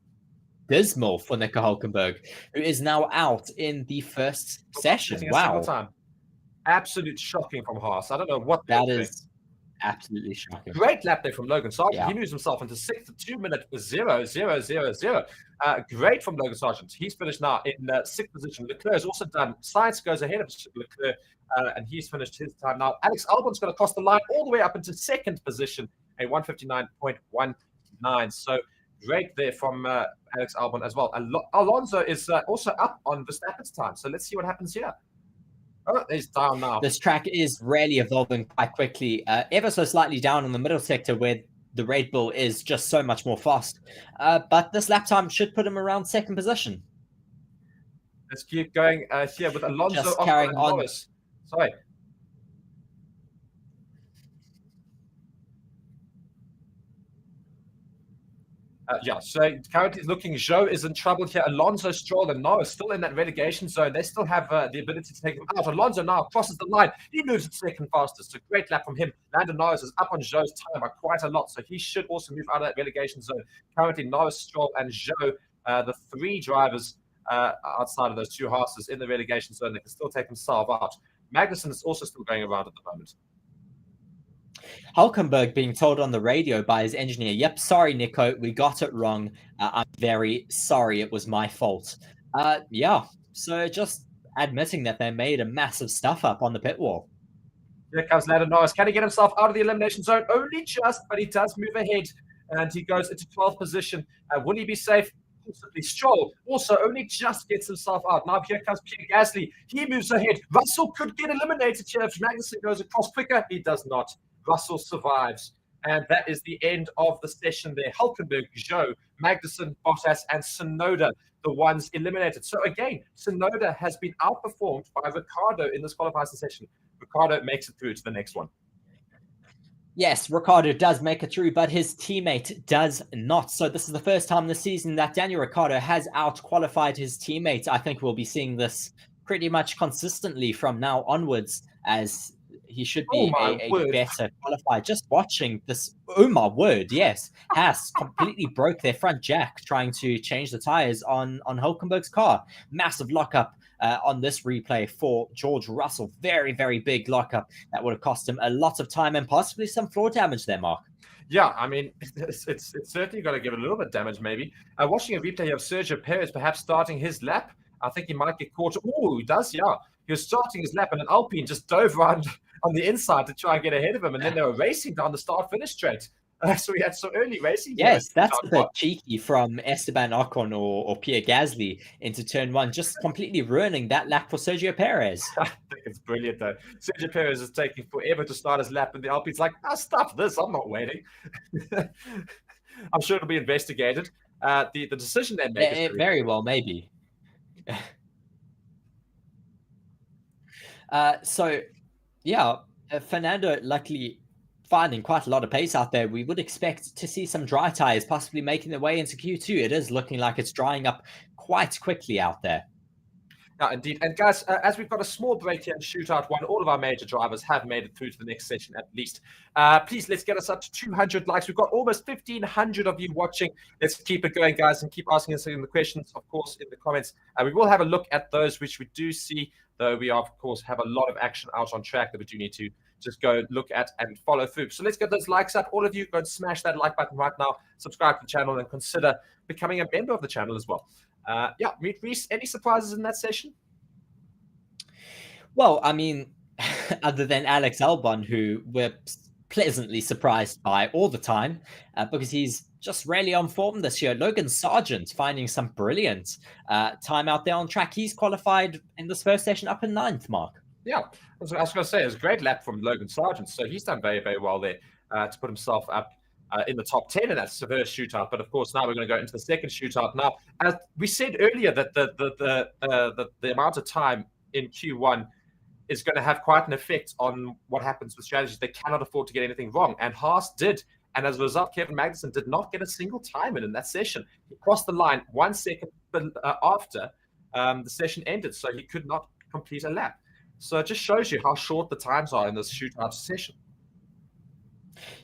dismal for Nico Hülkenberg, who is now out in the first session. Wow, time. Absolute shocking from Haas. I don't know what that is. Absolutely shocking. Great lap there from Logan Sargent. Yeah. He moves himself into 6th at 2 minute 0.000. Great from Logan Sargent. He's finished now in 6th position. Leclerc is also done. Sainz goes ahead of Leclerc, and he's finished his time now. Alex Albon's going to cross the line all the way up into 2nd position, a 1:59.19. So great there from Alex Albon as well. Alonso is also up on Verstappen's time. So let's see what happens here. Oh, he's down now. This track is really evolving quite quickly, ever so slightly down in the middle sector where the Red Bull is just so much more fast. But this lap time should put him around 2nd position. Let's keep going here with Alonso. Just carrying on. Norris. Sorry. So currently looking, Zhou is in trouble here. Alonso, Stroll, and Norris still in that relegation zone. They still have the ability to take him out. Alonso now crosses the line. He moves it 2nd fastest. So great lap from him. Lando Norris is up on Zhou's time by quite a lot. So he should also move out of that relegation zone. Currently, Norris, Stroll, and Zhou, the 3 drivers outside of those 2 Haases in the relegation zone. They can still take himself out. Magnussen is also still going around at the moment. Hülkenberg being told on the radio by his engineer, yep, sorry, Nico, we got it wrong. I'm very sorry. It was my fault. Yeah, so just admitting that they made a massive stuff up on the pit wall. Here comes Lando Norris. Can he get himself out of the elimination zone? Only just, but he does move ahead, and he goes into 12th position. Will he be safe? Possibly. Stroll also only just gets himself out. Now here comes Pierre Gasly. He moves ahead. Russell could get eliminated here if Magnussen goes across quicker. He does not. Russell survives. And that is the end of the session there. Hülkenberg, Zhou, Magnussen, Bottas, and Tsunoda, the ones eliminated. So again, Tsunoda has been outperformed by Ricciardo in this qualifying session. Ricciardo makes it through to the next one. Yes, Ricciardo does make it through, but his teammate does not. So this is the first time this season that Daniel Ricciardo has out-qualified his teammate. I think we'll be seeing this pretty much consistently from now onwards, as He should Oh be my a word. better qualifier. Just watching this, oh my word, yes. Haas completely broke their front jack trying to change the tires on Hulkenberg's car. Massive lockup on this replay for George Russell. Very, very big lockup. That would have cost him a lot of time and possibly some floor damage there, Mark. Yeah, I mean, it's certainly got to give it a little bit of damage, maybe. Watching a replay of Sergio Perez perhaps starting his lap, I think he might get caught. Oh, he does, yeah. He was starting his lap, and an Alpine just dove around on the inside to try and get ahead of him, and then they were racing down the start-finish straight. So we had some early racing. Yes, that's a bit cheeky from Esteban Ocon or Pierre Gasly into turn one, just completely ruining that lap for Sergio Perez. I think it's brilliant, though. Sergio Perez is taking forever to start his lap, and the Alpine's like, stop this, I'm not waiting. I'm sure it'll be investigated. The decision they make is very well, maybe. So, yeah, Fernando luckily finding quite a lot of pace out there. We would expect to see some dry tires possibly making their way into Q2. It is looking like it's drying up quite quickly out there. Yeah, indeed. And guys, as we've got a small break here in Shootout 1, all of our major drivers have made it through to the next session at least. Please, let's get us up to 200 likes. We've got almost 1,500 of you watching. Let's keep it going, guys, and keep asking us the questions, of course, in the comments. We will have a look at those which we do see, though we, of course, have a lot of action out on track that we do need to just go look at and follow through. So let's get those likes up. All of you, go and smash that like button right now. Subscribe to the channel and consider becoming a member of the channel as well. Yeah, Meet Reese, any surprises in that session? Well, I mean, other than Alex Albon, who we're pleasantly surprised by all the time because he's just really on form this year. Logan Sargent finding some brilliant time out there on track. He's qualified in this first session up in 9th, Mark. Yeah, I was going to say, it was a great lap from Logan Sargent, so he's done very, very well there to put himself up in the top 10 in that severe shootout. But of course, now we're going to go into the second shootout. Now, as we said earlier, that the amount of time in Q1 is going to have quite an effect on what happens with strategies. They cannot afford to get anything wrong, and Haas did. And as a result, Kevin Magnussen did not get a single time in that session. He crossed the line 1 second after the session ended, so he could not complete a lap. So it just shows you how short the times are in this shootout session.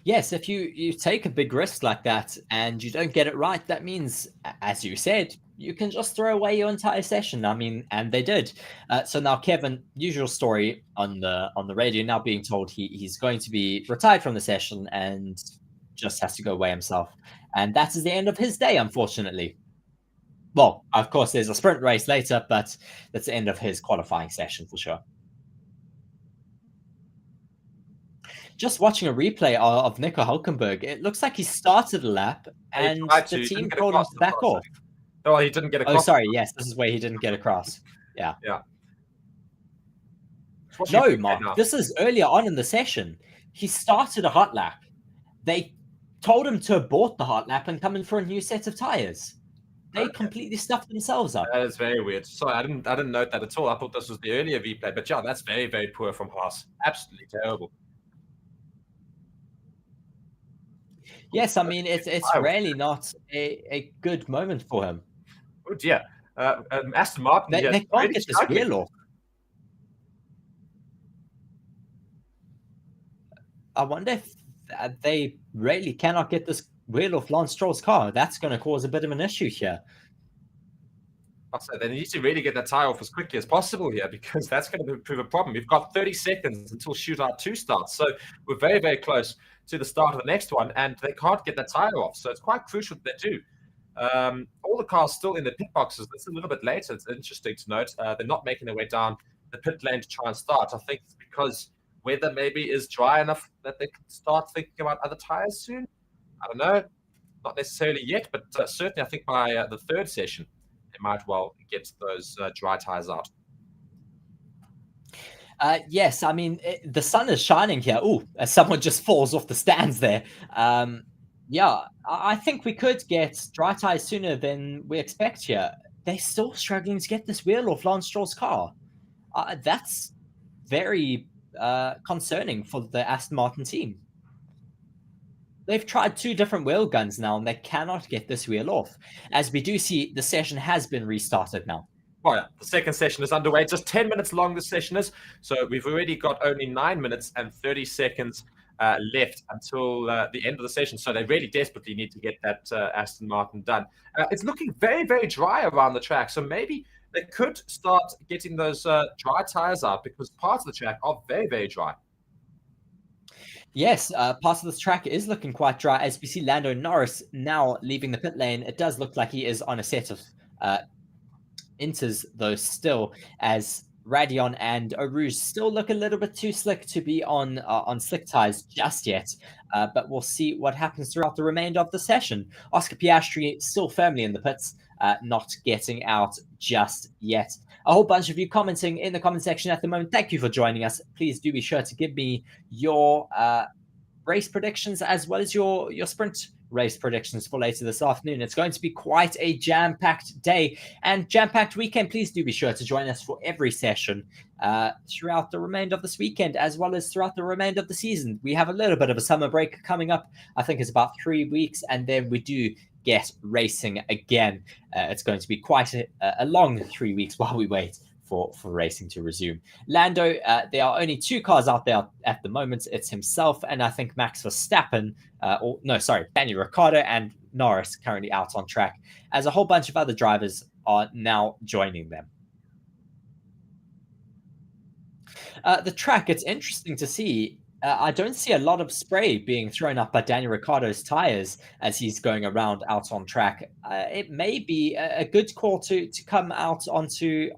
Yes, if you take a big risk like that and you don't get it right, that means, as you said, you can just throw away your entire session. I mean, and they did. So now Kevin, usual story on the radio, now being told he's going to be retired from the session and just has to go away himself. And that is the end of his day, unfortunately. Well, of course, there's a sprint race later, but that's the end of his qualifying session for sure. Just watching a replay of Nico Hulkenberg, it looks like he started a lap and the team told him to back off. Oh, he didn't get across. Oh, sorry. Yes, this is where he didn't get across. Yeah. Yeah. No, Mark, this is earlier on in the session. He started a hot lap. They told him to abort the hot lap and come in for a new set of tires. They completely stuffed themselves up. That is very weird. Sorry, I didn't note that at all. I thought this was the earlier replay, but yeah, that's very, very poor from Haas. Absolutely terrible. Yes, I mean, it's really not a good moment for him. Oh, dear. Aston Martin. They can't really get this wheel off. I wonder if they really cannot get this wheel off Lance Stroll's car. That's going to cause a bit of an issue here. So they need to really get that tire off as quickly as possible here, because that's going to prove a problem. We've got 30 seconds until shootout 2 starts. So we're very, very close to the start of the next one, and they can't get that tire off. So it's quite crucial that they do. All the cars still in the pit boxes. That's a little bit later. It's interesting to note. They're not making their way down the pit lane to try and start. I think it's because weather maybe is dry enough that they can start thinking about other tires soon. I don't know. Not necessarily yet, but certainly I think by the third session, they might well get those dry tires out. Yes, I mean, the sun is shining here. Oh, as someone just falls off the stands there. Yeah, I think we could get dry tires sooner than we expect here. They're still struggling to get this wheel off Lance Stroll's car. That's very concerning for the Aston Martin team. They've tried 2 different wheel guns now, and they cannot get this wheel off. As we do see, the session has been restarted now. Oh, yeah. The second session is underway. Just 10 minutes long this session is. So we've already got only 9 minutes and 30 seconds left until the end of the session. So they really desperately need to get that Aston Martin done. It's looking very, very dry around the track. So maybe they could start getting those dry tires out because parts of the track are very, very dry. Yes, parts of this track is looking quite dry. As we see Lando Norris now leaving the pit lane, it does look like he is on a set of inters, though, still, as Radion and Arouge still look a little bit too slick to be on slick tires just yet. But we'll see what happens throughout the remainder of the session. Oscar Piastri still firmly in the pits, not getting out just yet. A whole bunch of you commenting in the comment section at the moment. Thank you for joining us. Please do be sure to give me your race predictions as well as your sprint race predictions for later this afternoon. It's going to be quite a jam-packed day and jam-packed weekend. Please do be sure to join us for every session throughout the remainder of this weekend as well as throughout the remainder of the season. We have a little bit of a summer break coming up. I think it's about 3 weeks, and then we do get racing again. It's going to be quite a long 3 weeks while we wait for racing to resume. Lando, there are only 2 cars out there at the moment. It's himself and I think Max Verstappen, Daniel Ricciardo and Norris currently out on track, as a whole bunch of other drivers are now joining them. The track, it's interesting to see. I don't see a lot of spray being thrown up by Daniel Ricciardo's tires as he's going around out on track. It may be a good call to come out onto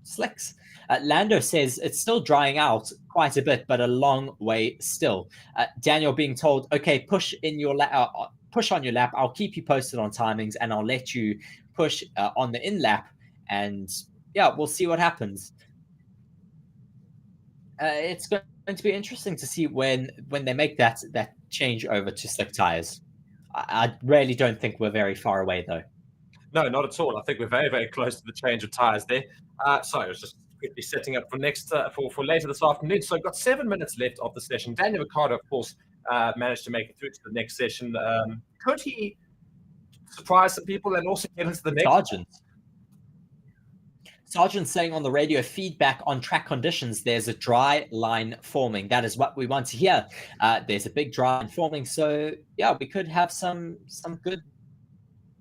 slicks. Lando says it's still drying out quite a bit, but a long way still. Daniel being told, okay, push on your lap. I'll keep you posted on timings and I'll let you push on the in lap. And yeah, we'll see what happens. It's going to be interesting to see when they make that change over to slick tires. I really don't think we're very far away though. No, not at all. I think we're very, very close to the change of tires there. Sorry, I was just quickly setting up for next for later this afternoon. So I've got 7 minutes left of the session. Daniel Ricciardo, of course, managed to make it through to the next session. Could he surprise some people and also get into the next? Sargent saying on the radio, feedback on track conditions, there's a dry line forming. That is what we want to hear. There's a big dry line forming. So yeah, we could have some good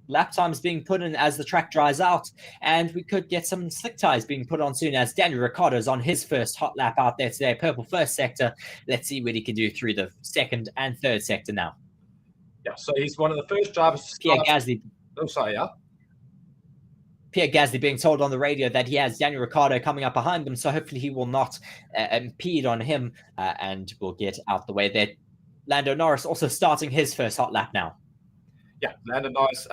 lap times being put in as the track dries out, and we could get some slick tires being put on soon as Daniel Ricciardo's on his first hot lap out there today. Purple first sector. Let's see what he can do through the second and third sector now. Yeah, so he's one of the first drivers. Pierre Gasly. Oh, sorry, yeah. Pierre Gasly being told on the radio that he has Daniel Ricciardo coming up behind him, so hopefully he will not impede on him and will get out the way there. Lando Norris also starting his first hot lap now. Yeah, Lando Norris,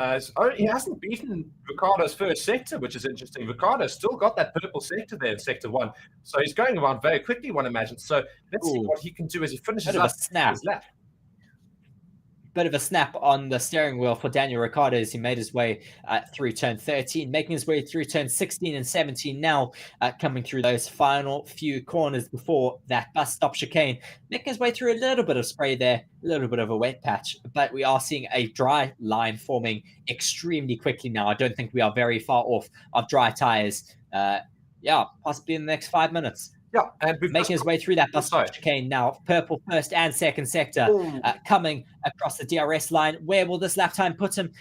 he hasn't beaten Ricciardo's first sector, which is interesting. Ricciardo's still got that purple sector there in sector 1, so he's going around very quickly, one imagines. So let's see what he can do as he finishes up his lap. Bit of a snap on the steering wheel for Daniel Ricciardo as he made his way through turn 13, making his way through turn 16 and 17 now, coming through those final few corners before that bus stop chicane, making his way through a little bit of spray there, a little bit of a wet patch, but we are seeing a dry line forming extremely quickly now. I don't think we are very far off of dry tires. Yeah, possibly in the next 5 minutes. Yeah, and we've making his way through that bus chicane now. Purple first and second sector coming across the DRS line. Where will this lap time put him?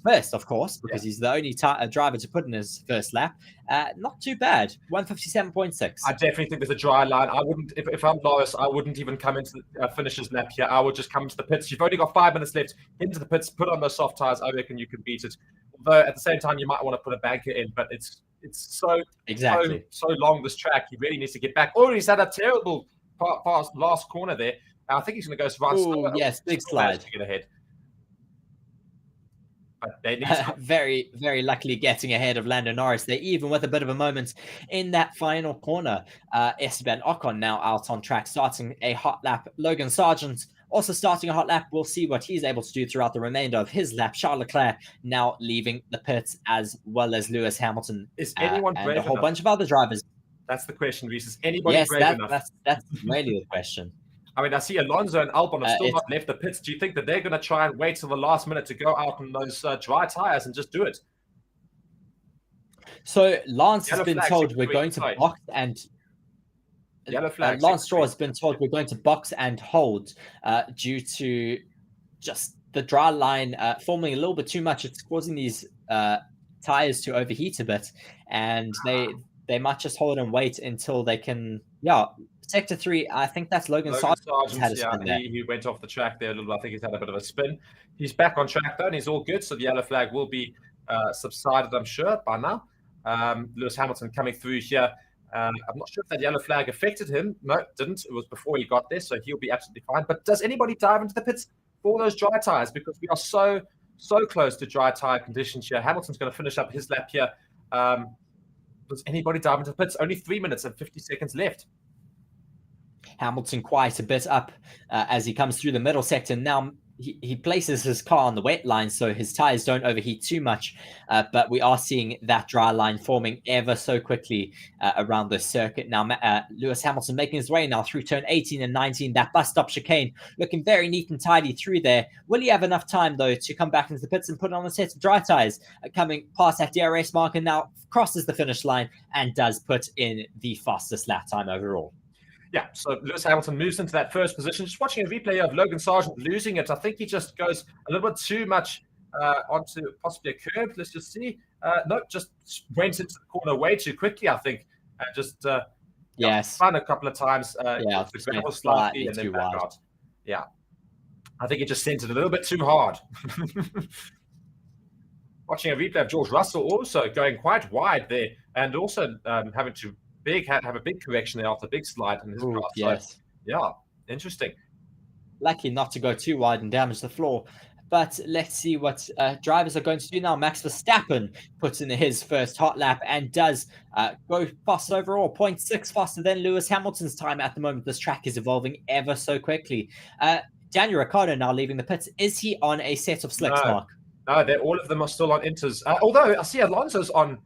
First, of course, because he's the only driver to put in his first lap. Not too bad. 157.6. I definitely think there's a dry line. I wouldn't, if I'm Norris, I wouldn't even come into the finisher's lap here. I would just come to the pits. You've only got 5 minutes left. Get into the pits, put on those soft tires. I reckon you can beat it. Although at the same time, you might want to put a banker in, but it's so long, this track. He really needs to get back. Oh, he's had a terrible last corner there. I think he's going to go slow. Yes, big slide to get ahead. But they need very, very luckily getting ahead of Lando Norris there, even with a bit of a moment in that final corner. Esteban Ocon now out on track, starting a hot lap. Logan Sargent also starting a hot lap. We'll see what he's able to do throughout the remainder of his lap. Charles Leclerc now leaving the pits, as well as Lewis Hamilton. Is anyone brave and a whole enough? Bunch of other drivers. That's the question, Reese. Is anybody brave enough? That's really the question. I mean, I see Alonso and Albon have still not left the pits. Do you think that they're going to try and wait till the last minute to go out on those dry tires and just do it? So Lance has Yellow been flag, told second we're week, going to sorry. box and Yellow flag. Lance 6th Stroll week. has been told we're going to box and hold due to just the dry line forming a little bit too much. It's causing these tires to overheat a bit, and they might just hold and wait until they can. Yeah, sector 3. I think that's Logan Sargent had a spin there. He went off the track there a little. I think he's had a bit of a spin. He's back on track though, and he's all good. So the yellow flag will be subsided, I'm sure, by now. Lewis Hamilton coming through here. I'm not sure if that yellow flag affected him. No, it didn't. It was before he got there, so he'll be absolutely fine. But does anybody dive into the pits for those dry tires? Because we are so close to dry tire conditions here. Hamilton's going to finish up his lap here. Does anybody dive into the pits? Only 3 minutes and 50 seconds left. Hamilton quite a bit up as he comes through the middle sector. Now he places his car on the wet line so his tires don't overheat too much, but we are seeing that dry line forming ever so quickly around the circuit. Now Lewis Hamilton making his way now through turn 18 and 19, that bus stop chicane looking very neat and tidy through there. Will he have enough time though to come back into the pits and put on a set of dry tires? Coming past that DRS marker now, crosses the finish line and does put in the fastest lap time overall. Yeah, so Lewis Hamilton moves into that first position. Just watching a replay of Logan Sargent losing it. I think he just goes a little bit too much onto possibly a curb. Let's just see. No, just went into the corner way too quickly, I think. And just yes, spun a couple of times. Yeah, the gravel slightly and then back out. Yeah, I think he just sent it a little bit too hard. Watching a replay of George Russell also going quite wide there and also having to have a big correction there after a big slide in his car. Yes. So, yeah, interesting. Lucky not to go too wide and damage the floor. But let's see what drivers are going to do now. Max Verstappen puts in his first hot lap and does go fast overall, 0.6 faster than Lewis Hamilton's time at the moment. This track is evolving ever so quickly. Daniel Ricciardo now leaving the pits. Is he on a set of slicks, Mark? No, all of them are still on inters. Although I see Alonso's on.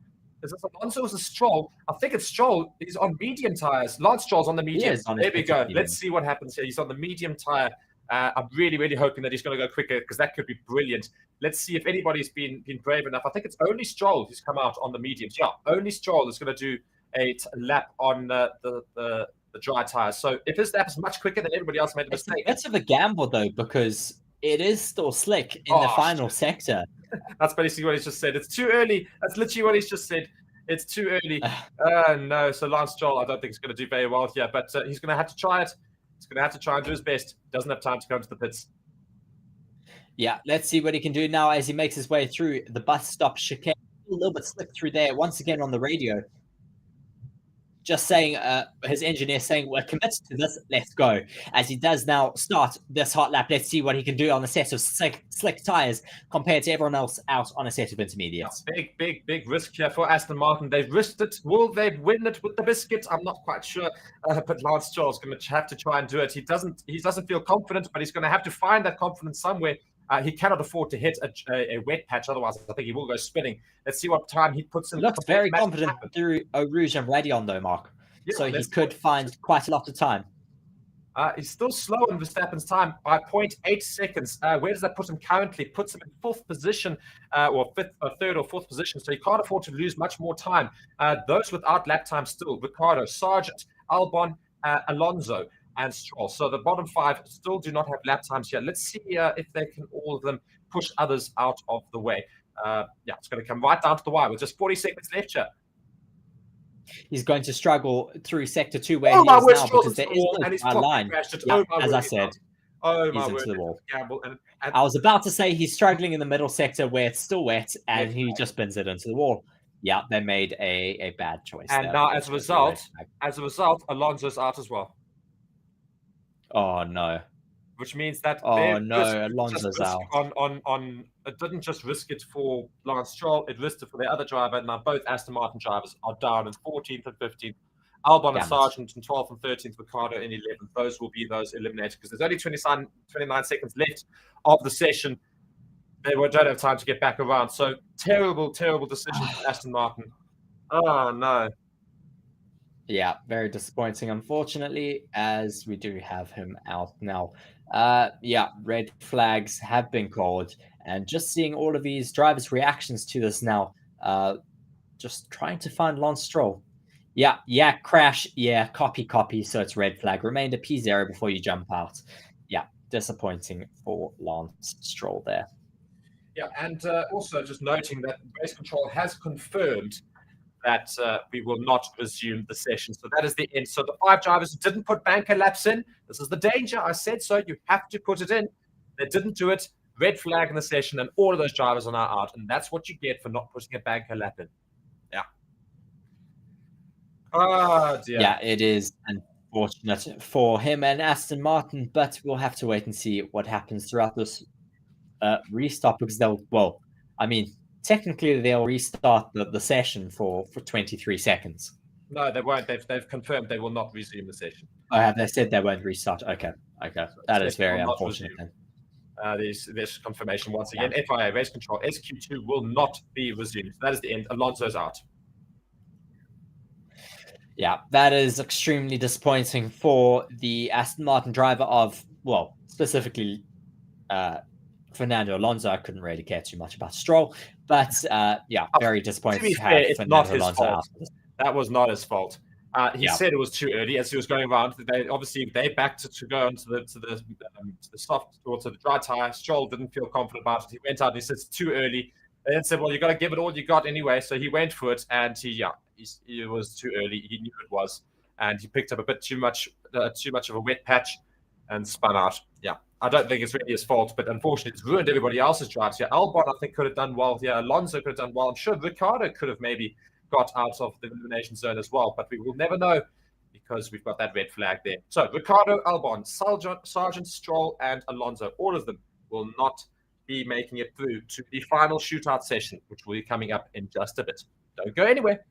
Is this Alonso or is it Stroll? I think it's Stroll. He's on medium tires. Lance Stroll's on the medium. There we go. Let's see what happens here. He's on the medium tire. I'm really, really hoping that he's going to go quicker because that could be brilliant. Let's see if anybody's been brave enough. I think it's only Stroll who's come out on the mediums. Yeah, only Stroll is going to do a lap on the dry tires. So if his lap is much quicker than everybody else made a mistake. It's a bit of a gamble though because it is still slick in the final sector. That's basically what he's just said. It's too early. That's literally what he's just said. It's too early. No. So Lance Stroll, I don't think he's going to do very well here, but he's going to have to try it. He's going to have to try and do his best. Doesn't have time to go into the pits. Yeah, let's see what he can do now as he makes his way through the bus stop chicane. A little bit slick through there. Once again on the radio. Just saying, his engineer saying, we're committed to this, let's go. As he does now start this hot lap, let's see what he can do on a set of slick tires compared to everyone else out on a set of intermediates. Big risk here for Aston Martin. They've risked it. Will they win it with the biscuit? I'm not quite sure. But Lance Stroll's going to have to try and do it. He doesn't feel confident, but he's going to have to find that confidence somewhere. He cannot afford to hit a wet patch, otherwise I think he will go spinning. Let's see what time he puts in. He looks very confident through Eau Rouge and Radion, though, Mark. Yeah, so he could find quite a lot of time. He's still slow in Verstappen's time by 0.8 seconds. Where does that put him currently? Puts him in fourth position, or third or fourth position. So he can't afford to lose much more time. Those without lap time still: Ricciardo, Sargent, Albon, Alonso, and Stroll. So the bottom five still do not have lap times here. Let's see if they can all of them push others out of the way. It's going to come right down to the wire with just 40 seconds left here. He's going to struggle through sector 2 where he is now because there is no line. As I said, he's into the wall. And I was about to say he's struggling in the middle sector where it's still wet, and he just spins it into the wall. Yeah, they made a bad choice. And now, as a result, Alonso's out as well. Oh no! Which means that Alonso's out. It didn't just risk it for Lance Stroll; it risked it for the other driver. Now both Aston Martin drivers are down in 14th and 15th. Albon and Sargent in 12th and 13th. Ricciardo in 11th. Those will be those eliminated because there's only 29 seconds left of the session. They don't have time to get back around. So terrible decision for Aston Martin. Oh no. Yeah, very disappointing, unfortunately, as we do have him out now. Red flags have been called, and just seeing all of these drivers' reactions to this now, just trying to find Lance Stroll. Yeah, crash. Yeah, copy. So it's red flag. Remained a P0 before you jump out. Yeah, disappointing for Lance Stroll there. Yeah, and also just noting that race control has confirmed that we will not resume the session. So that is the end. So the 5 drivers who didn't put banker laps in, this is the danger. I said so. You have to put it in. They didn't do it. Red flag in the session, and all of those drivers are now out. And that's what you get for not putting a banker lap in. Yeah. Oh, dear. Yeah, it is unfortunate for him and Aston Martin, but we'll have to wait and see what happens throughout this restart, because technically they'll restart the session for 23 seconds. No, they won't. They've confirmed they will not resume the session. Oh, have they said they won't restart? Okay. That is very unfortunate then. This confirmation once again. FIA race control SQ2 will not be resumed. That is the end. Alonso's out. Yeah, that is extremely disappointing for the Aston Martin driver specifically Fernando Alonso. I couldn't really care too much about Stroll, but very disappointing to have Fernando Alonso out. That was not his fault. He said it was too early as he was going around. They backed to go onto the soft or to the dry tire. Stroll didn't feel confident about it. He went out and he said it's too early. They then said, well, you got to give it all you got anyway. So he went for it, and it was too early. He knew it was, and he picked up a bit too much of a wet patch and spun out. Yeah, I don't think it's really his fault, but unfortunately, it's ruined everybody else's drives here. Albon, I think, could have done well here. Alonso could have done well. I'm sure Ricciardo could have maybe got out of the elimination zone as well, but we will never know because we've got that red flag there. So Ricciardo, Albon, Sargent, Stroll, and Alonso, all of them will not be making it through to the final shootout session, which will be coming up in just a bit. Don't go anywhere.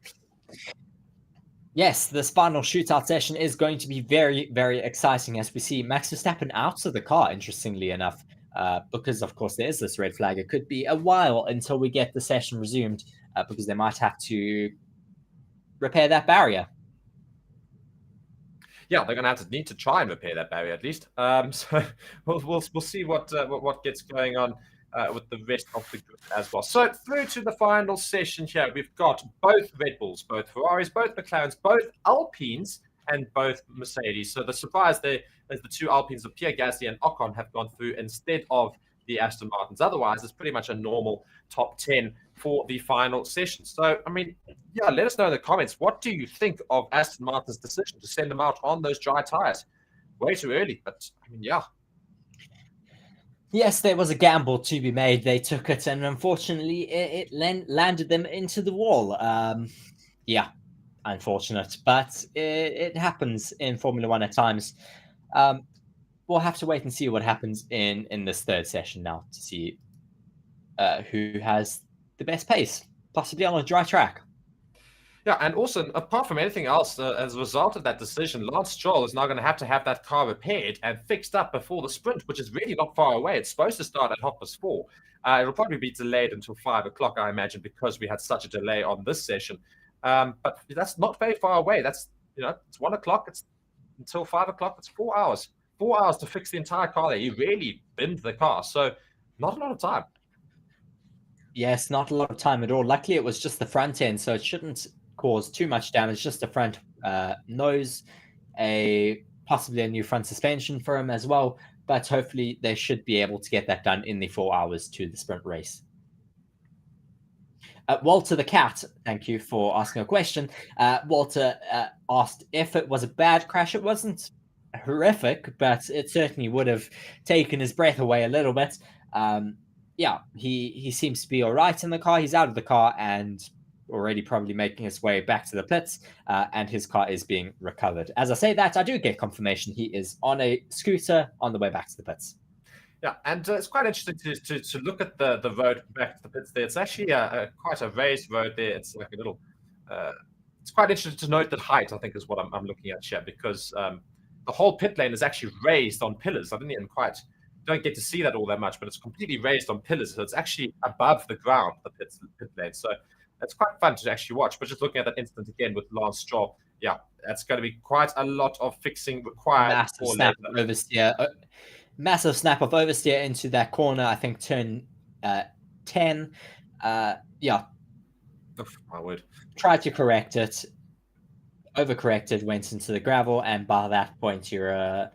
Yes, this final shootout session is going to be very, very exciting as we see Max Verstappen out of the car, interestingly enough, because, of course, there is this red flag. It could be a while until we get the session resumed because they might have to repair that barrier. Yeah, they're going to need to try and repair that barrier at least. So we'll see what gets going on with the rest of the group as well. So through to the final session here, we've got both Red Bulls, both Ferraris, both McLarens, both Alpines, and both Mercedes. So the surprise there is the 2 Alpines of Pierre Gasly and Ocon have gone through instead of the Aston Martins. Otherwise, it's pretty much a normal top 10 for the final session. So, let us know in the comments, what do you think of Aston Martin's decision to send them out on those dry tires? Way too early, but Yes, there was a gamble to be made. They took it, and unfortunately, it landed them into the wall. Unfortunate, but it happens in Formula One at times. We'll have to wait and see what happens in this third session now to see who has the best pace, possibly on a dry track. Yeah, and also, apart from anything else, as a result of that decision, Lance Stroll is now going to have that car repaired and fixed up before the sprint, which is really not far away. It's supposed to start at 4:30. It'll probably be delayed until 5 o'clock, I imagine, because we had such a delay on this session. But that's not very far away. That's, it's 1 o'clock. It's until 5 o'clock. It's 4 hours. 4 hours to fix the entire car there. You really binned the car. So not a lot of time. Yes, not a lot of time at all. Luckily, it was just the front end, so it shouldn't cause too much damage. Just the front nose, possibly a new front suspension for him as well. But hopefully, they should be able to get that done in the 4 hours to the sprint race. Walter the Cat, thank you for asking a question. Walter asked if it was a bad crash. It wasn't horrific, but it certainly would have taken his breath away a little bit. He seems to be all right in the car. He's out of the car and already probably making his way back to the pits, and his car is being recovered. As I say that, I do get confirmation he is on a scooter on the way back to the pits. Yeah, and it's quite interesting to look at the road back to the pits there. It's actually quite a raised road there. It's like a little... it's quite interesting to note that height, I think, is what I'm looking at here, because the whole pit lane is actually raised on pillars. I don't get to see that all that much, but it's completely raised on pillars. So it's actually above the ground, the pit lane. So it's quite fun to actually watch. But just looking at that incident again with Lance Stroll, that's going to be quite a lot of fixing required. Massive snap of oversteer into that corner, I think turn 10. Oh, my word. Tried to correct it, overcorrected, went into the gravel, and by that point, you're a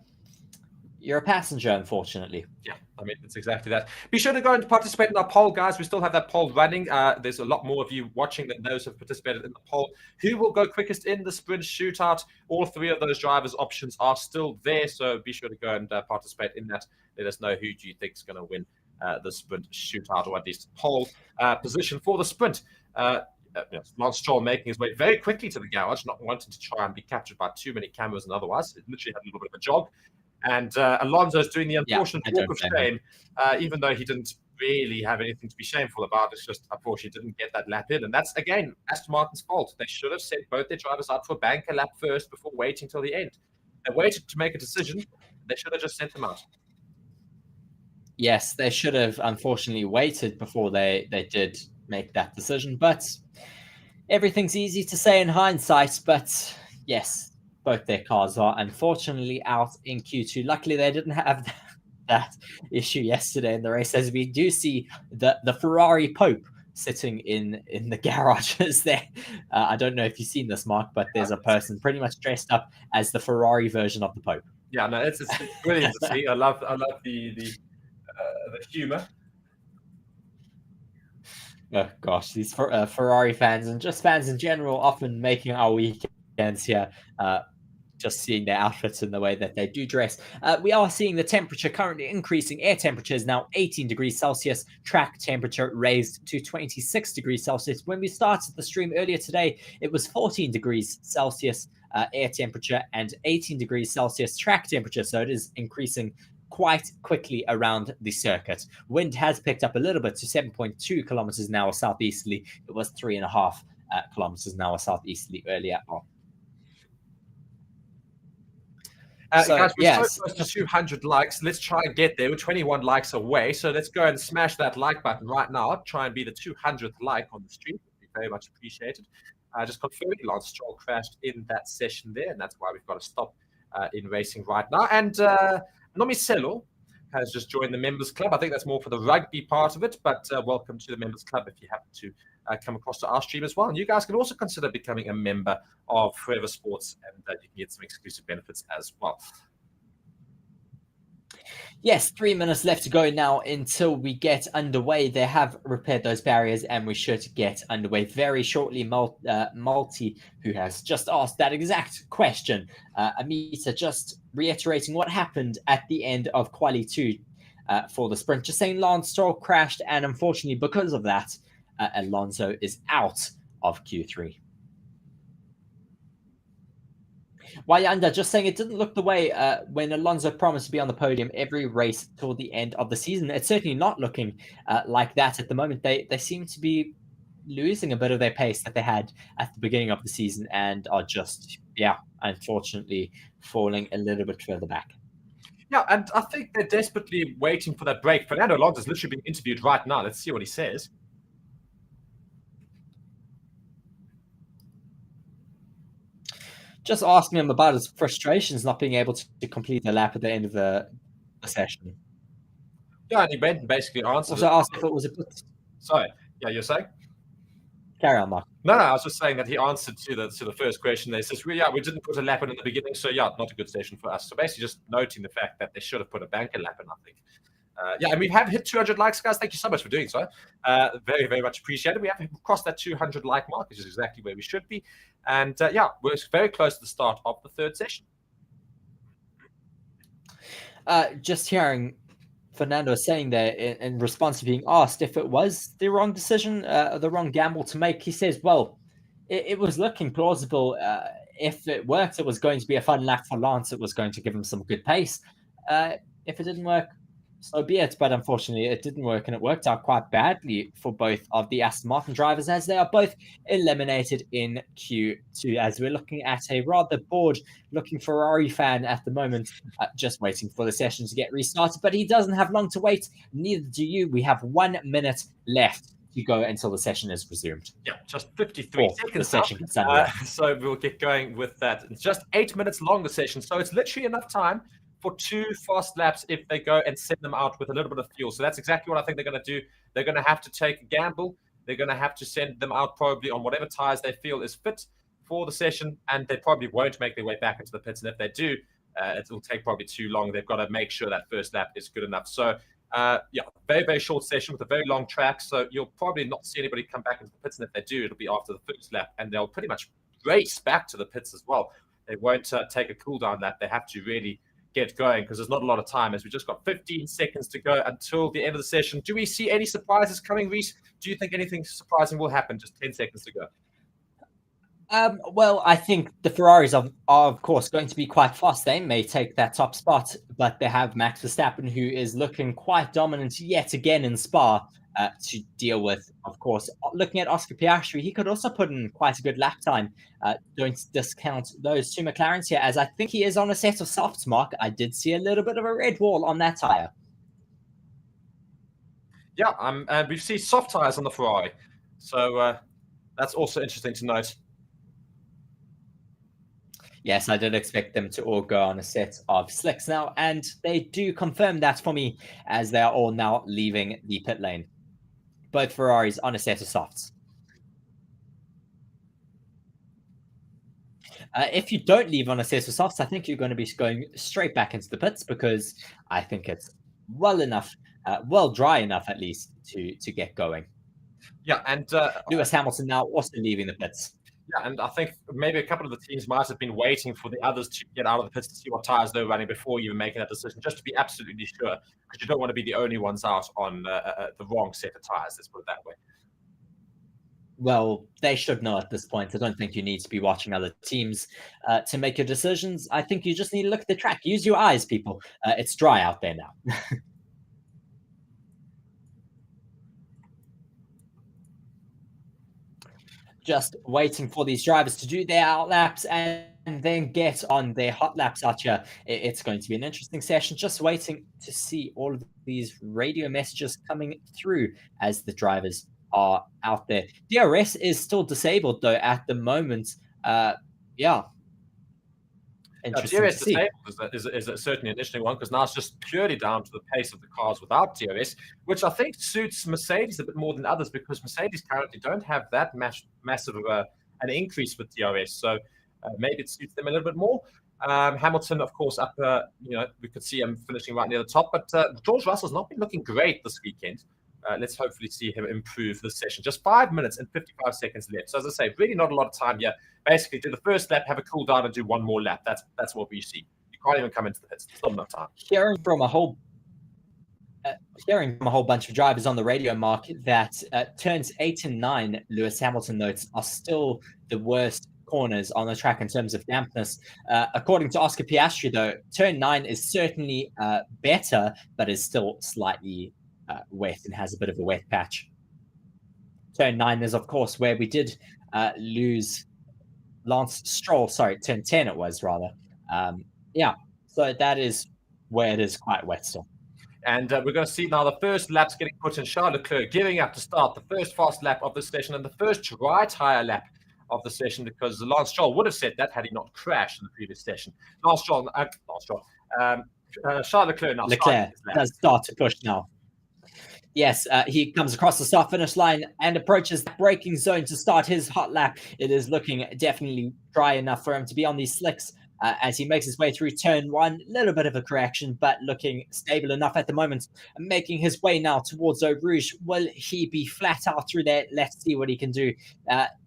passenger, unfortunately. Yeah, I mean, it's exactly that. Be sure to go and participate in our poll, guys. We still have that poll running. There's a lot more of you watching than those who have participated in the poll. Who will go quickest in the sprint shootout? All three of those drivers' options are still there, so be sure to go and participate in that. Let us know who do you think is going to win the sprint shootout, or at least poll position for the sprint. Lance Stroll making his way very quickly to the garage, not wanting to try and be captured by too many cameras and otherwise. It literally had a little bit of a jog. And Alonso's doing the unfortunate walk of shame, even though he didn't really have anything to be shameful about. It's just, unfortunately, didn't get that lap in. And that's, again, Aston Martin's fault. They should have sent both their drivers out for a banker lap first before waiting till the end. They waited to make a decision. They should have just sent them out. Yes, they should have, unfortunately, waited before they did make that decision. But everything's easy to say in hindsight. But yes, both their cars are unfortunately out in Q2. Luckily, they didn't have that issue yesterday in the race, as we do see the Ferrari Pope sitting in the garages there. I don't know if you've seen this, Mark, but there's a person pretty much dressed up as the Ferrari version of the Pope. Yeah, no, it's brilliant to see. I love the humor. Oh gosh, these Ferrari fans and just fans in general often making our weekends here. Just seeing their outfits and the way that they do dress. We are seeing the temperature currently increasing. Air temperature is now 18 degrees Celsius. Track temperature raised to 26 degrees Celsius. When we started the stream earlier today, it was 14 degrees Celsius air temperature and 18 degrees Celsius track temperature. So it is increasing quite quickly around the circuit. Wind has picked up a little bit to 7.2 kilometers an hour southeasterly. It was 3.5 kilometers an hour southeasterly earlier on. Guys, we're so close to 200 likes. Let's try and get there. We're 21 likes away. So let's go and smash that like button right now. Try and be the 200th like on the stream. Would be very much appreciated. Just confirming Lance Stroll crashed in that session there, and that's why we've got to stop in racing right now. And Nomiselo has just joined the members club. I think that's more for the rugby part of it, but welcome to the members club if you happen to come across to our stream as well. And you guys can also consider becoming a member of Forever Sports, and you can get some exclusive benefits as well. Yes, 3 minutes left to go now until we get underway. They have repaired those barriers, and we should get underway very shortly. Multi, who has just asked that exact question. Amita just reiterating what happened at the end of Quali 2 for the sprint. Just saying Lance Stroll crashed, and unfortunately, because of that, Alonso is out of Q3. Wayanda just saying it didn't look the way when Alonso promised to be on the podium every race till the end of the season. It's certainly not looking like that at the moment. They seem to be losing a bit of their pace that they had at the beginning of the season and are just, unfortunately falling a little bit further back. Yeah, and I think they're desperately waiting for that break. Fernando Alonso is literally being interviewed right now. Let's see what he says. Just asking him about his frustrations not being able to complete the lap at the end of the session. Yeah, and he went and basically answered. Also asked if it was a bit... Sorry, yeah, you're saying? Carry on, Mark. No, I was just saying that he answered to the first question. They says, we didn't put a lap in the beginning, so not a good session for us. So basically just noting the fact that they should have put a banker lap in, I think. And we have hit 200 likes, guys. Thank you so much for doing so. Very, very much appreciated. We have crossed that 200 like mark, which is exactly where we should be. And we're very close to the start of the third session. Just hearing Fernando saying there in response to being asked if it was the wrong decision, the wrong gamble to make, he says, well, it was looking plausible. If it worked, it was going to be a fun lap for Lance. It was going to give him some good pace. If it didn't work, so be it. But unfortunately, it didn't work, and it worked out quite badly for both of the Aston Martin drivers, as they are both eliminated in Q2, as we're looking at a rather bored-looking Ferrari fan at the moment, just waiting for the session to get restarted. But he doesn't have long to wait. Neither do you. We have 1 minute left to go until the session is resumed. Yeah, just 53 seconds. The session gets underway. So we'll get going with that. It's just 8 minutes long, the session. So it's literally enough time for 2 fast laps if they go and send them out with a little bit of fuel. So that's exactly what I think they're going to do. They're going to have to take a gamble they're going to have to send them out probably on whatever tires they feel is fit for the session, and they probably won't make their way back into the pits. And if they do, it will take probably too long. They've got to make sure that first lap is good enough. So, yeah, very, very short session with a very long track. So you'll probably not see anybody come back into the pits. And if they do, it'll be after the first lap. And they'll pretty much race back to the pits as well. They won't take a cool down lap. They have to really get going because there's not a lot of time, as we just got 15 seconds to go until the end of the session. Do we see any surprises coming, Reese? Do you think anything surprising will happen? Just 10 seconds to go. Well, I think the Ferraris are, of course, going to be quite fast. They may take that top spot, but they have Max Verstappen, who is looking quite dominant yet again in Spa to deal with. Of course, looking at Oscar Piastri, he could also put in quite a good lap time. Don't discount those two McLarens here, as I think he is on a set of softs, Mark. I did see a little bit of a red wall on that tyre. Yeah, and we've seen soft tyres on the Ferrari. So that's also interesting to note. Yes, I did expect them to all go on a set of slicks now, and they do confirm that for me, as they are all now leaving the pit lane. Both Ferraris on a set of softs. If you don't leave on a set of softs, I think you're going to be going straight back into the pits, because I think it's well enough, well dry enough at least to get going. Yeah, and Lewis Hamilton now also leaving the pits. Yeah, and I think maybe a couple of the teams might have been waiting for the others to get out of the pits to see what tyres they're running before even making that decision, just to be absolutely sure, because you don't want to be the only ones out on the wrong set of tyres, let's put it that way. Well, they should know at this point. I don't think you need to be watching other teams to make your decisions. I think you just need to look at the track. Use your eyes, people. It's dry out there now. Just waiting for these drivers to do their out laps and then get on their hot laps out here. It's going to be an interesting session. Just waiting to see all of these radio messages coming through as the drivers are out there. DRS is still disabled though at the moment. Yeah. Interesting DRS to see. disabled is certainly an interesting one, because now it's just purely down to the pace of the cars without DRS, which I think suits Mercedes a bit more than others, because Mercedes currently don't have that massive of an increase with DRS. So maybe it suits them a little bit more. Hamilton, of course, up, we could see him finishing right near the top, but George Russell's not been looking great this weekend. Let's hopefully see him improve this session. Just 5 minutes and 55 seconds left. So as I say, really not a lot of time here. Basically, do the first lap, have a cool down, and do one more lap. That's what we see. You can't even come into the pits. Still enough time. Hearing from a whole bunch of drivers on the radio, Mark, that turns 8 and 9, Lewis Hamilton notes, are still the worst corners on the track in terms of dampness. According to Oscar Piastri, though, turn 9 is certainly better, but is still slightly wet and has a bit of a wet patch. Turn 9 is, of course, where we did lose Lance Stroll. Sorry, turn 10 it was, rather. Yeah, so that is where it is quite wet still. And we're going to see now the first laps getting put in. Charles Leclerc gearing up to start the first fast lap of the session and the first dry tyre lap of the session, because Lance Stroll would have said that had he not crashed in the previous session. Charles Leclerc now. Leclerc does start to push now. Yes, he comes across the start finish line and approaches the braking zone to start his hot lap. It is looking definitely dry enough for him to be on these slicks as he makes his way through turn 1. A little bit of a correction, but looking stable enough at the moment. Making his way now towards Eau Rouge. Will he be flat out through there? Let's see what he can do.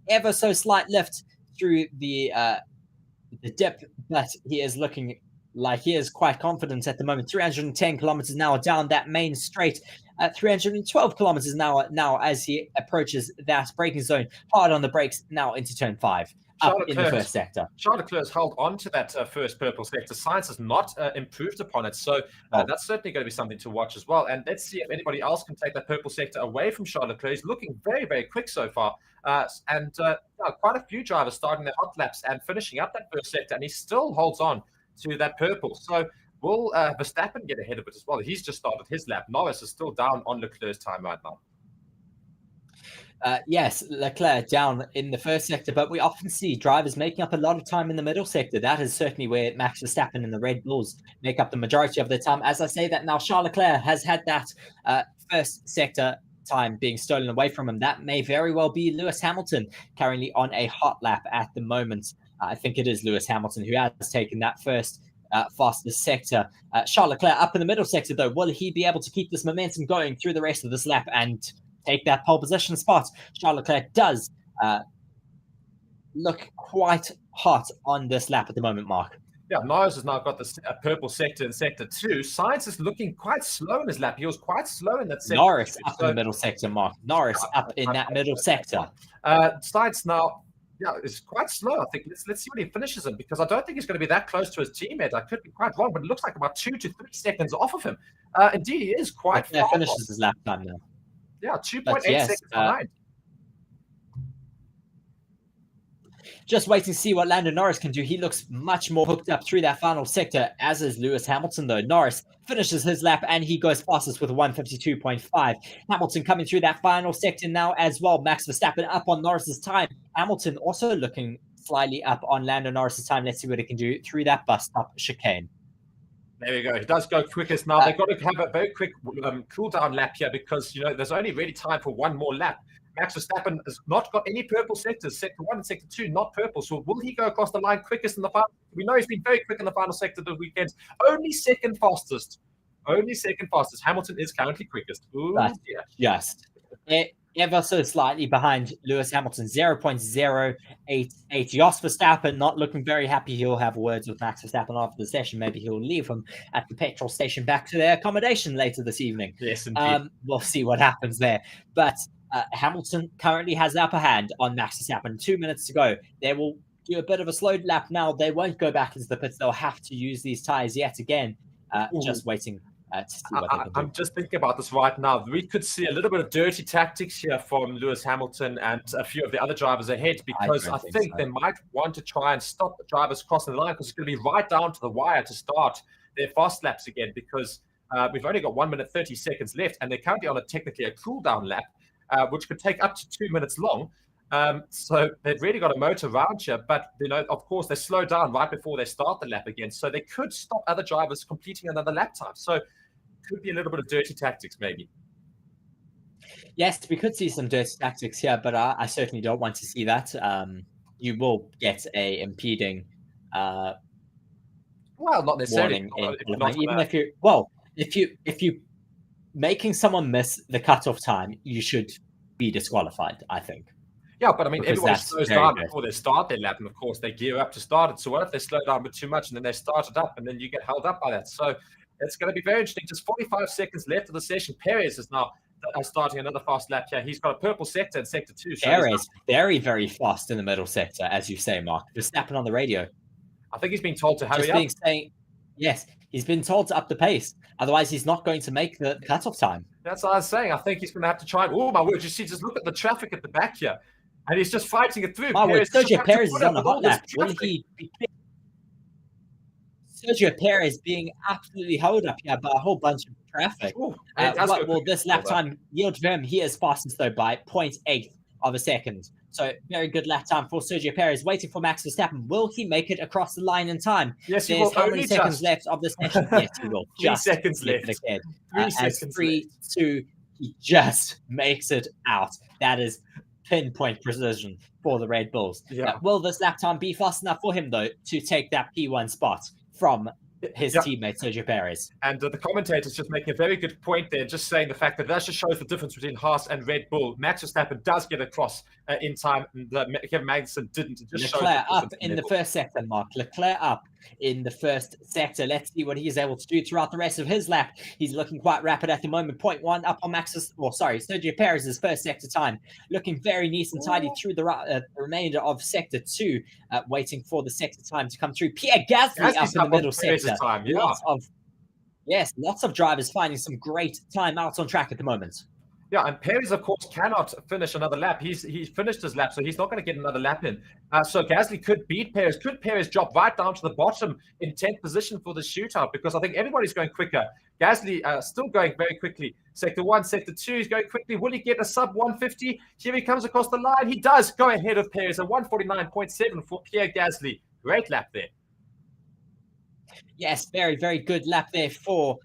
Ever so slight lift through the dip, but he is looking like he is quite confident at the moment. 310 kilometers an hour down that main straight. 312 kilometers an hour now as he approaches that braking zone. Hard on the brakes now into turn 5. Up in the first sector. Charles Leclerc has held on to that first purple sector. Science has not improved upon it. So that's certainly going to be something to watch as well. And let's see if anybody else can take that purple sector away from Charles Leclerc. He's looking very, very quick so far. Quite a few drivers starting their hot laps and finishing up that first sector. And he still holds on to that purple. So will Verstappen get ahead of it as well? He's just started his lap. Norris is still down on Leclerc's time right now. Yes, Leclerc down in the first sector, but we often see drivers making up a lot of time in the middle sector. That is certainly where Max Verstappen and the Red Bulls make up the majority of their time. As I say that now, Charles Leclerc has had that first sector time being stolen away from him. That may very well be Lewis Hamilton, currently on a hot lap at the moment. I think it is Lewis Hamilton who has taken that first fastest sector. Charles Leclerc up in the middle sector, though. Will he be able to keep this momentum going through the rest of this lap and take that pole position spot? Charles Leclerc does look quite hot on this lap at the moment, Mark. Yeah, Norris has now got the purple sector in sector 2. Sainz is looking quite slow in his lap. He was quite slow in that sector. Norris up in the middle sector, Mark. Norris up in that middle sector. Sainz now, is quite slow. I think let's see when he finishes him, because I don't think he's going to be that close to his teammate. I could be quite wrong, but it looks like about 2 to 3 seconds off of him. Indeed, he is quite far. Finishes his lap time now. Yeah, 2.8 seconds behind. Just waiting to see what Lando Norris can do. He looks much more hooked up through that final sector, as is Lewis Hamilton, though. Norris finishes his lap, and he goes fastest with a 152.5. Hamilton coming through that final sector now as well. Max Verstappen up on Norris's time. Hamilton also looking slightly up on Lando Norris's time. Let's see what he can do through that bus stop chicane. There we go. He does go quickest now. They've got to have a very quick cool down lap here, because there's only really time for one more lap. Max Verstappen has not got any purple sectors. Sector 1 and sector 2, not purple. So will he go across the line quickest in the final? We know he's been very quick in the final sector this weekend. Only second fastest. Hamilton is currently quickest. Ooh, just ever so slightly behind Lewis Hamilton, 0.088. Jos Verstappen not looking very happy. He'll have words with Max Verstappen after the session. Maybe he'll leave him at the petrol station back to their accommodation later this evening. Yes, indeed. We'll see what happens there. But Hamilton currently has the upper hand on Max Verstappen. 2 minutes to go. They will do a bit of a slow lap now. They won't go back into the pits. They'll have to use these tires yet again. Just waiting to see what they can do. I'm just thinking about this right now. We could see a little bit of dirty tactics here from Lewis Hamilton and a few of the other drivers ahead, because I think they might want to try and stop the drivers crossing the line, because it's going to be right down to the wire to start their fast laps again, because we've only got 1 minute 30 seconds left, and they're currently on technically a cool down lap, which could take up to 2 minutes long. So they've really got a motor around here, but of course they slow down right before they start the lap again, so they could stop other drivers completing another lap time. So could be a little bit of dirty tactics, maybe. Yes, we could see some dirty tactics here, but I certainly don't want to see that. You will get a impeding. Well, not necessarily. Even if you making someone miss the cutoff time, you should be disqualified, I think. Yeah, but I mean, everybody slows down before they start their lap, and of course they gear up to start it. So what if they slow down a bit too much and then they start it up, and then you get held up by that? So it's going to be very interesting. Just 45 seconds left of the session. Perez is now starting another fast lap here. He's got a purple sector in sector 2. So Perez very, very fast in the middle sector, as you say, Mark. Just snapping on the radio. I think he's been told to hurry up. Yes, he's been told to up the pace. Otherwise, he's not going to make the cutoff time. That's what I was saying. I think he's going to have to try. Oh, my word. You see, just look at the traffic at the back here. And he's just fighting it through. Sergio Perez is on a hot lap. Will he be Sergio Perez being absolutely held up here by a whole bunch of traffic? What will this lap time yield for him? He is fastest, though, by 0.8 of a second. So very good lap time for Sergio Perez, waiting for Max Verstappen. Will he make it across the line in time? Yes, he will. How many seconds left of this session? Yes, he will. 3 seconds left. 3 seconds 3, 2, he just makes it out. That is pinpoint precision for the Red Bulls. Yeah. Will this lap time be fast enough for him, though, to take that P1 spot from his teammate Sergio Perez? And the commentator's just making a very good point there, just saying the fact that just shows the difference between Haas and Red Bull. Max Verstappen does get across in time, and Kevin Magnussen didn't. It just Leclerc up in the first sector, Mark. Leclerc up in the first sector. Let's see what he's able to do throughout the rest of his lap. He's looking quite rapid at the moment. 0.1 up on Sergio Perez's first sector time. Looking very neat and tidy through the remainder of sector 2, waiting for the sector time to come through. Pierre Gasly up in the middle sector. Time. Yeah. Lots of drivers finding some great time out on track at the moment. Yeah, and Perez, of course, cannot finish another lap. He's finished his lap, so he's not going to get another lap in. So Gasly could beat Perez. Could Perez drop right down to the bottom in 10th position for the shootout? Because I think everybody's going quicker. Gasly still going very quickly. Sector 1, Sector 2, he's going quickly. Will he get a sub 150? Here he comes across the line. He does go ahead of Perez. A 149.7 for Pierre Gasly. Great lap there. Yes, very, very good lap there for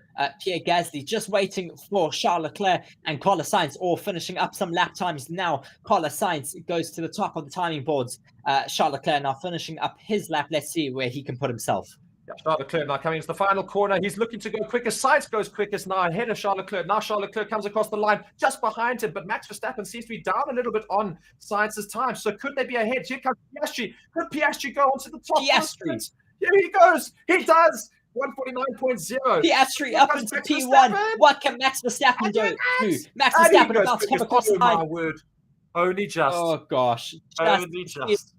Pierre Gasly just waiting for Charles Leclerc and Carlos Sainz, all finishing up some lap times now. Carlos Sainz goes to the top of the timing boards. Charles Leclerc now finishing up his lap. Let's see where he can put himself. Yeah, Charles Leclerc now coming into the final corner. He's looking to go quickest. Sainz goes quickest now ahead of Charles Leclerc. Now Charles Leclerc comes across the line just behind him, but Max Verstappen seems to be down a little bit on Sainz's time. So could they be ahead? Here comes Piastri. Could Piastri go onto the top? Piastri. Here he goes. He does. 149.0. Piastri up into P1. Verstappen. What can Max Verstappen do? Max And he Verstappen goes about to come quickest. across the Oh, my line. word. Only just. Oh gosh. Only just.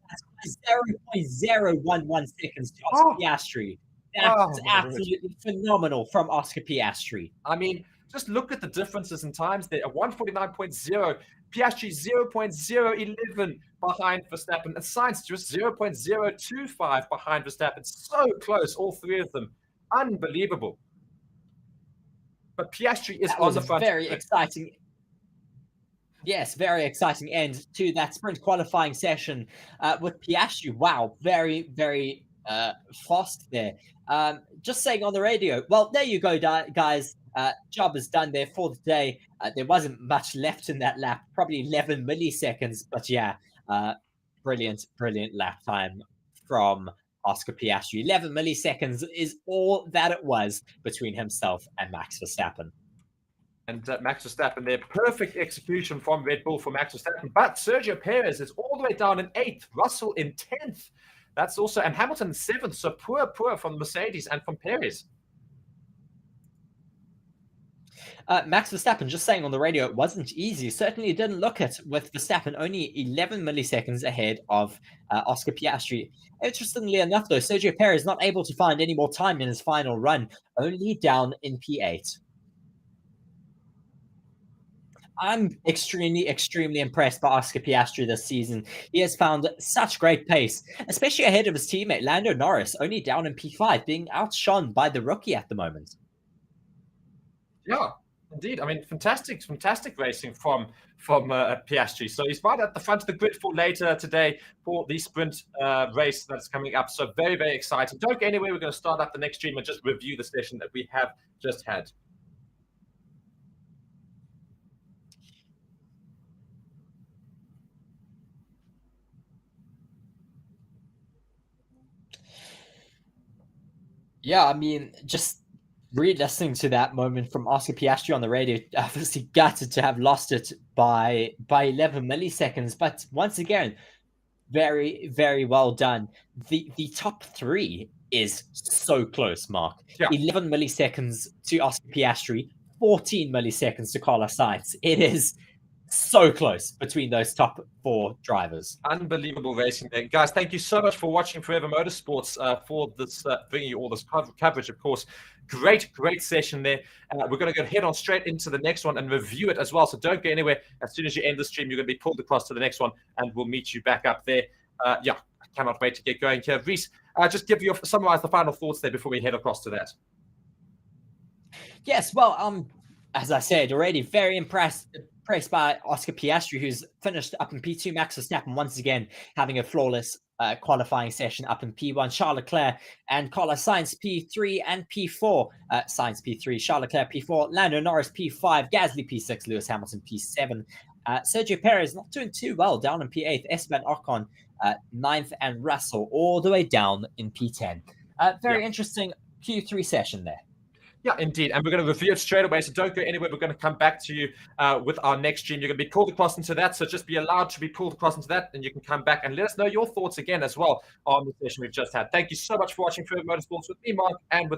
0.011 seconds to Oscar Piastri. That's absolutely phenomenal from Oscar Piastri. I mean, just look at the differences in times there. A 149.0, Piastri 0.011 behind Verstappen, and Sainz just 0.025 behind Verstappen. So close, all three of them. Unbelievable. But Piastri is on the front. Very exciting. Yes, very exciting end to that sprint qualifying session with Piastri. Wow, very, very fast there. Just saying on the radio, well, there you go, guys. Job is done there for the day. There wasn't much left in that lap, probably 11 milliseconds, but yeah, brilliant lap time from Oscar Piastri. 11 milliseconds is all that it was between himself and Max Verstappen. And Max Verstappen there, perfect execution from Red Bull for Max Verstappen. But Sergio Perez is all the way down in 8th, Russell in 10th. That's also, and Hamilton 7th. So poor from Mercedes and from Perez. Max Verstappen just saying on the radio it wasn't easy. Certainly didn't look it, with Verstappen only 11 milliseconds ahead of Oscar Piastri. Interestingly enough, though, Sergio Perez not able to find any more time in his final run, only down in P8. I'm extremely impressed by Oscar Piastri this season. He has found such great pace, especially ahead of his teammate Lando Norris, only down in P5, being outshone by the rookie at the moment. Yeah, indeed. I mean, fantastic racing from Piastri. So he's right at the front of the grid for later today for the sprint race that's coming up. So very exciting. Don't go anywhere. We're going to start up the next stream and just review the session that we have just had. Yeah, I mean, just re-listening to that moment from Oscar Piastri on the radio, obviously gutted to have lost it by 11 milliseconds. But once again, very well done. The top three is so close, Mark. Yeah. 11 milliseconds to Oscar Piastri, 14 milliseconds to Carlos Sainz. It is so close between those top four drivers. Unbelievable racing there. Guys, thank you so much for watching Forever Motorsports, for this bringing you all this coverage, of course. Great session there. We're going to go head on straight into the next one and review it as well. So don't go anywhere. As soon as you end the stream, you're going to be pulled across to the next one, and we'll meet you back up there. Yeah, I cannot wait to get going here. Reese, just summarize the final thoughts there before we head across to that. Yes, well, as I said already, very impressed by Oscar Piastri, who's finished up in P2. Max Verstappen once again having a flawless qualifying session up in P1. Charles Leclerc and Carlos Sainz P3 and P4. Sainz P3, Charles Leclerc P4, Lando Norris P5, Gasly P6, Lewis Hamilton P7. Sergio Perez not doing too well, down in P8. Esteban Ocon 9th, and Russell all the way down in P10. Very interesting Q3 session there. Yeah, indeed. And we're going to review it straight away. So don't go anywhere. We're going to come back to you with our next stream. You're going to be pulled across into that. So just be allowed to be pulled across into that. And you can come back and let us know your thoughts again as well on the session we've just had. Thank you so much for watching Forever Motorsports with me, Mark, and with